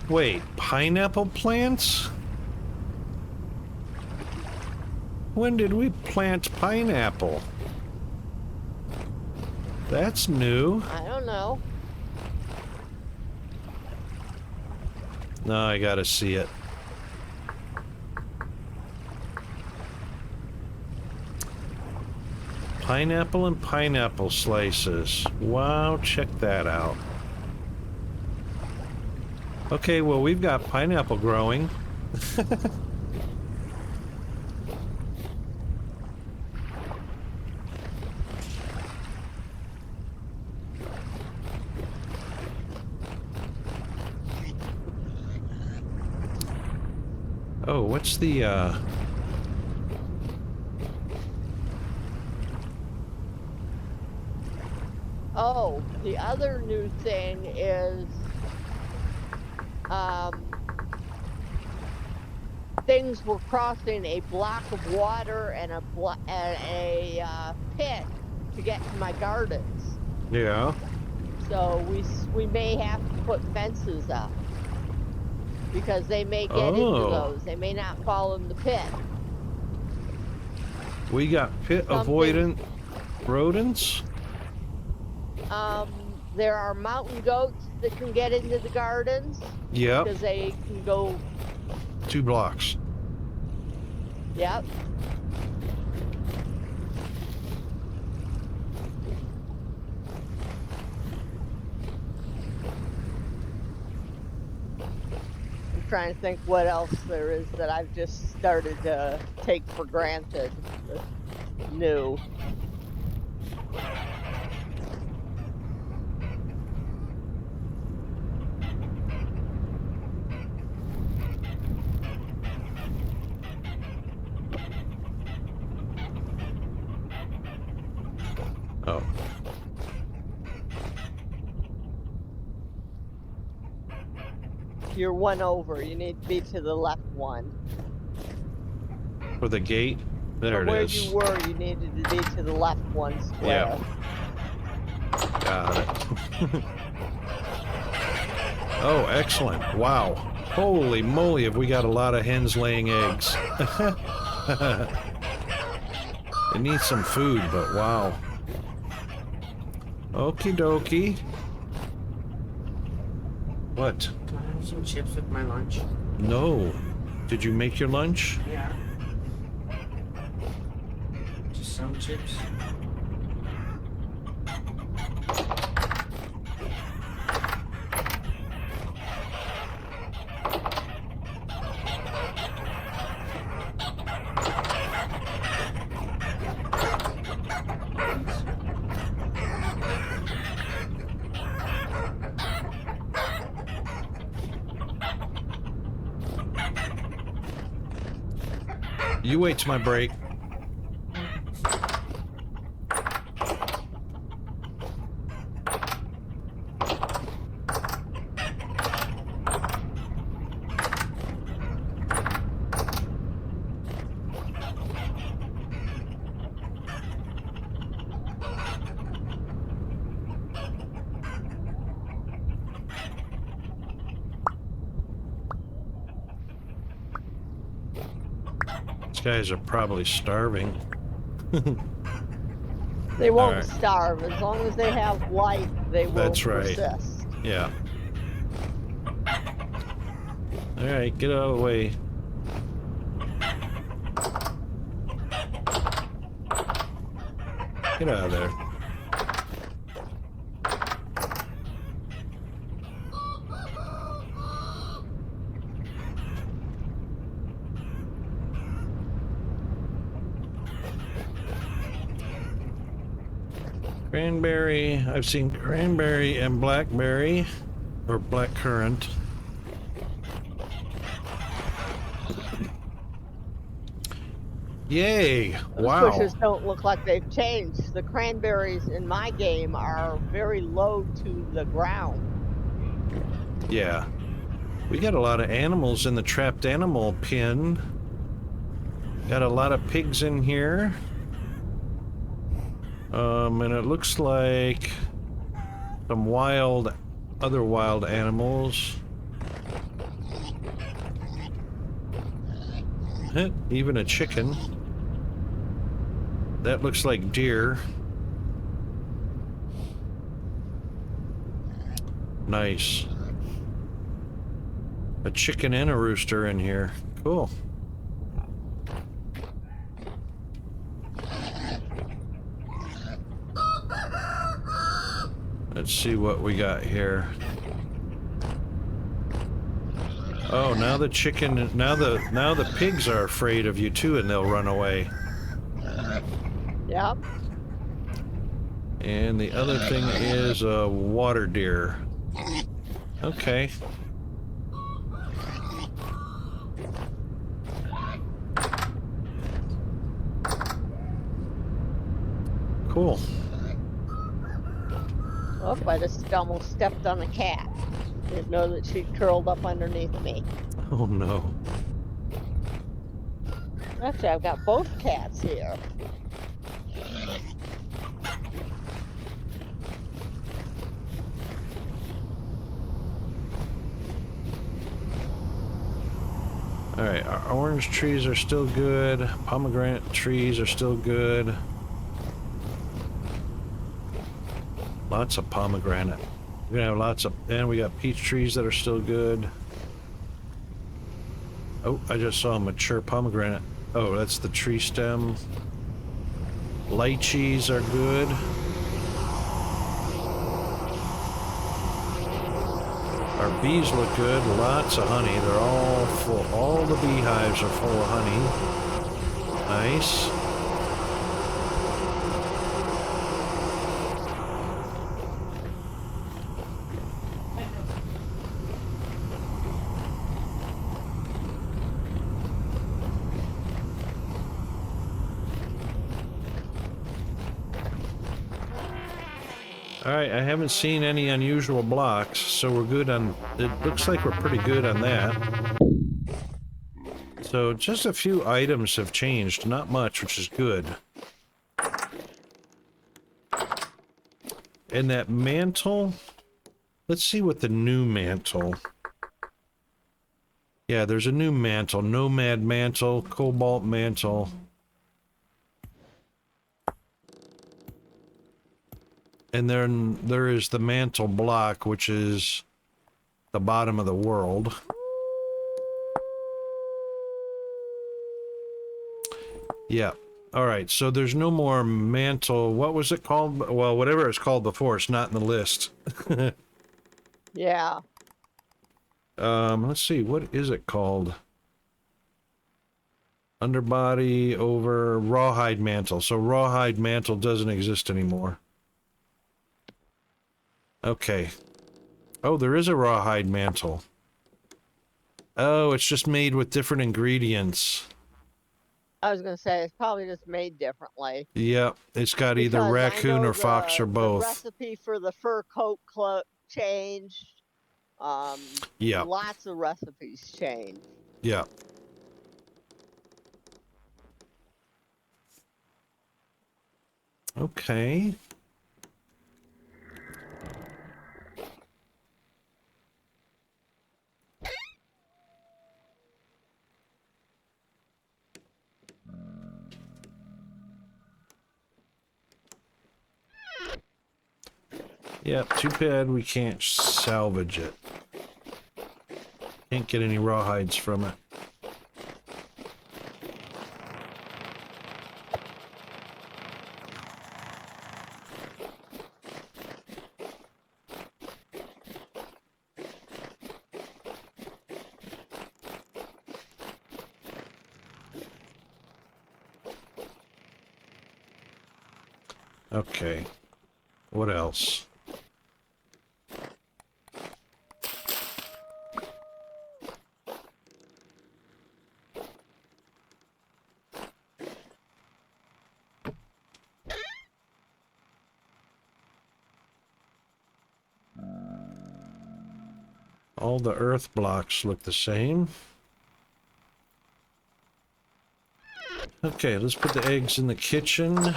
Wait, pineapple plants? When did we plant pineapple? That's new. I don't know. No, I gotta see it. Pineapple and pineapple slices. Wow, check that out. Okay, well, we've got pineapple growing. Oh, what's the, Oh, the other new thing is things were crossing a block of water and a pit to get to my gardens. yeah. So we may have to put fences up because they may get into those. They may not fall in the pit. We got pit avoidant rodents? There are mountain goats that can get into the gardens. Yep. Because they can go 2 blocks. Yep. I'm trying to think what else there is that I've just started to take for granted. That's new. Oh. You're one over. You need to be to the left one. For the gate? There From it where is. you were, you needed to be to the left one square. Yeah. Got it. Oh, excellent. Wow. Holy moly, have we got a lot of hens laying eggs. It needs some food, but wow. Okie dokie. What? Can I have some chips with my lunch? No. Did you make your lunch? Yeah. Just some chips. You wait till my break. These guys are probably starving. They won't Alright. starve. As long as they have light, they will That's right. persist. Yeah. Alright, get out of the way. Get out of there. Cranberry. I've seen cranberry and blackberry, or blackcurrant. Yay! Those Wow. bushes don't look like they've changed. The cranberries in my game are very low to the ground. Yeah. We got a lot of animals in the trapped animal pen. Got a lot of pigs in here. And it looks like some other wild animals. Even a chicken. That looks like deer. Nice. A chicken and a rooster in here. Cool. Let's see what we got here. Oh, now the chicken, now the pigs are afraid of you too, and they'll run away. Yep. And the other thing is a water deer. Okay. Cool. Oh, I just almost stepped on a cat. Didn't know that she curled up underneath me. Oh no. Actually, I've got both cats here. Alright, our orange trees are still good. Pomegranate trees are still good. Lots of pomegranate. We're gonna have lots of, and we got peach trees that are still good. Oh, I just saw a mature pomegranate. Oh, that's the tree stem. Lychees are good. Our bees look good. Lots of honey. They're all full. All the beehives are full of honey. Nice. Alright, I haven't seen any unusual blocks, so we're good on... It looks like we're pretty good on that. So, just a few items have changed, not much, which is good. And that mantle... Let's see what the new mantle... Yeah, there's a new mantle. Nomad mantle, Cobalt mantle... And then there is the mantle block, which is the bottom of the world. Yeah. All right. So there's no more mantle. What was it called? Well, whatever it's called before, it's not in the list. Yeah. Let's see. What is it called? Underbody over rawhide mantle. So rawhide mantle doesn't exist anymore. Okay. Oh, there is a rawhide mantle. Oh, it's just made with different ingredients. I was going to say, it's probably just made differently. Yep, it's got either Because I raccoon know or fox or The both. recipe for the fur coat changed. Yeah. Lots of recipes changed. Yeah. Okay. Yep, too bad we can't salvage it. Can't get any rawhides from it. Okay. What else? All the earth blocks look the same. Okay, let's put the eggs in the kitchen.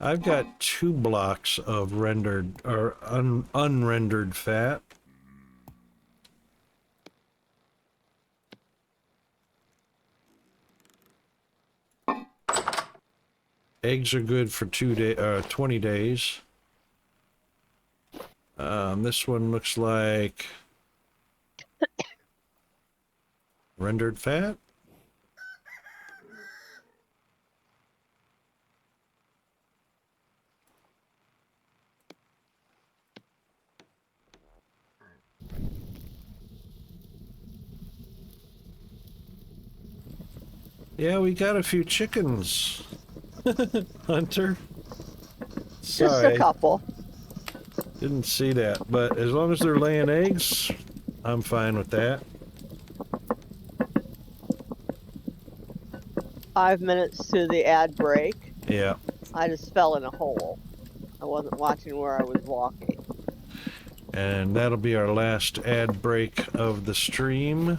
I've got 2 blocks of rendered or unrendered fat. Eggs are good for 20 days. This one looks like rendered fat. Yeah, we got a few chickens, Hunter. Just Sorry, a couple. didn't see that, but as long as they're laying eggs, I'm fine with that. 5 minutes to the ad break. Yeah, I just fell in a hole. I wasn't watching where I was walking. and that'll be our last ad break of the stream.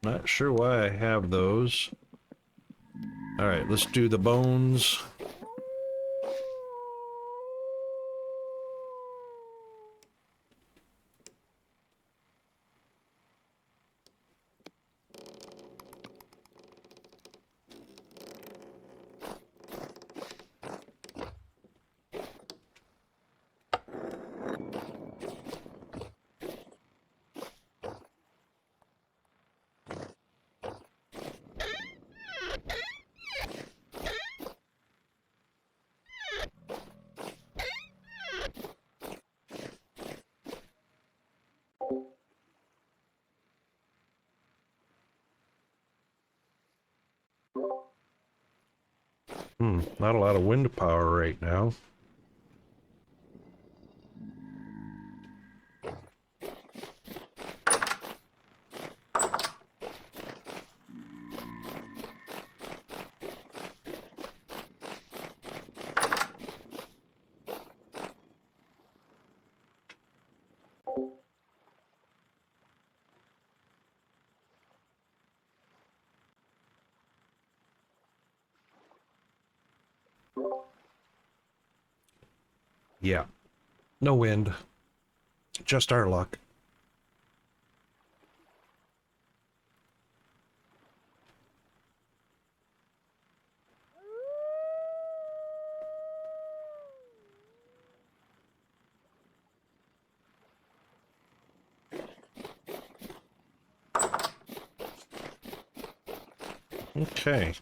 Not sure why I have those. All right, let's do the bones. Not a lot of wind power right now. Yeah, no wind, just our luck. Okay.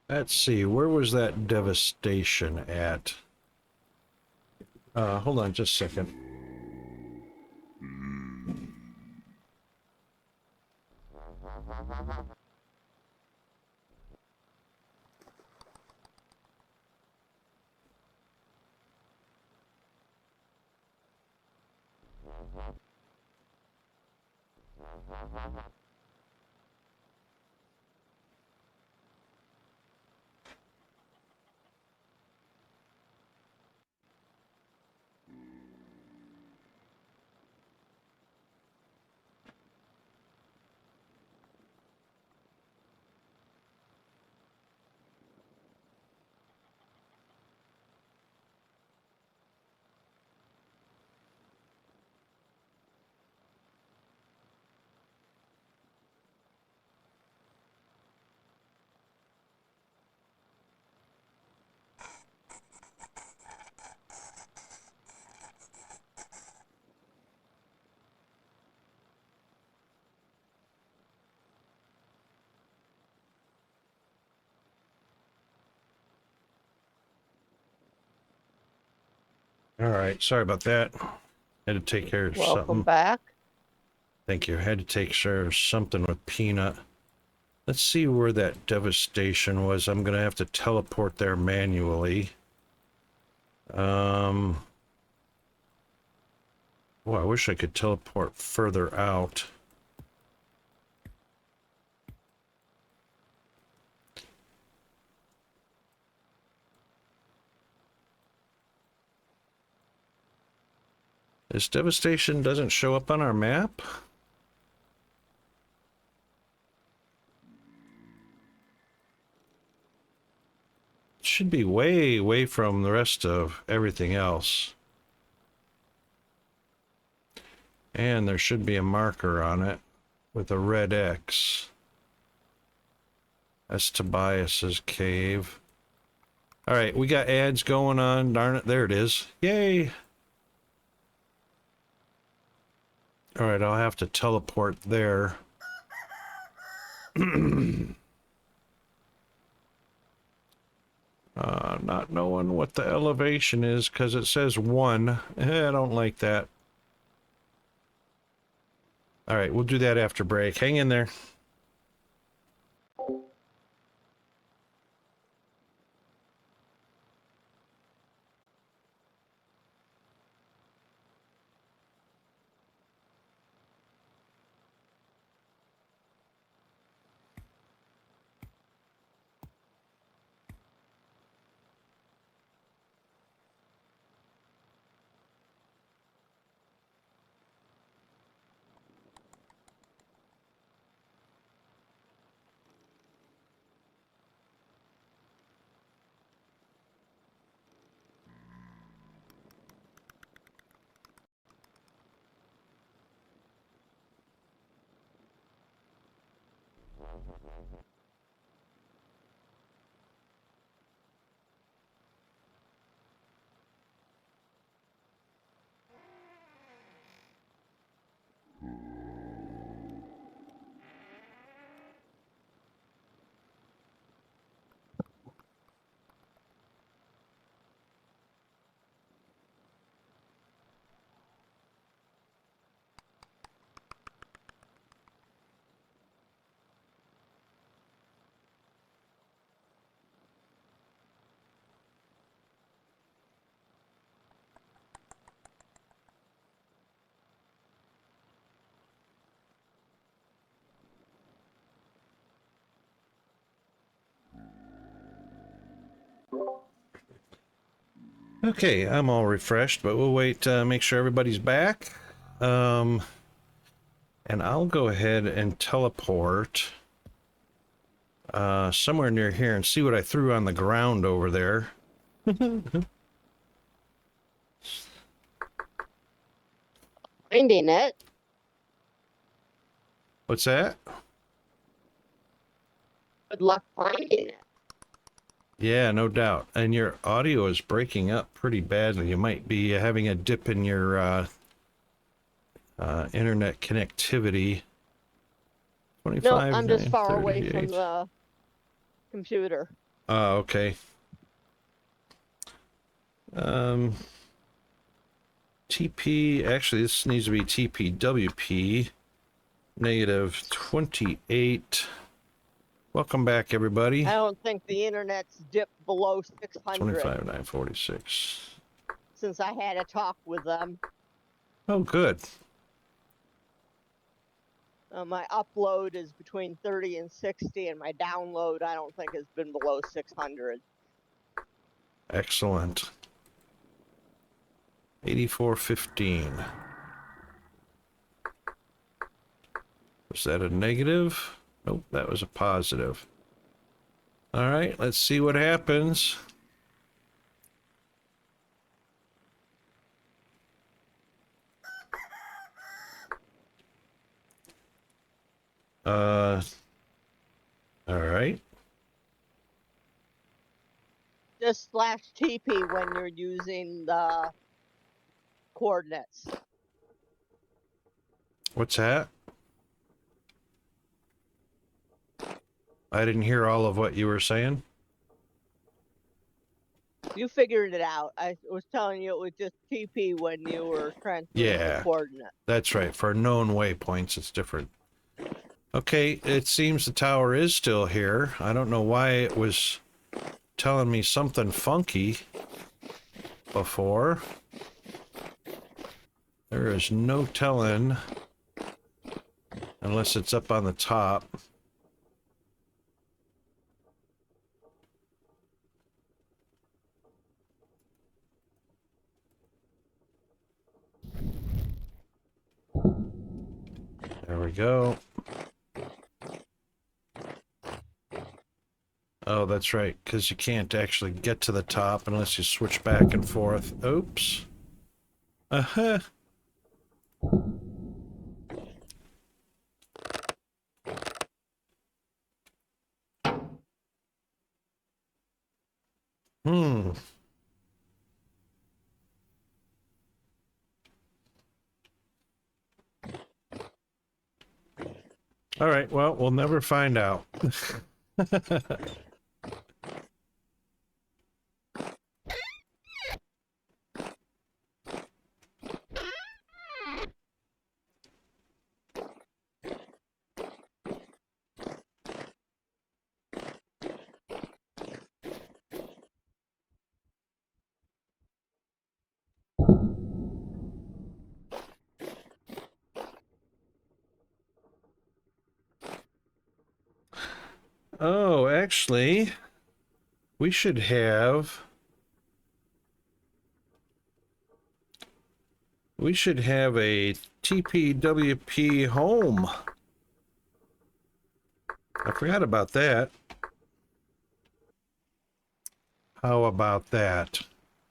Let's see, where was that devastation at? Hold on just a second. All right, sorry about that. Had to take care of Welcome something. back. Thank you. Had to take care of something with Peanut. Let's see where that devastation was. I'm gonna have to teleport there manually. Well, I wish I could teleport further out. This devastation doesn't show up on our map? It should be way away from the rest of everything else. And there should be a marker on it with a red X. That's Tobias's cave. All right, we got ads going on. Darn it, there it is. Yay! All right, I'll have to teleport there. Not knowing what the elevation is because it says 1. I don't like that. All right, we'll do that after break. Hang in there. Okay, I'm all refreshed, but we'll wait to make sure everybody's back. And I'll go ahead and teleport somewhere near here and see what I threw on the ground over there. Finding it. What's that? Good luck finding it. Yeah, no doubt. And your audio is breaking up pretty badly. You might be having a dip in your internet connectivity. 25, No, I'm just 9, far away 38. from the computer. Oh, okay. TP, actually this needs to be TPWP, negative 28. Welcome back, everybody. I don't think the internet's dipped below 600 25,946. since I had a talk with them. Oh, good. My upload is between 30 and 60, and my download I don't think has been below 600. Excellent. 8415. Was that a negative? Nope, that was a positive. All right, let's see what happens. All right. Just /TP when you're using the coordinates. What's that? I didn't hear all of what you were saying. You figured it out. I was telling you it was just TP when you were transferring the Yeah, coordinates. that's right. For known waypoints, it's different. Okay, it seems the tower is still here. I don't know why it was telling me something funky before. There is no telling unless it's up on the top. There we go. Oh, that's right, because you can't actually get to the top unless you switch back and forth. Oops. Uh-huh. Hmm. All right, well, we'll never find out. Oh, actually, we should have a TPWP home. I forgot about that. How about that?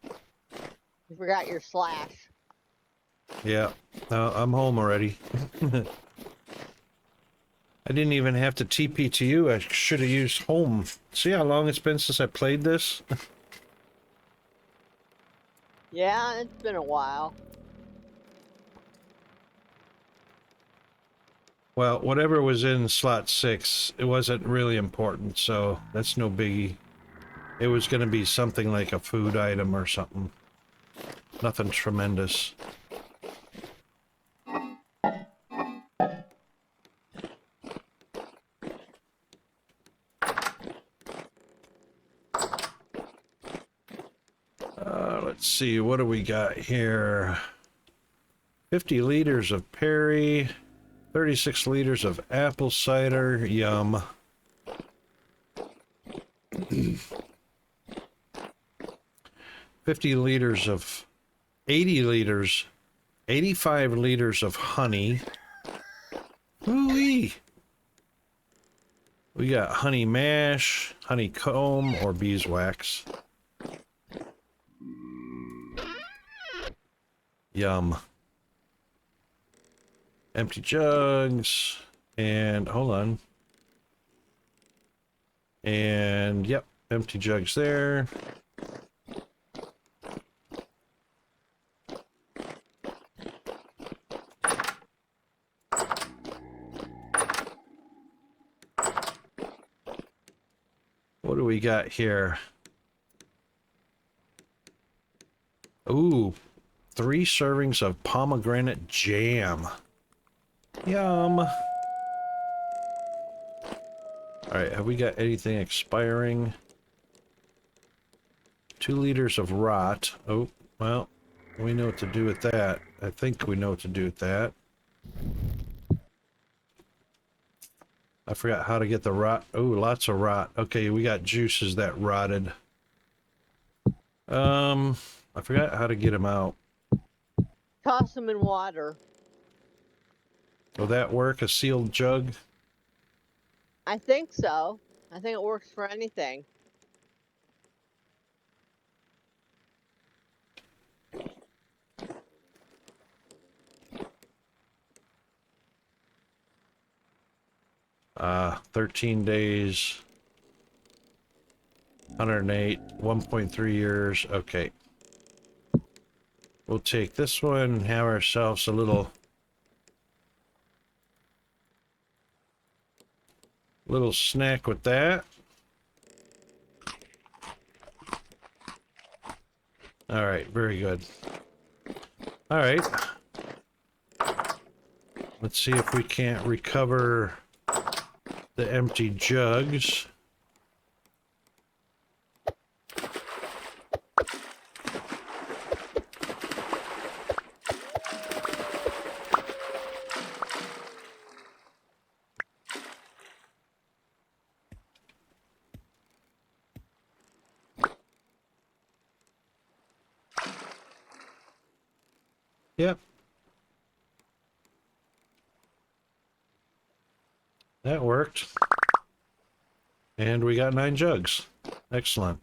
You forgot your slash. Yeah, I'm home already. I didn't even have to TP to you. I should have used home. See how long it's been since I played this? Yeah, it's been a while. Well, whatever was in slot 6, it wasn't really important, so that's no biggie. It was going to be something like a food item or something. Nothing tremendous. Let's see, what do we got here? 50 liters of Perry, 36 liters of apple cider, yum. 50 liters of, 80 liters, 85 liters of honey. Ooh-wee. We got honey mash, honeycomb, or beeswax. Yum. Empty jugs, and hold on. And yep, empty jugs there. What do we got here? Ooh, 3 servings of pomegranate jam. Yum. All right, have we got anything expiring? 2 liters of rot. Oh, well, we know what to do with that. I think we know what to do with that. I forgot how to get the rot. Oh, lots of rot. Okay, we got juices that rotted. I forgot how to get them out. Toss them in water. Will that work? A sealed jug? I think so. I think it works for anything. Ah, 13 days. 108, 1.3 years. Okay. We'll take this one and have ourselves a little snack with that. All right, very good. All right. Let's see if we can't recover the empty jugs. Yep. That worked. And we got 9 jugs. Excellent.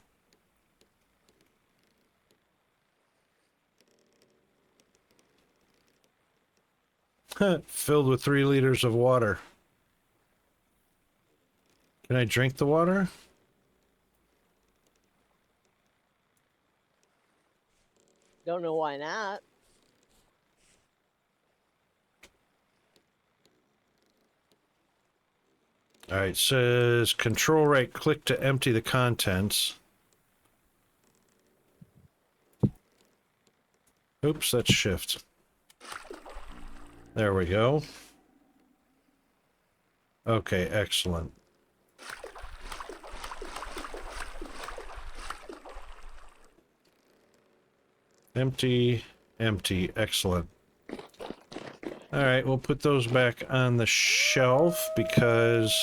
Filled with 3 liters of water. Can I drink the water? Don't know why not. All right, says control right click to empty the contents. Oops, that's shift. There we go. Okay, excellent. Empty, empty, excellent. All right, we'll put those back on the shelf because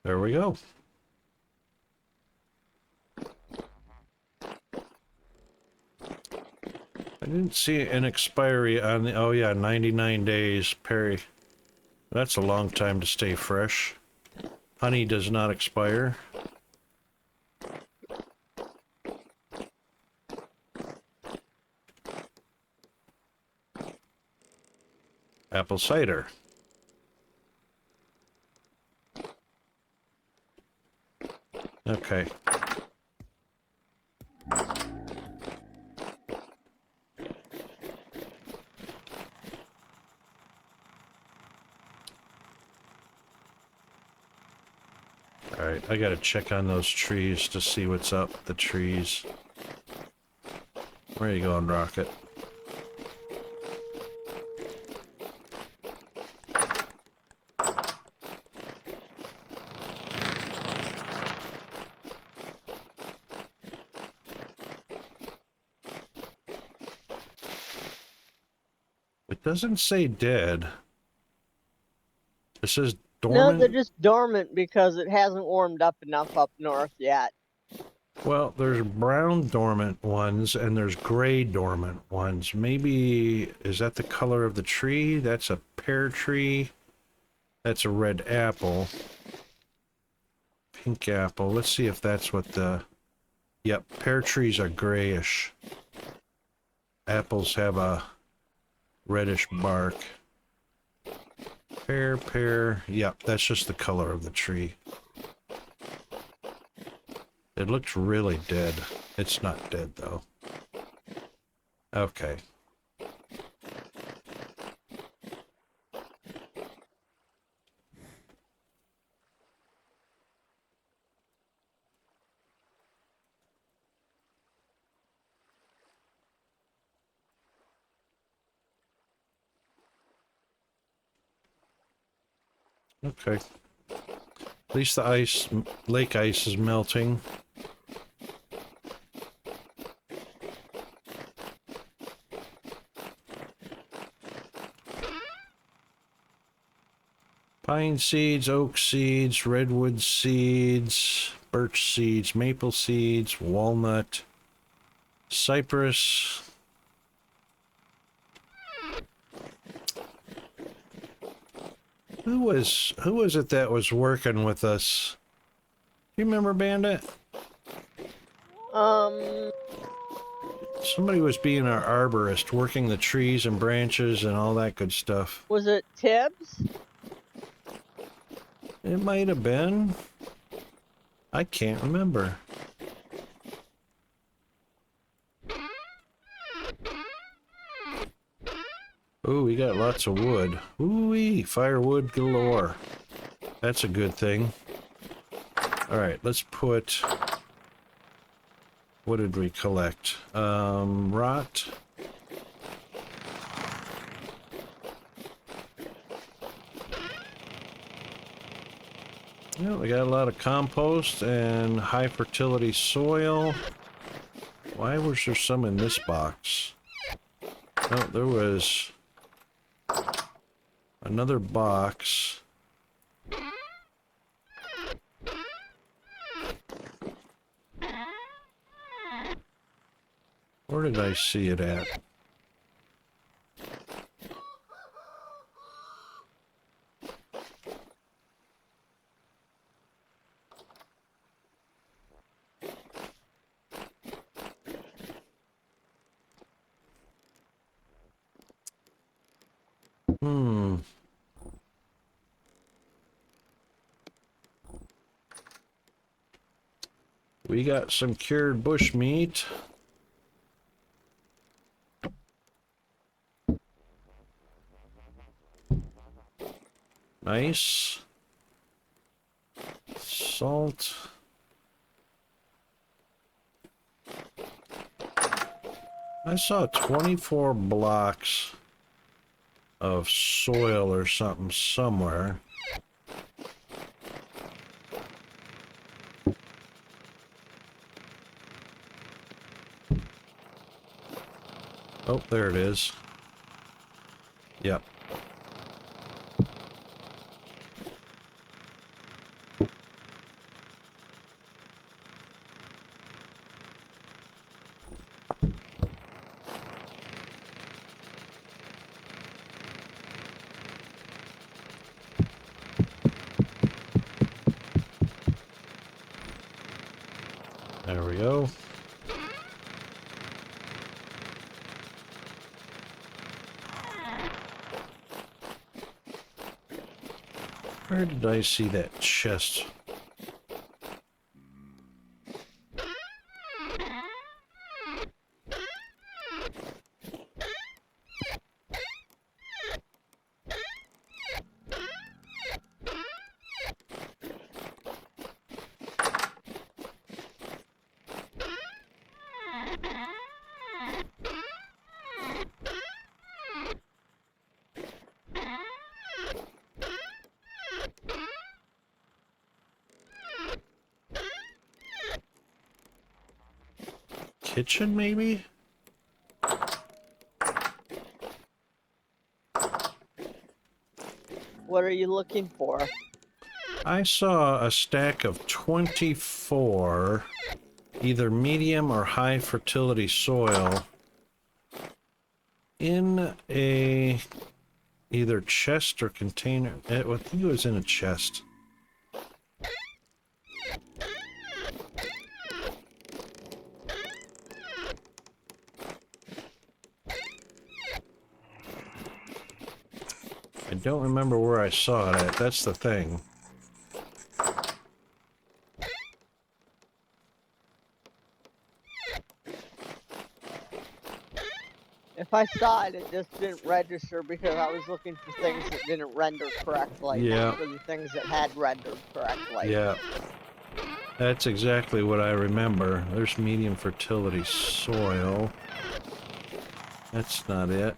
there we go. I didn't see an expiry on the, oh yeah, 99 days, Perry. That's a long time to stay fresh. Honey does not expire. Apple cider. Okay. Alright, I gotta check on those trees to see what's up with the trees. Where are you going, Rocket? It doesn't say dead. It says dormant. No, they're just dormant because it hasn't warmed up enough up north yet. Well, there's brown dormant ones and there's gray dormant ones. Maybe, is that the color of the tree? That's a pear tree. That's a red apple. Pink apple. Let's see if that's what the... Yep, pear trees are grayish. Apples have a reddish bark. Pear. Yep, that's just the color of the tree. It looks really dead. It's not dead, though. Okay. Okay. At least the ice, lake ice is melting. Pine seeds, oak seeds, redwood seeds, birch seeds, maple seeds, walnut, cypress. Who was it that was working with us? Do you remember, Bandit? Somebody was being our arborist, working the trees and branches and all that good stuff. Was it Tibbs? It might have been. I can't remember. Ooh, we got lots of wood. Ooh-wee, firewood galore. That's a good thing. Alright, let's put... What did we collect? Rot. Yeah, we got a lot of compost and high fertility soil. Why was there some in this box? No, there was another box. Where did I see it at? We got some cured bush meat. Nice. Salt. I saw 24 blocks of soil or something somewhere. Oh, there it is. Yep. There we go. Where did I see that chest? Kitchen, maybe? What are you looking for? I saw a stack of 24 either medium or high fertility soil in a either chest or container. I think it was in a chest. I don't remember where I saw it at. That's the thing. If I saw it, it just didn't register because I was looking for things that didn't render correctly. Yeah. Not for the things that had rendered correctly. Yeah. That's exactly what I remember. There's medium fertility soil. That's not it.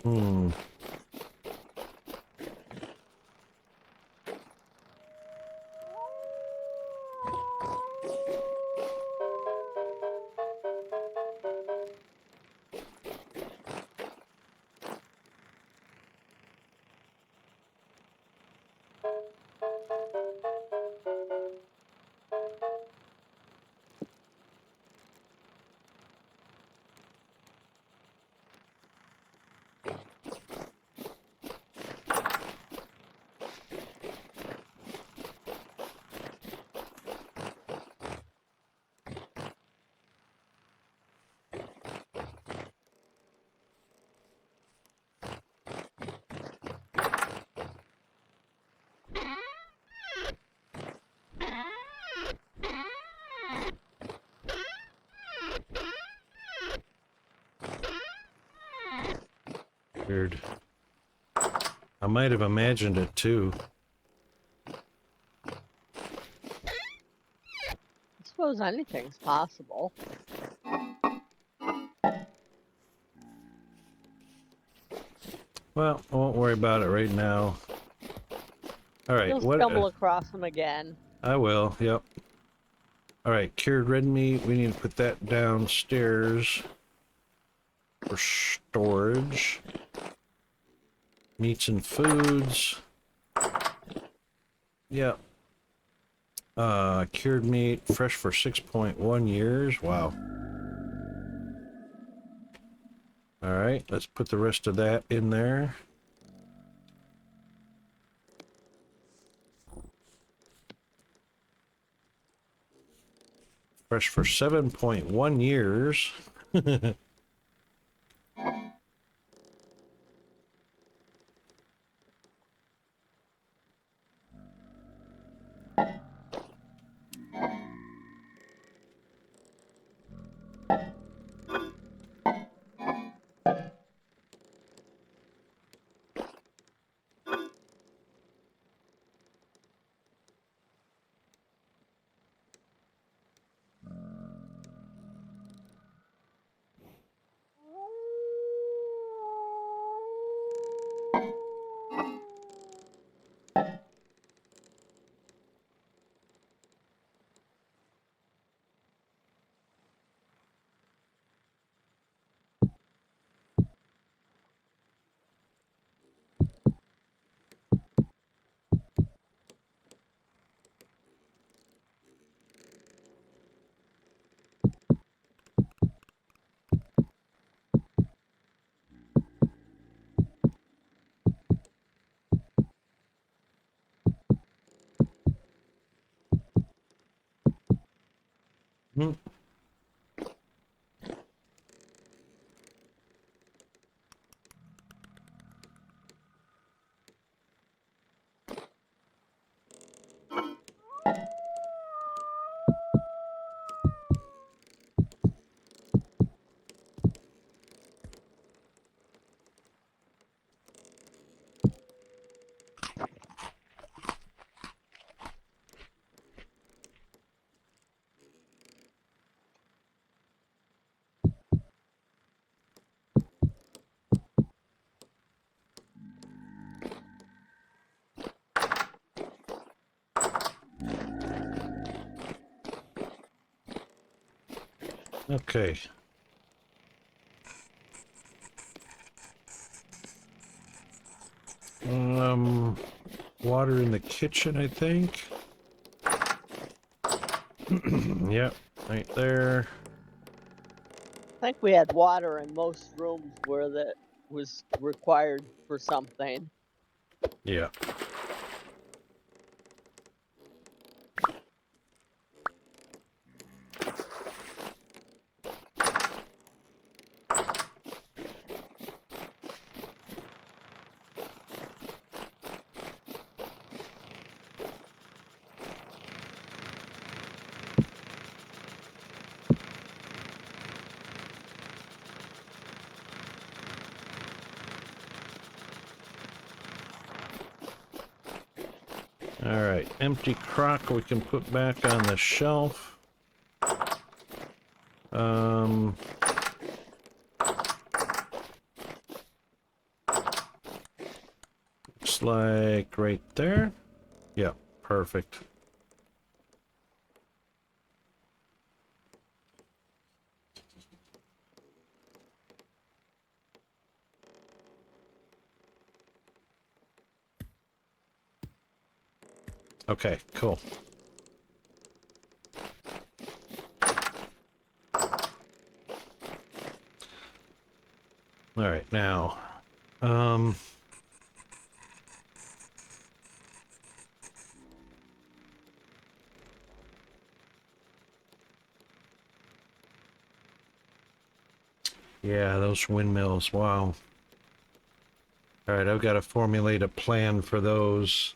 Hmm. Weird. I might have imagined it too. I suppose anything's possible. Well, I won't worry about it right now. All right, You'll what? stumble across them again. I will. Yep. All right, cured red meat. We need to put that downstairs for storage. Meats and foods. Yep. Cured meat, fresh for 6.1 years. Wow. All right, let's put the rest of that in there. Fresh for 7.1 years. Hmm. Okay. Water in the kitchen, I think. Yep, right there. I think we had water in most rooms where that was required for something. Yeah. All right, empty crock we can put back on the shelf. Looks like right there. Yeah, perfect. Okay, cool. All right, now, yeah, those windmills, wow. All right, I've got to formulate a plan for those.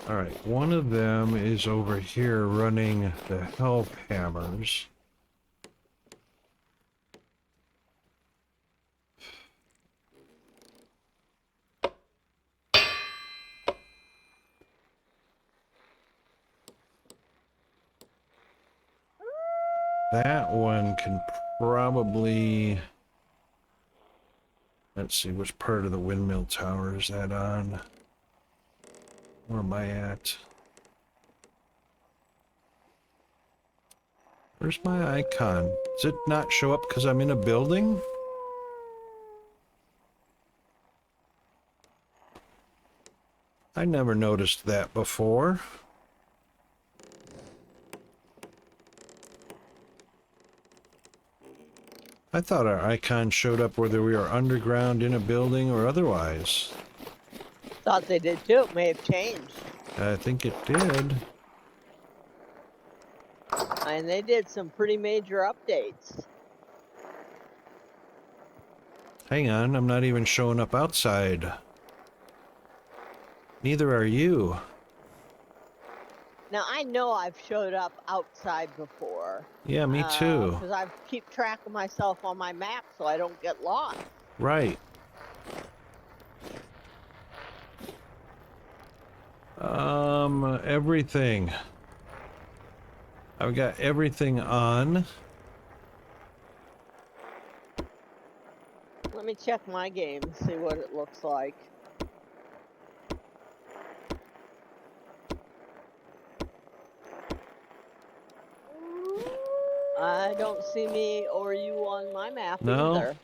All right, one of them is over here running the help hammers. That one can probably... Let's see, which part of the windmill tower is that on? Where am I at? Where's my icon? Does it not show up because I'm in a building? I never noticed that before. I thought our icon showed up whether we are underground, in a building, or otherwise. Thought they did too. It may have changed. I think it did. And they did some pretty major updates. Hang on, I'm not even showing up outside. Neither are you. Now, I know I've showed up outside before. Yeah, me too. Because I keep track of myself on my map so I don't get lost. Right. Everything. I've got everything on. Let me check my game and see what it looks like. I don't see me or you on my map either.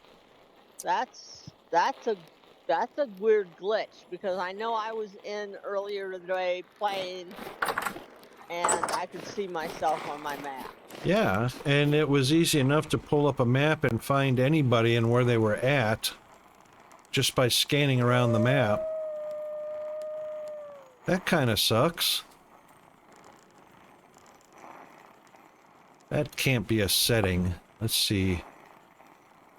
That's a weird glitch because I know I was in earlier today playing and I could see myself on my map. Yeah, and it was easy enough to pull up a map and find anybody and where they were at just by scanning around the map. That kind of sucks. That can't be a setting. Let's see.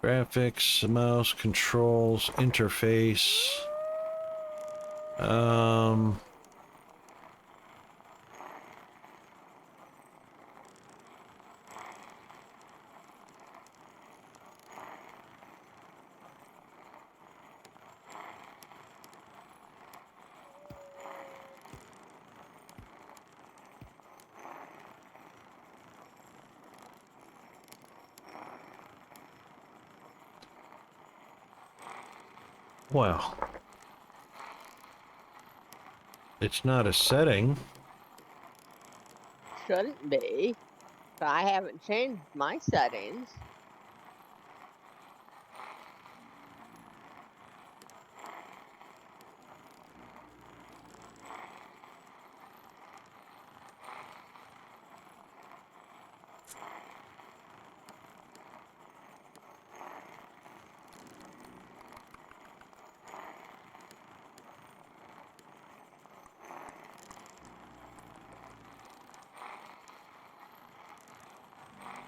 Graphics, mouse, controls, interface. Well, it's not a setting. Shouldn't be. But I haven't changed my settings.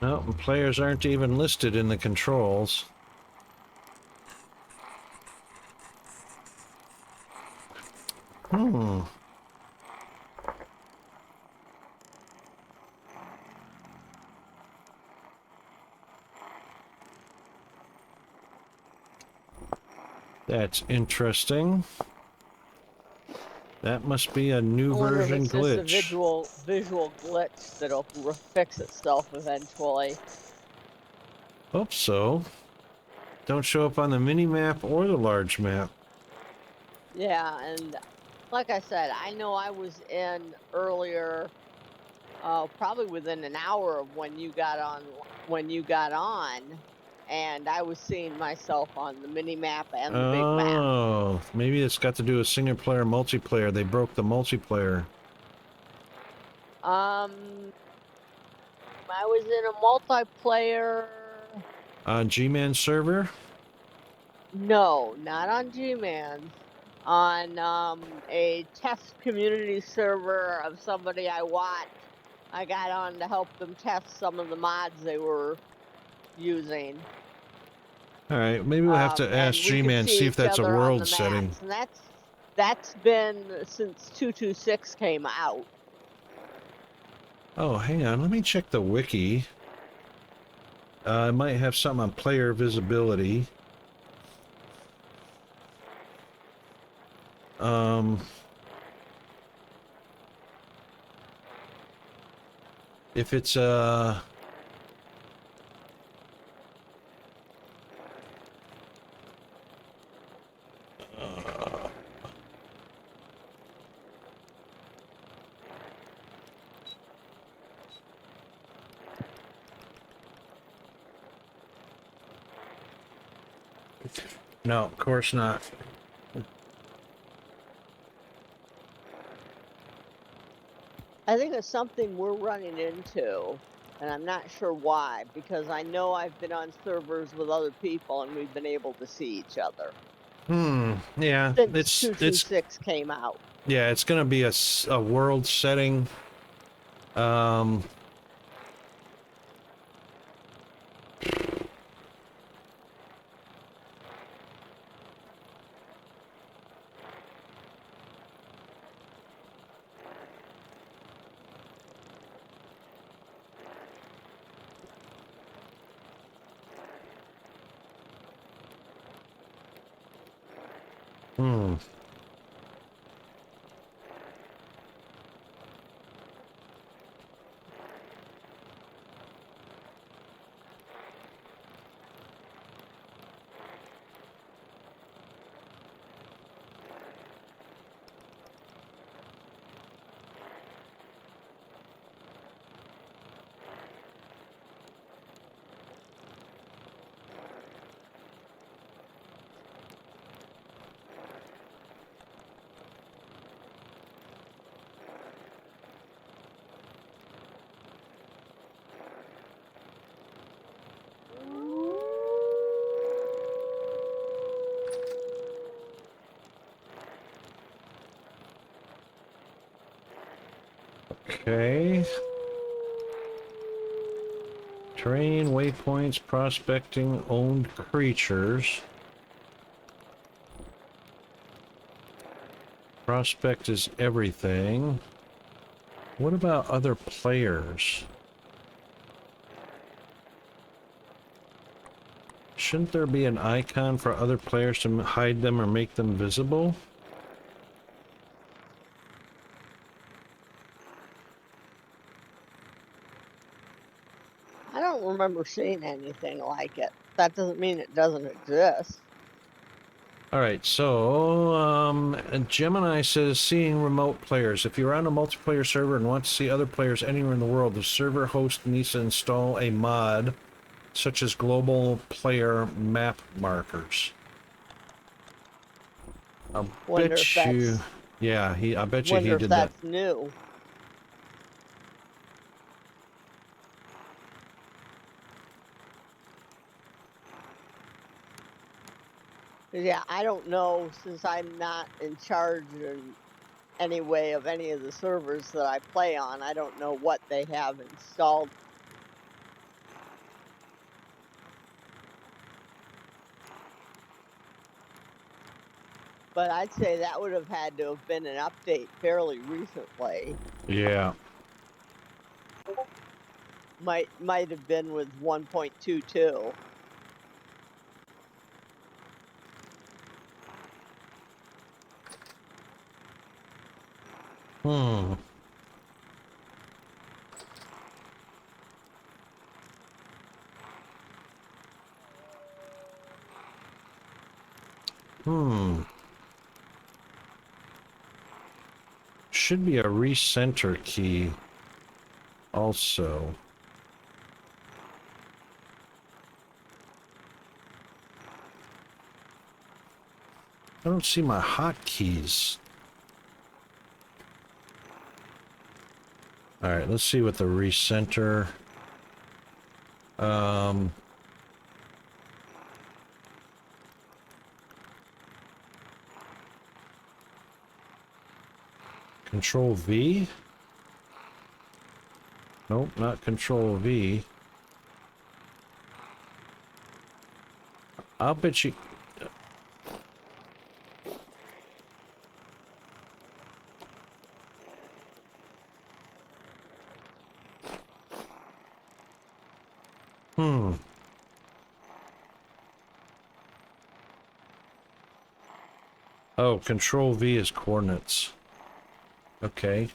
No, players aren't even listed in the controls. That's interesting. That must be a new version glitch. It's just a visual glitch that'll fix itself eventually. Hope so. Don't show up on the mini map or the large map. Yeah, and like I said, I know I was in earlier, probably within an hour of when you got on, and I was seeing myself on the mini map and the big map. Oh, maybe it's got to do with single player, multiplayer. They broke the multiplayer. I was in a multiplayer. On G-Man server? No, not on G-Man. On a test community server of somebody I watched. I got on to help them test some of the mods they were using. Alright, maybe we'll have to ask G-Man, see if that's a world setting. And That's been since 226 came out. Oh, hang on. Let me check the wiki. I might have something on player visibility. If it's no, of course not. I think it's something we're running into, and I'm not sure why, because I know I've been on servers with other people and we've been able to see each other Yeah, since it's 226 came out. yeah, it's gonna be a world setting. Um, hmm. Okay. Terrain, waypoints, prospecting, owned creatures. Prospect is everything. What about other players? Shouldn't there be an icon for other players to hide them or make them visible? I don't remember seeing anything like it. That doesn't mean it doesn't exist. Alright, so, Gemini says seeing remote players. If you're on a multiplayer server and want to see other players anywhere in the world, the server host needs to install a mod such as global player map markers. I Wonder bet if you, that's yeah, I bet you he wonder if did that. that's new. Yeah, I don't know, since I'm not in charge in any way of any of the servers that I play on. I don't know what they have installed. But I'd say that would have had to have been an update fairly recently. Yeah. Might have been with 1.22. Hmm. Hmm. Should be a recenter key also. I don't see my hotkeys. Alright, let's see what the recenter. Control V? Nope, not Control V. I'll bet you... Hmm. Oh, Control V is coordinates. Okay.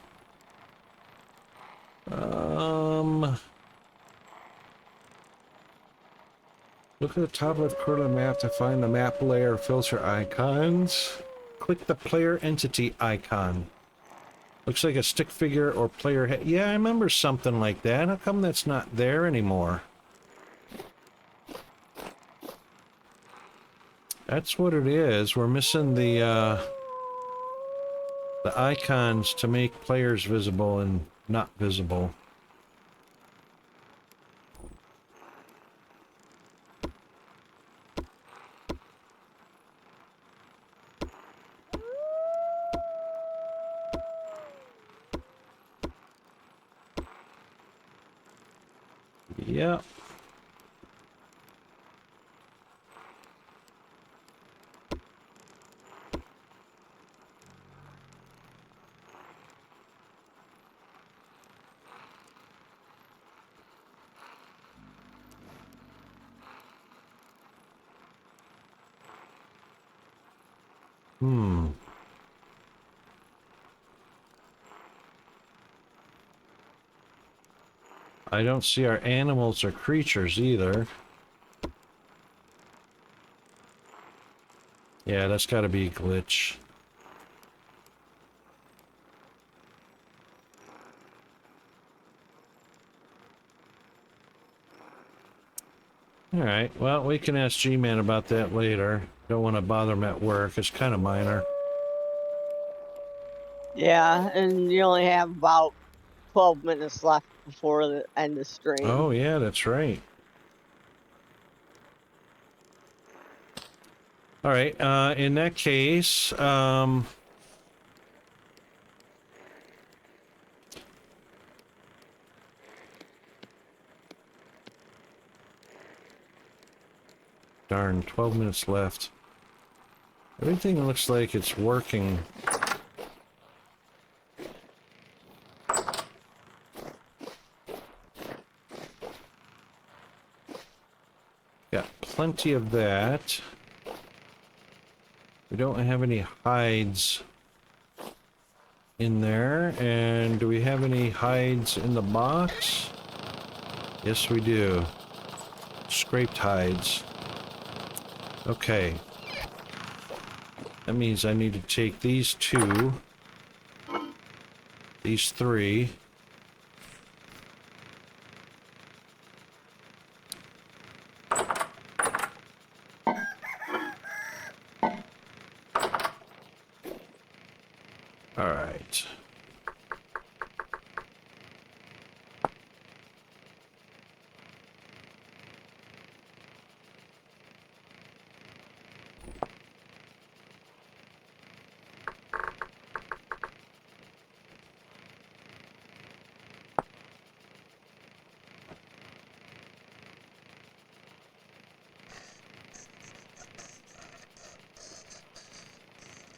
Look at the top left corner of the map to find the map layer filter icons. Click the player entity icon. Looks like a stick figure or player head. Yeah, I remember something like that. How come that's not there anymore? That's what it is. We're missing the icons to make players visible and not visible. Yep. Hmm. I don't see our animals or creatures either. Yeah, that's got to be a glitch. Alright, well, we can ask G-Man about that later. Don't want to bother him at work. It's kind of minor. Yeah, and you only have about 12 minutes left before the end of stream. Oh, yeah, that's right. Alright, in that case, darn, 12 minutes left. Everything looks like it's working. Got plenty of that. We don't have any hides in there. And do we have any hides in the box? Yes, we do. Scraped hides. Okay. That means I need to take these 2, these 3. All right.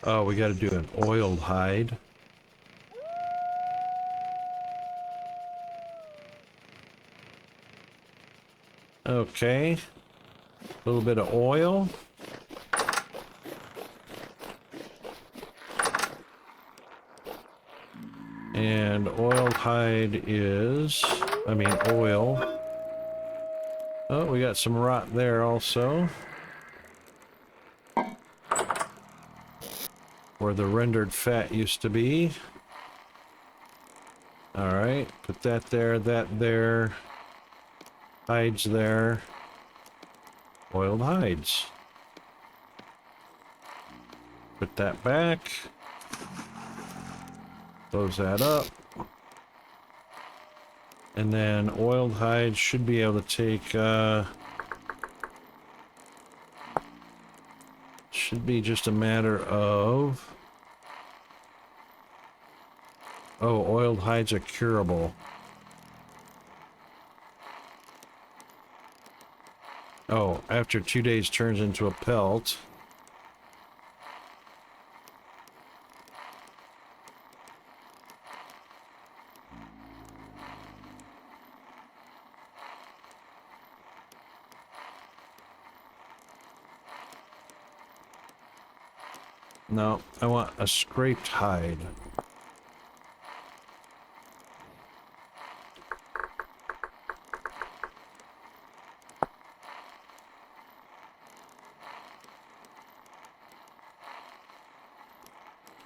Oh, we got to do an oiled hide. Okay. A little bit of oil. And oiled hide is, oil. Oh, we got some rot there also. Where the rendered fat used to be. Alright, put that there. Hides there. Oiled hides. Put that back. Close that up. And then oiled hides should be able to take, should be just a matter of... Oh, oiled hides are curable. Oh, after 2 days turns into a pelt. No, I want a scraped hide.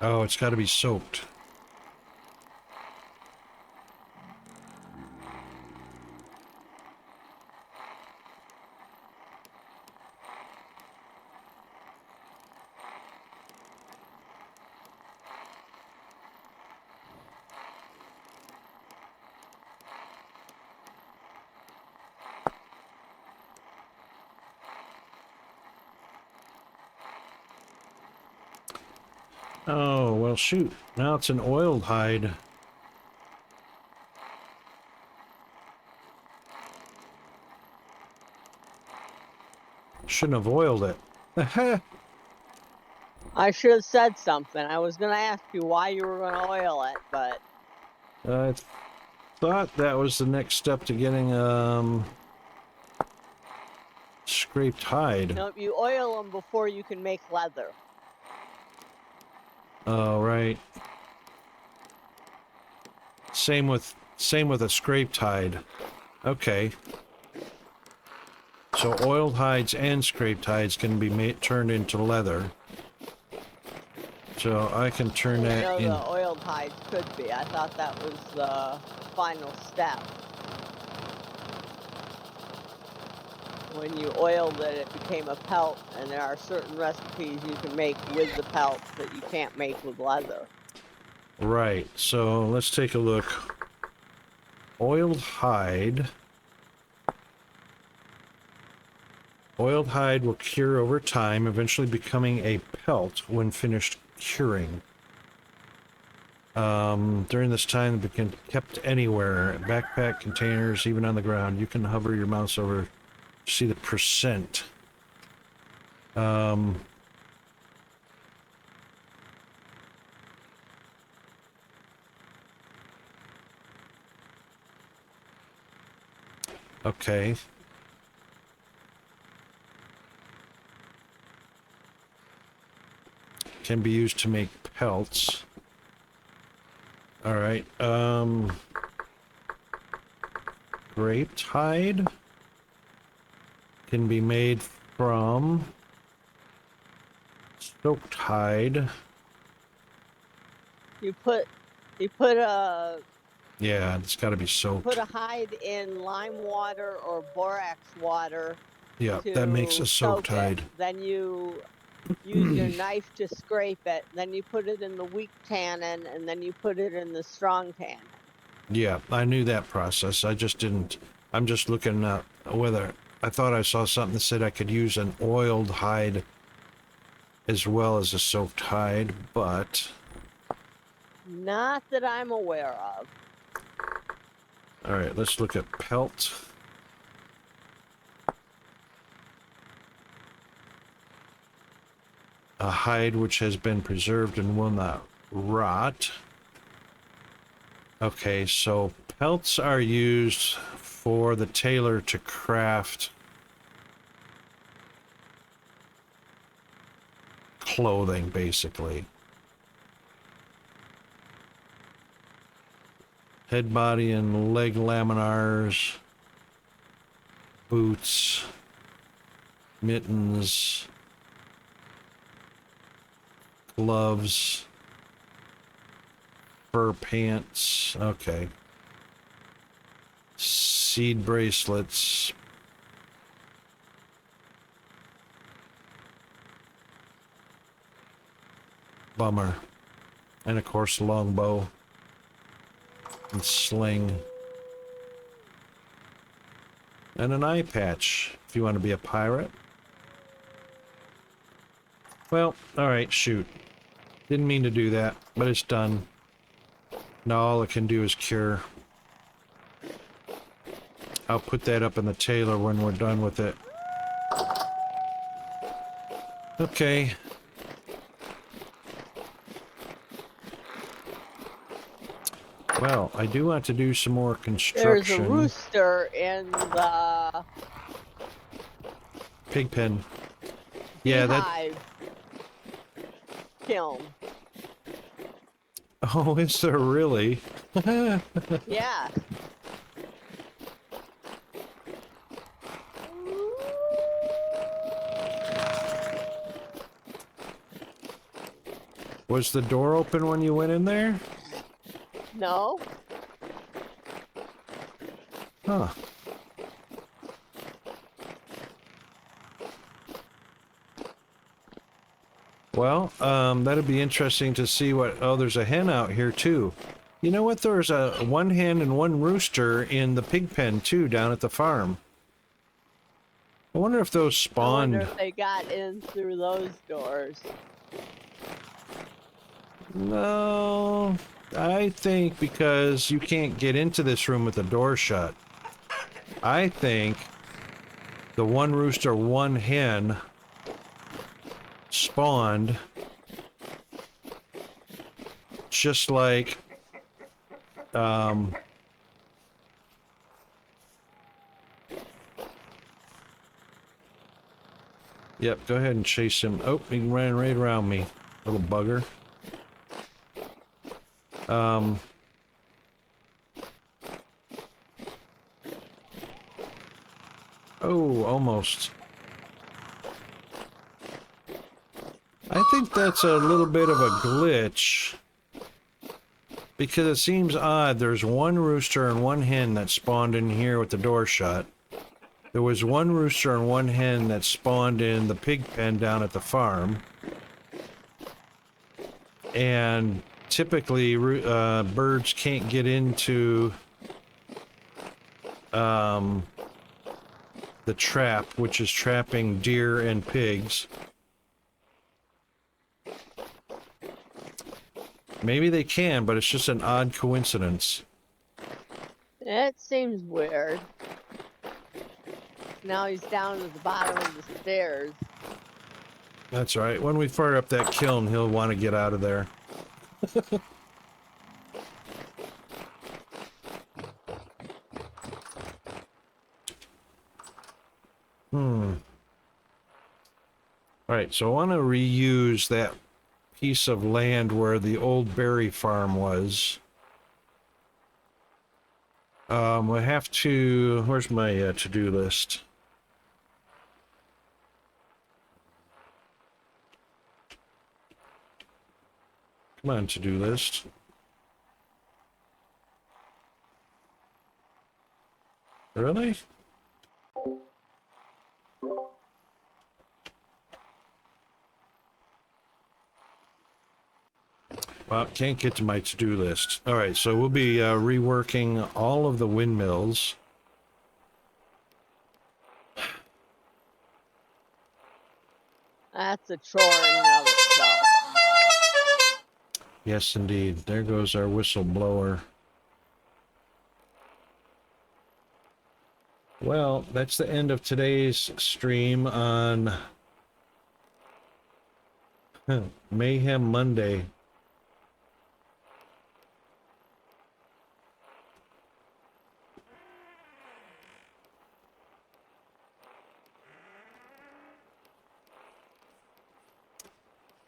Oh, it's got to be soaked. Oh, well, shoot. Now it's an oiled hide. Shouldn't have oiled it. I should have said something. I was going to ask you why you were going to oil it, but I thought that was the next step to getting, scraped hide. no, you oil them before you can make leather. Oh, right. Same with a scraped hide. Okay. So oiled hides and scraped hides can be turned into leather. So I can turn that No, in. the oiled hides could be. I thought that was the final step. When you oiled it, it became a pelt, and there are certain recipes you can make with the pelt that you can't make with leather. Right. So let's take a look. Oiled hide. Oiled hide will cure over time, eventually becoming a pelt when finished curing. During this time, it can be kept anywhere, backpack, containers, even on the ground. You can hover your mouse over to see the percent. Okay. Can be used to make pelts. All right. Graped hide can be made from soaked hide. You put a Yeah, it's got to be soaked. put a hide in lime water or borax water. Yeah, that makes a to soaked soak it. hide. Then you use your knife to scrape it. Then you put it in the weak tannin, and then you put it in the strong tannin. Yeah, I knew that process. I just didn't. I'm just looking at whether I thought I saw something that said I could use an oiled hide as well as a soaked hide, but Not that I'm aware of. all right, let's look at pelt. A hide which has been preserved and will not rot. Okay, so pelts are used for the tailor to craft clothing, basically. Head, body, and leg laminars, boots, mittens, gloves, fur pants, okay. Seed bracelets. Bummer. And of course, longbow and sling. And an eye patch, if you want to be a pirate. Well, alright, shoot. Didn't mean to do that, but it's done. Now all it can do is cure. I'll put that up in the tailor when we're done with it. Okay. Well, I do want to do some more construction. There's a rooster in the Pig pen. Yeah, that beehive. kiln. Oh, is there really? Yeah. Was the door open when you went in there? No. Huh. Well, that'd be interesting to see what... Oh, there's a hen out here, too. You know what? There's a one hen and one rooster in the pig pen, too, down at the farm. I wonder if those I spawned... wonder if they got in through those doors. No, I think because you can't get into this room with the door shut. I think the one rooster, one hen spawned just like yep, go ahead and chase him. Oh, he ran right around me, little bugger. Oh, almost. I think that's a little bit of a glitch. Because it seems odd. There's one rooster and one hen that spawned in here with the door shut. There was one rooster and one hen that spawned in the pig pen down at the farm. And typically, birds can't get into the trap, which is trapping deer and pigs. Maybe they can, but it's just an odd coincidence. It seems weird. Now he's down at the bottom of the stairs. That's right. When we fire up that kiln, he'll want to get out of there. Alright, so I want to reuse that piece of land where the old berry farm was. I have to... Where's my to-do list? Come on, to-do list. Really? Well, can't get to my to-do list. All right, so we'll be reworking all of the windmills. That's a chore in and of itself. Yes, indeed. There goes our whistleblower. Well, that's the end of today's stream on Mayhem Monday.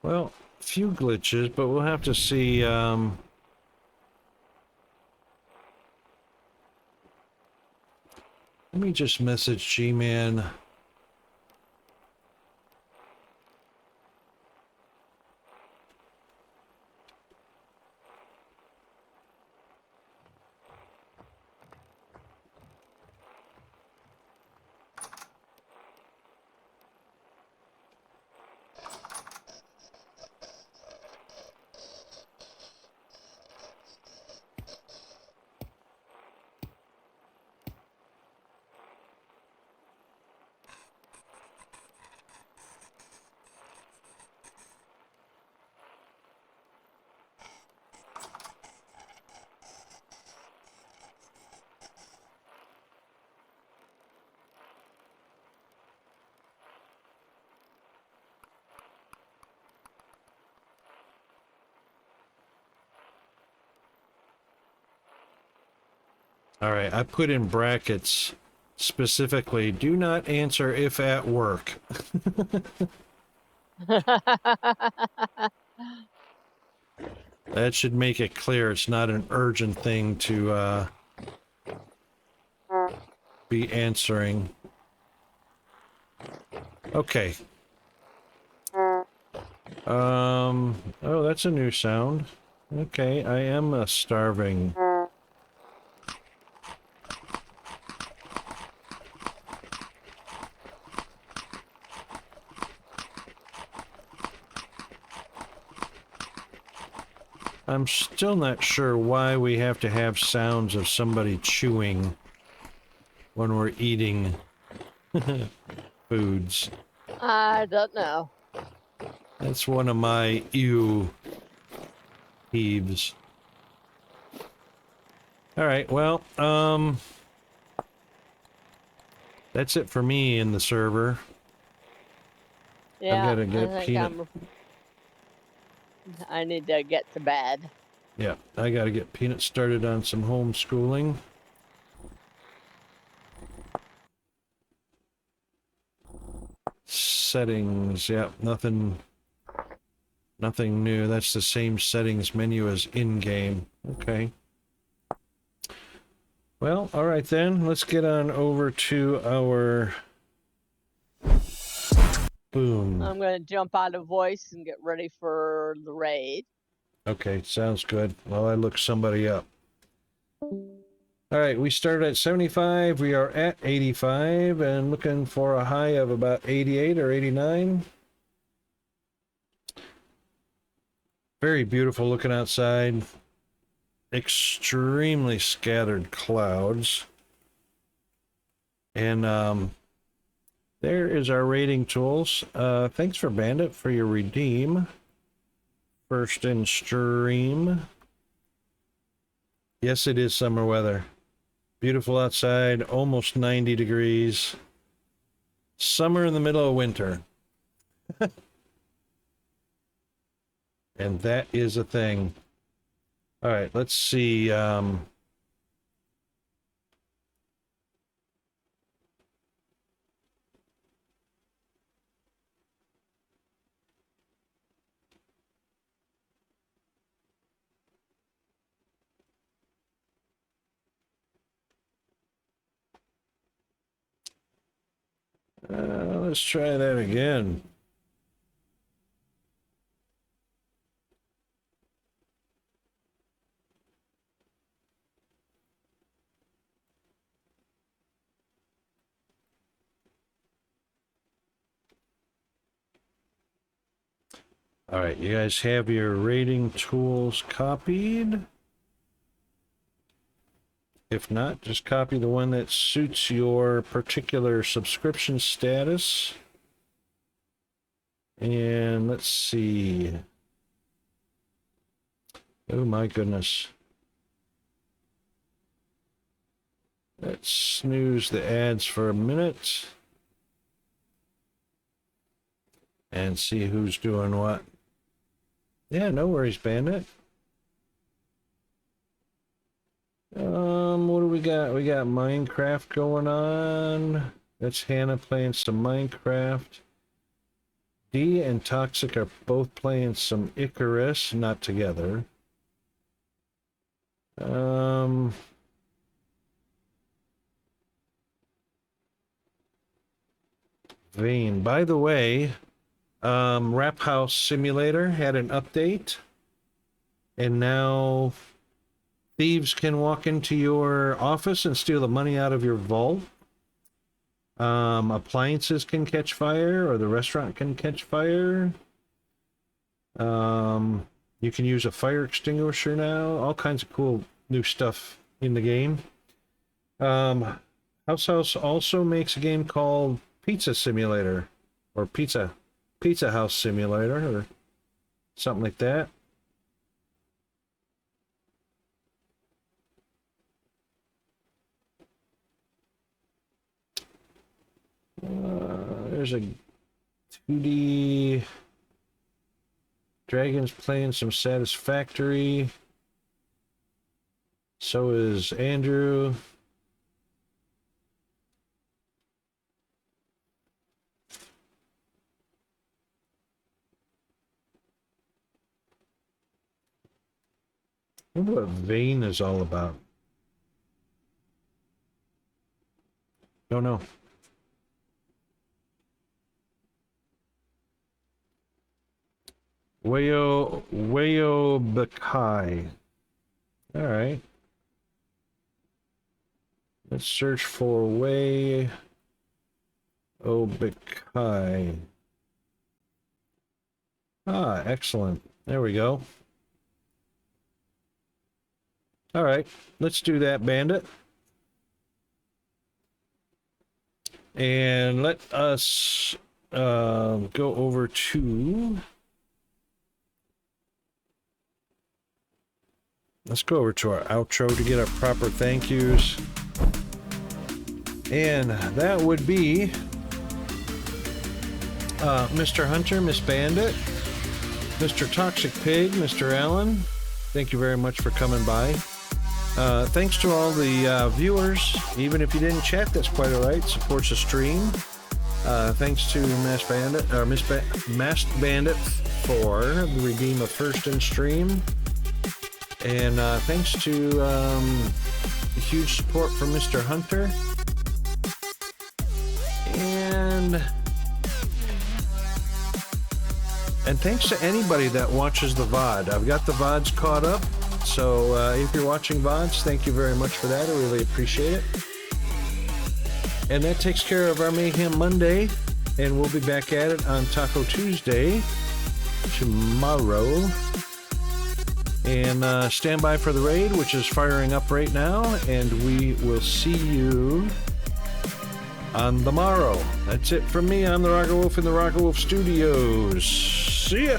Well, a few glitches, but we'll have to see. Let me just message G-Man. All right, I put in brackets specifically, do not answer if at work. That should make it clear it's not an urgent thing to be answering. Okay. Oh, that's a new sound. Okay, I am starving. I'm still not sure why we have to have sounds of somebody chewing when we're eating foods. I don't know. That's one of my ew peeves. Alright, well, that's it for me in the server. Yeah, gotta get I think Peanut. I need to get to bed. Yeah, I gotta get Peanut started on some homeschooling. Settings, yeah, nothing new. That's the same settings menu as in-game. Okay. Well, alright then, let's get on over to our... Boom. I'm going to jump out of voice and get ready for the raid. Okay, sounds good. Well, I look somebody up. Alright, we started at 75, we are at 85, and looking for a high of about 88 or 89. Very beautiful looking outside. Extremely scattered clouds. And, there is our rating tools. Thanks for Bandit for your redeem. First in stream. Yes, it is summer weather. Beautiful outside, almost 90 degrees. Summer in the middle of winter. And that is a thing. All right, let's see. Let's try that again. All right, you guys have your rating tools copied. If not, just copy the one that suits your particular subscription status. And let's see. Oh my goodness. Let's snooze the ads for a minute. And see who's doing what. Yeah, no worries, Bandit. What do we got? We got Minecraft going on. That's Hannah playing some Minecraft. D and Toxic are both playing some Icarus, not together. Vane. By the way, Rap House Simulator had an update, and now thieves can walk into your office and steal the money out of your vault. Appliances can catch fire, or the restaurant can catch fire. You can use a fire extinguisher now. All kinds of cool new stuff in the game. House also makes a game called Pizza Simulator, or Pizza House Simulator, or something like that. There's a 2D Dragons playing some Satisfactory. So is Andrew. I wonder what vein is all about. Don't know. Wayo Bakai. All right. Let's search for Wayo Bakai. Ah, excellent. There we go. All right, let's do that, Bandit. And let us go over to... Let's go over to our outro to get our proper thank yous. And that would be Mr. Hunter, Miss Bandit, Mr. Toxic Pig, Mr. Allen. Thank you very much for coming by. Thanks to all the viewers. Even if you didn't chat, that's quite all right. Supports the stream. Thanks to Masked Bandit for the redeem of first in stream. And thanks to the huge support from Mr. Hunter. And thanks to anybody that watches the VOD. I've got the VODs caught up. So if you're watching VODs, thank you very much for that. I really appreciate it. And that takes care of our Mayhem Monday. And we'll be back at it on Taco Tuesday tomorrow. And stand by for the raid, which is firing up right now. And we will see you on the morrow. That's it from me. I'm the Rocker Wolf in the Rocker Wolf Studios. See ya!